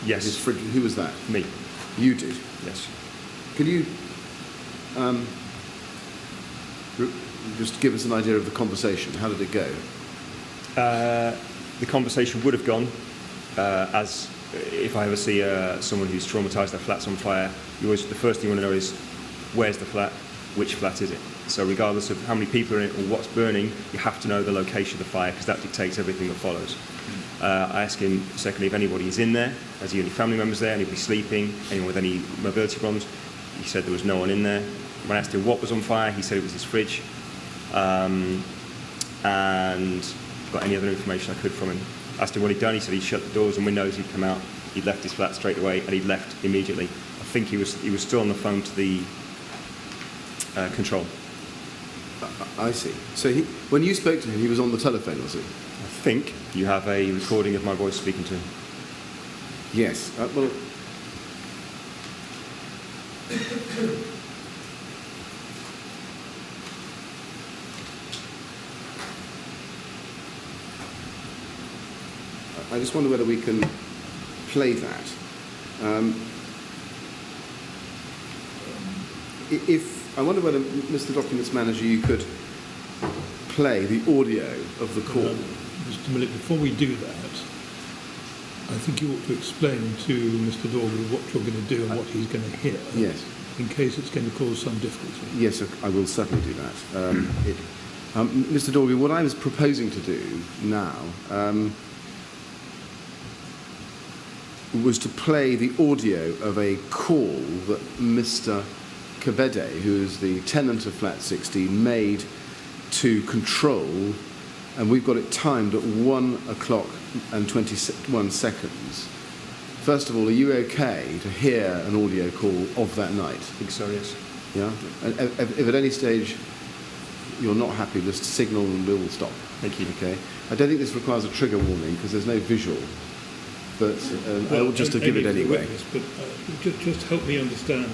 Yes. His fridge, who was that? Me. You did? Yes. Could you just give us an idea of the conversation? How did it go? The conversation would have gone as if I ever see someone who's traumatised, their flat's on fire, the first thing you want to know is where's the flat, which flat is it? So regardless of how many people are in it or what's burning, you have to know the location of the fire because that dictates everything that follows. I asked him, secondly, if anybody is in there. Has he any family members there? Anybody sleeping? Anyone with any mobility problems? He said there was no one in there. When I asked him what was on fire, he said it was his fridge. And got any other information I could from him. Asked him what he'd done. He said he'd shut the doors and windows. He'd come out. He'd left his flat straight away, and he'd left immediately. I think he was still on the phone to the control. I see. So when you spoke to him, he was on the telephone, was he? I think you have a recording of my voice speaking to him. Yes. Well, I just wonder whether we can play that. I wonder whether, Mr. Documents Manager, you could play the audio of the call. Mr. Meyrick, before we do that, I think you ought to explain to Mr. Dorgu what you're going to do and what he's going to hear. Yes. In case it's going to cause some difficulty. Yes, I will certainly do that. Mr. Dorgu, what I was proposing to do now was to play the audio of a call that Mr. Kabede, who is the tenant of Flat 16, made to control, and we've got it timed at 1 o'clock and 21 seconds. First of all, are you okay to hear an audio call of that night? I think so, yes. Yeah? And if at any stage you're not happy, just signal and we'll stop. Thank you. Okay? I don't think this requires a trigger warning because there's no visual, but I'll just to give it anyway. Witness, but just help me understand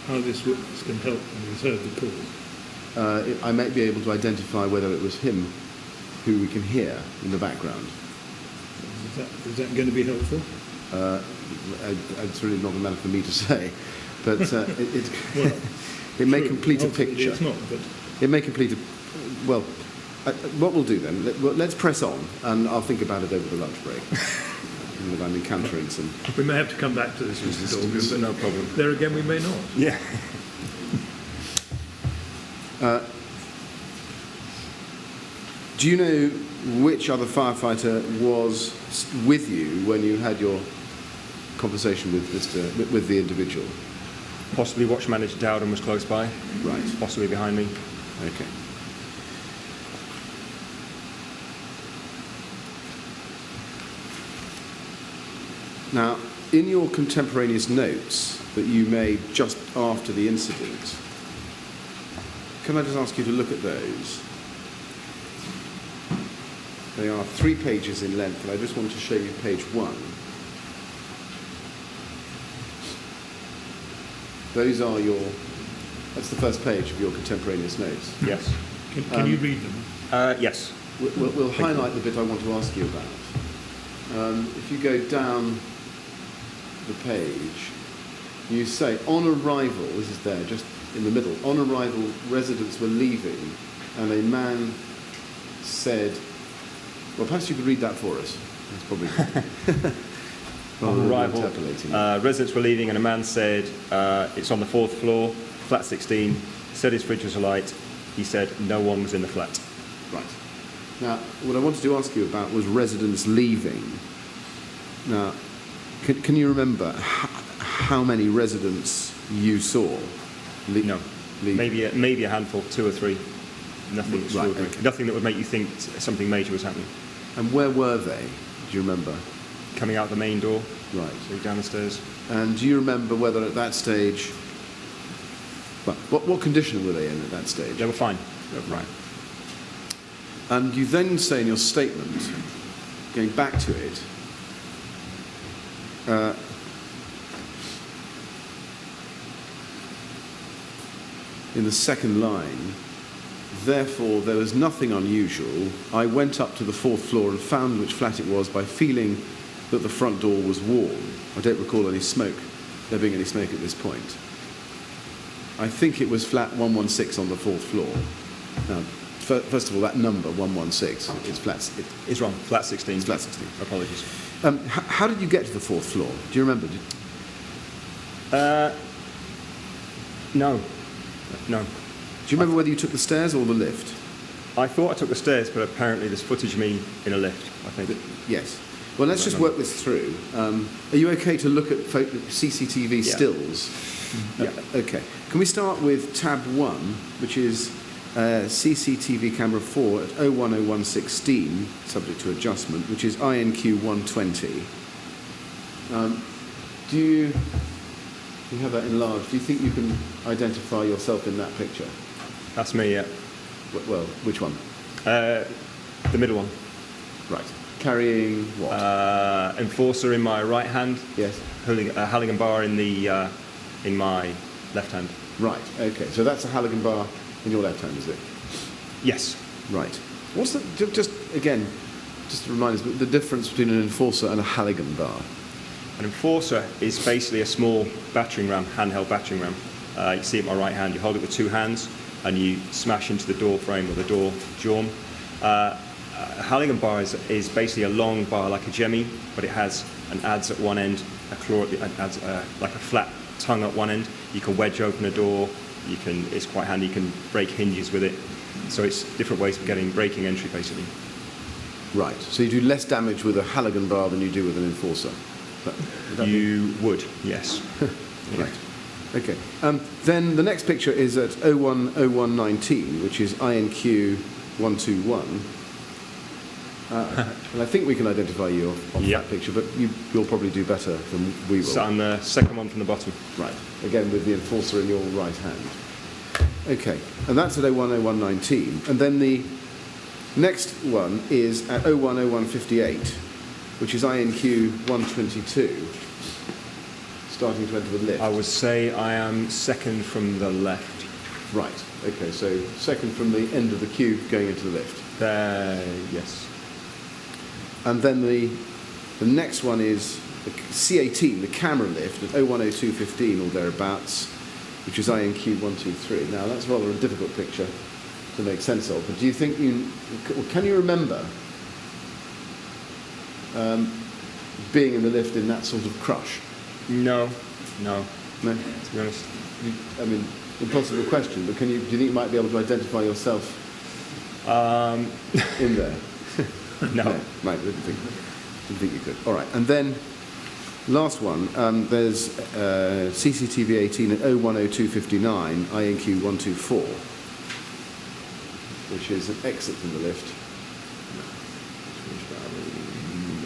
how this witness can help when he's heard the call. I might be able to identify whether it was him who we can hear in the background. Is that going to be helpful? It's really not a matter for me to say, but Well, it may true. complete a Ultimately, picture. It's not, but It may complete a... Well, what we'll do then, let's press on, and I'll think about it over the lunch break. That I'm encountering some... we may have to come back to this, Mr. Dorgu, but No problem. there again we may not. Yeah. Do you know which other firefighter was with you when you had your conversation with the individual? Possibly Watch Manager Dowden was close by. Right. Possibly behind me. Okay. Now, in your contemporaneous notes that you made just after the incident, can I just ask you to look at those? They are 3 pages in length, and I just want to show you page 1. Those are that's the first page of your contemporaneous notes. Yes. Can you read them? Yes. We'll highlight the bit I want to ask you about. If you go down the page, you say, on arrival, this is there, just in the middle, on arrival, residents were leaving, and a man said, well, perhaps you could read that for us. That's probably On arrival, interpolating. residents were leaving, and a man said, it's on the 4th floor, flat 16, said his fridge was alight. He said no one was in the flat. Right. Now, what I wanted to ask you about was residents leaving. Now, can you remember how many residents you saw? No. Leaving? Maybe a handful, 2 or 3. Nothing extraordinary. okay. Nothing that would make you think something major was happening. And where were they? Do you remember? Coming out the main door, Right. so down the stairs. And do you remember whether at that stage, well, what condition were they in at that stage? They were fine. Right. And you then say in your statement, going back to it, in the second line, Therefore, there was nothing unusual. I went up to the 4th floor and found which flat it was by feeling that the front door was warm. I don't recall there being any smoke at this point. I think it was flat 116 on the 4th floor. Now, first of all, that number, 116, is flat... It's wrong. Flat 16. It's flat 16. Apologies. How did you get to the 4th floor? Do you remember? No. No. Do you remember whether you took the stairs or the lift? I thought I took the stairs, but apparently there's footage of me in a lift, I think. Yes. Well, let's just work this through. Are you okay to look at CCTV stills? Yeah. Okay. Can we start with tab 1, which is CCTV camera 4 at 010116, subject to adjustment, which is INQ 120. Do you have that enlarged? Do you think you can identify yourself in that picture? That's me, yeah. Well, which one? The middle one. Right. Carrying what? Enforcer in my right hand. Yes. Holding a Halligan bar in my left hand. Right. Okay. So that's a Halligan bar in your left hand, is it? Yes. Right. What's the just to remind us the difference between an enforcer and a Halligan bar? An enforcer is basically a small battering ram, handheld battering ram. You see it in my right hand. You hold it with 2 hands and you smash into the door frame or the door jamb. A Halligan bar is basically a long bar like a jemmy, but it has an adze at one end, like a flat tongue at one end. You can wedge open a door. It's quite handy. You can break hinges with it. So it's different ways of breaking entry, basically. Right. So you do less damage with a Halligan bar than you do with an enforcer. Would, yes. Right. Okay. Then the next picture is at 010119, which is INQ 121. And I think we can identify you on that picture, but you'll probably do better than we will. So I'm the second one from the bottom. Right. Again, with the enforcer in your right hand. Okay. And that's at 010119. And then the next one is at 010158, which is INQ 122, starting to enter the lift. I would say I am second from the left. Right. Okay. So second from the end of the queue going into the lift. Yes. And then the next one is the C18, the camera lift at 010215 or thereabouts, which is INQ 123. Now that's rather a difficult picture to make sense of, but do you think can you remember being in the lift in that sort of crush? No. No? To be honest. I mean, impossible question, but do you think you might be able to identify yourself in there? No. Right, didn't think you could. All right, and then last one, there's CCTV 18 at 010259, INQ 124, which is an exit from the lift.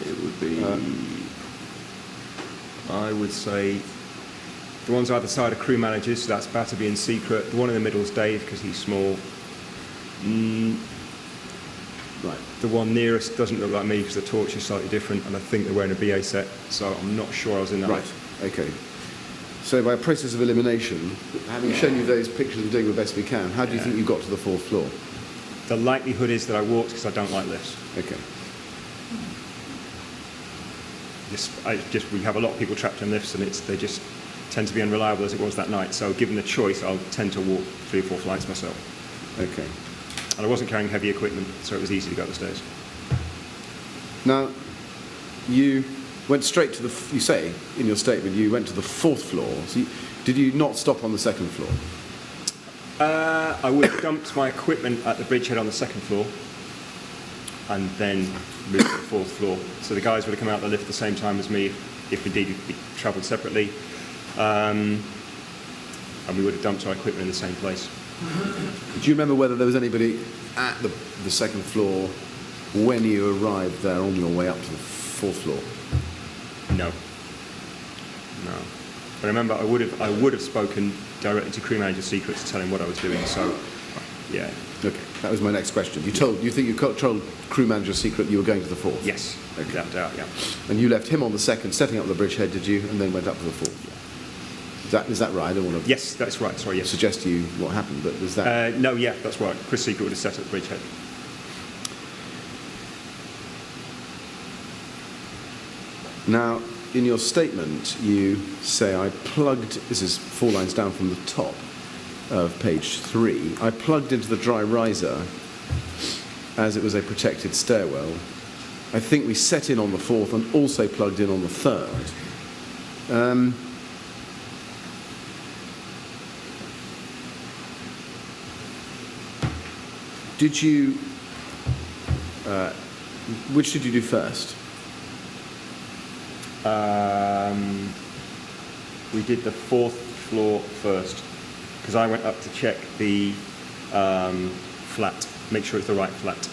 It would be, I would say, the ones either side are crew managers, so that's Batterby and Secret. The one in the middle is Dave, because he's small. Right. The one nearest doesn't look like me because the torch is slightly different, and I think they're wearing a BA set, so I'm not sure I was in that. Right, okay. So by a process of elimination, having shown you those pictures and doing the best we can, how do you think you got to the 4th floor? The likelihood is that I walked because I don't like lifts. Okay. We have a lot of people trapped in lifts, and they just tend to be unreliable as it was that night. So given the choice, I'll tend to walk 3 or 4 flights myself. Okay. And I wasn't carrying heavy equipment, so it was easy to go up the stairs. Now, you went straight to you say in your statement you went to the 4th floor. So did you not stop on the 2nd floor? I would have dumped my equipment at the bridgehead on the 2nd floor and then moved to the 4th floor. So the guys would have come out of the lift at the same time as me, if indeed we travelled separately. And we would have dumped our equipment in the same place. Do you remember whether there was anybody at the 2nd floor when you arrived there on your way up to the 4th floor? No. But I remember I would have spoken directly to crew manager Secret to tell him what I was doing. So, yeah. Okay, that was my next question. You think you told crew manager Secret you were going to the 4th? Yes, without doubt, yeah. And you left him on the 2nd, setting up the bridgehead, did you, and then went up to the 4th? Yeah. Is that right? I don't want to Yes, that's right. Sorry, yes. suggest to you what happened, but is that... No, yeah, that's right. Chris Secret would have set up the bridgehead. Now, in your statement, you say, I plugged, this is 4 lines down from the top of page 3, I plugged into the dry riser as it was a protected stairwell. I think we set in on the 4th and also plugged in on the 3rd. Did you, which did you do first? We did the 4th floor first, because I went up to check the flat, make sure it's the right flat.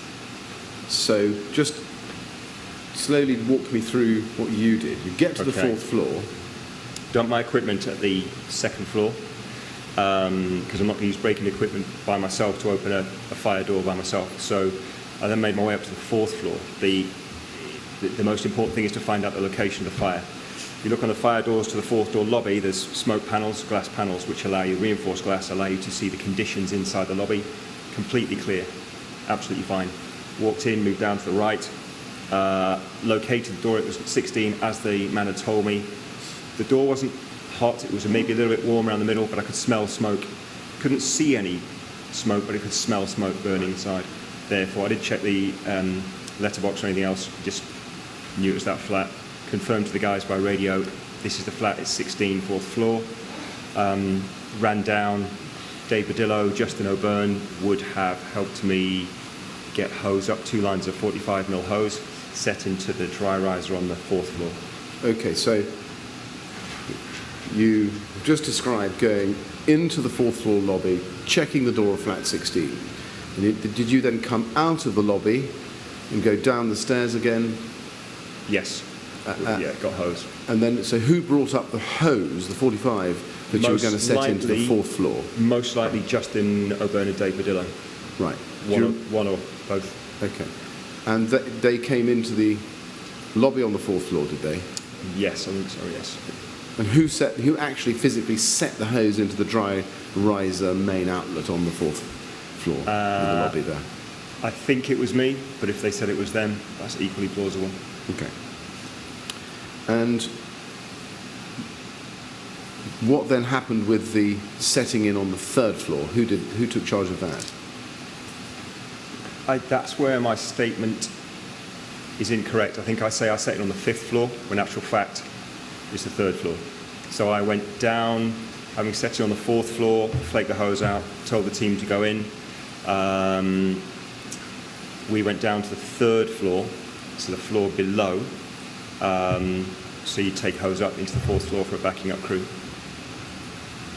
So just slowly walk me through what you did. You get to the 4th floor. Dumped my equipment at the 2nd floor, because I'm not going to use braking equipment by myself to open a fire door by myself. So I then made my way up to the 4th floor. The most important thing is to find out the location of the fire. If you look on the fire doors to the 4th door lobby, there's smoke panels, glass panels, which allow you, reinforced glass, allow you to see the conditions inside the lobby. Completely clear, absolutely fine. Walked in, moved down to the right, located the door, it was 16, as the man had told me. The door wasn't hot, it was maybe a little bit warm around the middle, but I could smell smoke. Couldn't see any smoke, but I could smell smoke burning inside. Therefore, I didn't check the letterbox or anything else, just knew it was that flat. Confirmed to the guys by radio, this is the flat, it's 16, 4th floor. Ran down, Dave Badillo, Justin O'Byrne would have helped me get hose up, 2 lines of 45mm hose, set into the dry riser on the 4th floor. Okay, so you just described going into the 4th floor lobby, checking the door of flat 16. And did you then come out of the lobby and go down the stairs again? Yes. Yeah, got hose. And then, so who brought up the hose, the 45, that you were going to set into the 4th floor? Most likely Justin O'Byrne and Dave Badillo. Right. One or both. Okay. And they came into the lobby on the 4th floor, did they? Yes, I think so, yes. And who actually physically set the hose into the dry riser main outlet on the 4th floor in the lobby there? I think it was me, but if they said it was them, that's equally plausible. Okay. And what then happened with the setting in on the 3rd floor? Who took charge of that? That's where my statement is incorrect. I think I say I set it on the 5th floor, when in actual fact it's the 3rd floor. So I went down, having set it on the 4th floor, flaked the hose out, told the team to go in. We went down to the 3rd floor, so the floor below. So you take hose up into the 4th floor for a backing up crew.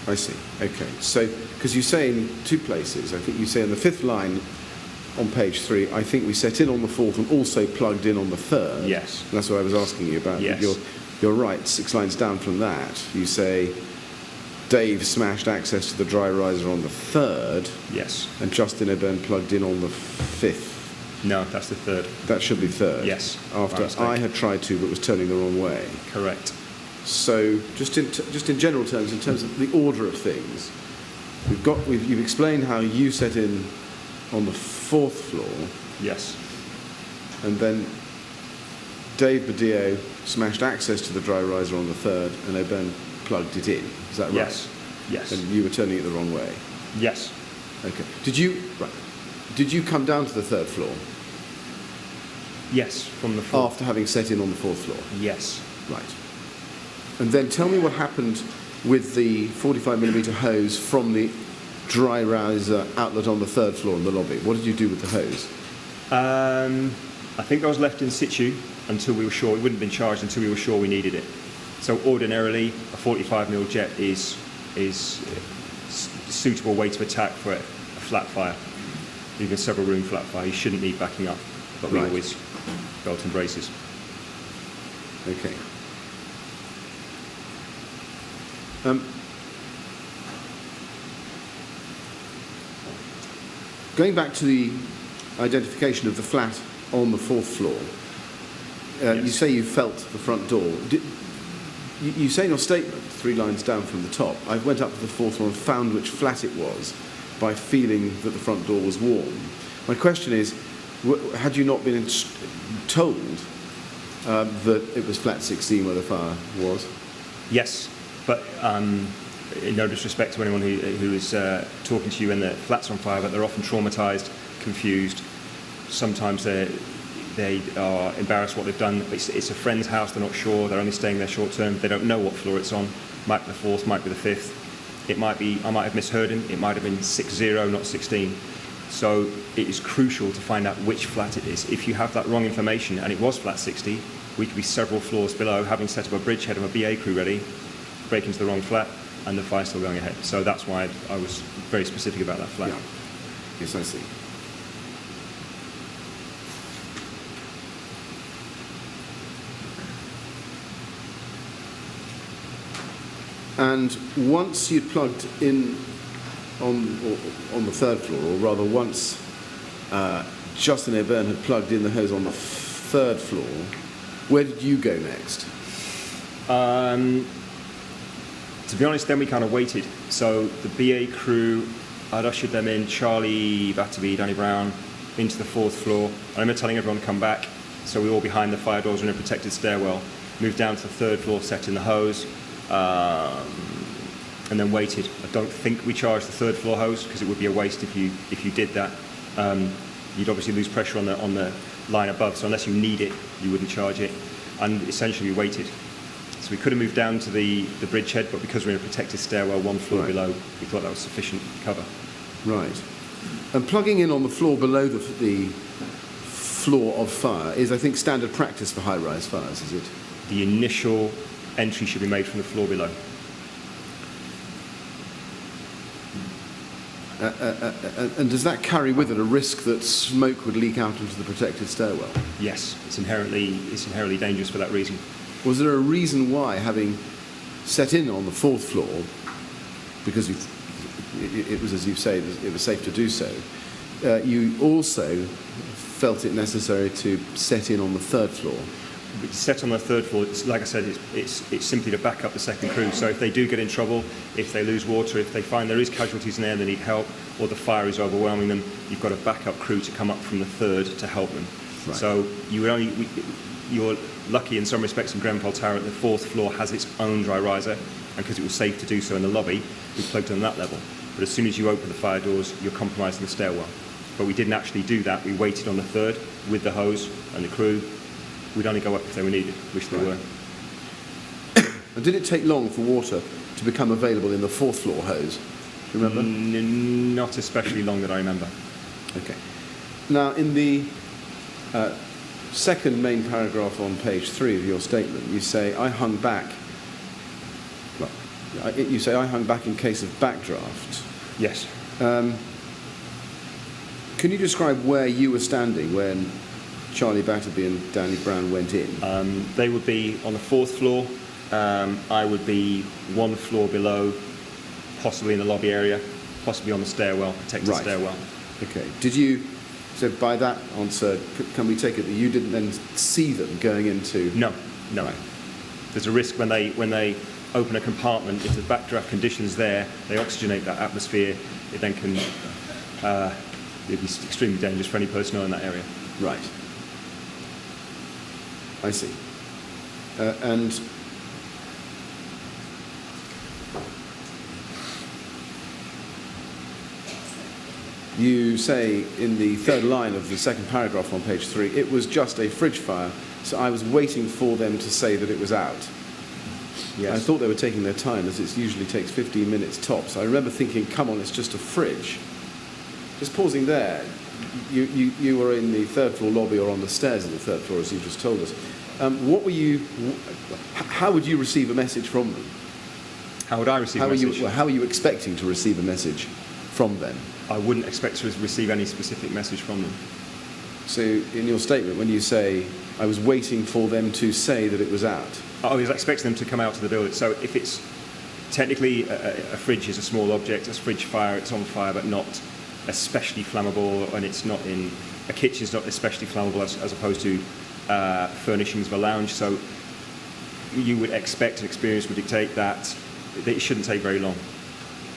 I see. Okay. So, because you say in 2 places, I think you say on the 5th line on page 3, I think we set in on the 4th and also plugged in on the 3rd. Yes. And that's what I was asking you about. Yes. You're right. 6 lines down from that, you say Dave smashed access to the dry riser on the 3rd. Yes. And Justin O'Byrne plugged in on the 5th. No, that's the 3rd. That should be 3rd. Yes. After I had tried to, but was turning the wrong way. Correct. So, just in general terms, in terms of the order of things, you've explained how you set in on the 4th floor. Yes. And then Dave Badillo smashed access to the dry riser on the 3rd, and O'Byrne plugged it in. Is that right? Yes. Yes. And you were turning it the wrong way. Yes. Okay. Did you come down to the 3rd floor? Yes, from the 4th. After having set in on the 4th floor? Yes. Right. And then tell me what happened with the 45mm hose from the dry riser outlet on the 3rd floor in the lobby. What did you do with the hose? I think I was left in situ until we were sure. It wouldn't have been charged until we were sure we needed it. So ordinarily, a 45mm jet is a suitable way to attack for a flat fire, even a several room flat fire. You shouldn't need backing up, but we always belt and braces. Okay. Going back to the identification of the flat on the 4th floor, Yes. you say you felt the front door. you say in your statement, 3 lines down from the top, I went up to the 4th floor and found which flat it was by feeling that the front door was warm. My question is, had you not been told that it was flat 16 where the fire was? Yes, but in no disrespect to anyone who is talking to you when the flat's on fire, but they're often traumatised, confused. Sometimes they are embarrassed what they've done. It's a friend's house, they're not sure, they're only staying there short term, they don't know what floor it's on. Might be the 4th, might be the 5th. It might be, I might have misheard him, it might have been 6-0, not 16. So it is crucial to find out which flat it is. If you have that wrong information and it was flat 60, we could be several floors below, having set up a bridgehead of a BA crew ready, break into the wrong flat, and the fire's still going ahead. So that's why I was very specific about that flat. Yeah. Yes, I see. And once you'd plugged in on the 3rd floor, or rather once Justin O'Byrne had plugged in the hose on the 3rd floor, where did you go next? To be honest, then we kind of waited. So the BA crew, I'd ushered them in, Charlie, Batterby, Danny Brown, into the 4th floor. I remember telling everyone to come back. So we were all behind the fire doors in a protected stairwell. Moved down to the 3rd floor, set in the hose, and then waited. I don't think we charged the 3rd floor hose because it would be a waste if you did that. You'd obviously lose pressure on the line above. So unless you need it, you wouldn't charge it. And essentially we waited. So we could have moved down to the bridgehead, but because we're in a protected stairwell 1 floor below, we thought that was sufficient cover. Right. And plugging in on the floor below the floor of fire is, I think, standard practice for high-rise fires, is it? The initial entry should be made from the floor below. And does that carry with it a risk that smoke would leak out into the protected stairwell? Yes, it's inherently dangerous for that reason. Was there a reason why, having set in on the 4th floor, because it was, as you say, it was safe to do so, you also felt it necessary to set in on the 3rd floor? Set on the 3rd floor, like I said, it's simply to back up the 2nd crew. So if they do get in trouble, if they lose water, if they find there is casualties in there and they need help, or the fire is overwhelming them, you've got a backup crew to come up from the 3rd to help them. Right. So you're lucky in some respects in Grenfell Tower that the 4th floor has its own dry riser, and because it was safe to do so in the lobby, we plugged on that level. But as soon as you open the fire doors, you're compromising the stairwell. But we didn't actually do that. We waited on the 3rd with the hose and the crew. We'd only go up if they were needed, which they were. And did it take long for water to become available in the 4th floor hose? Do you remember? Not especially long that I remember. Okay. Now, in the second main paragraph on page 3 of your statement, you say, I hung back. Well, you say, I hung back in case of backdraft. Yes. Can you describe where you were standing when Charlie Batterby and Danny Brown went in? They would be on the 4th floor. I would be 1 floor below, possibly in the lobby area, possibly on the stairwell, protected stairwell. Okay. So by that answer, can we take it that you didn't then see them going into... No. Right. There's a risk when they open a compartment, if the backdraft conditions there, they oxygenate that atmosphere, it then can... it'd be extremely dangerous for any personnel in that area. Right. I see. And you say in the 3rd line of the 2nd paragraph on page 3, it was just a fridge fire, so I was waiting for them to say that it was out. Yes. I thought they were taking their time, as it usually takes 15 minutes tops. I remember thinking, come on, it's just a fridge. Just pausing there, you were in the 3rd floor lobby or on the stairs of the 3rd floor, as you just told us. How would you receive a message from them? How would I receive a message? How are you expecting to receive a message from them? I wouldn't expect to receive any specific message from them. So in your statement, when you say, I was waiting for them to say that it was out. I was expecting them to come out of the building. So if it's technically a fridge is a small object, a fridge fire, it's on fire, but not especially flammable, and it's not in a kitchen is not especially flammable as opposed to furnishings of a lounge. So you would expect and experience would dictate that it shouldn't take very long.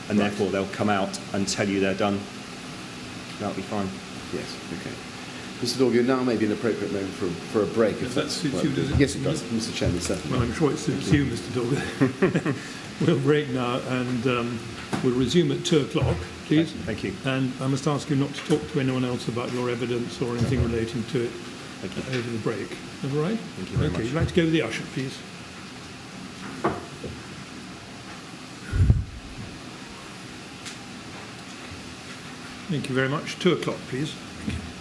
And Right. therefore they'll come out and tell you they're done. That'll be fine. Yes, okay. Mr. Dorgu, now may be an appropriate moment for a break. If that suits you, does it? Yes, it does. Mr. Chairman, certainly. Well, I'm sure it suits you, Mr. Dorgu. We'll break now and we'll resume at 2 o'clock, please. Thank you. And I must ask you not to talk to anyone else about your evidence or anything relating to it Thank you. over the break. Is that all right? Thank you very okay, much. you'd like to go with the usher, please? Thank you very much. 2 o'clock, please. Thank you.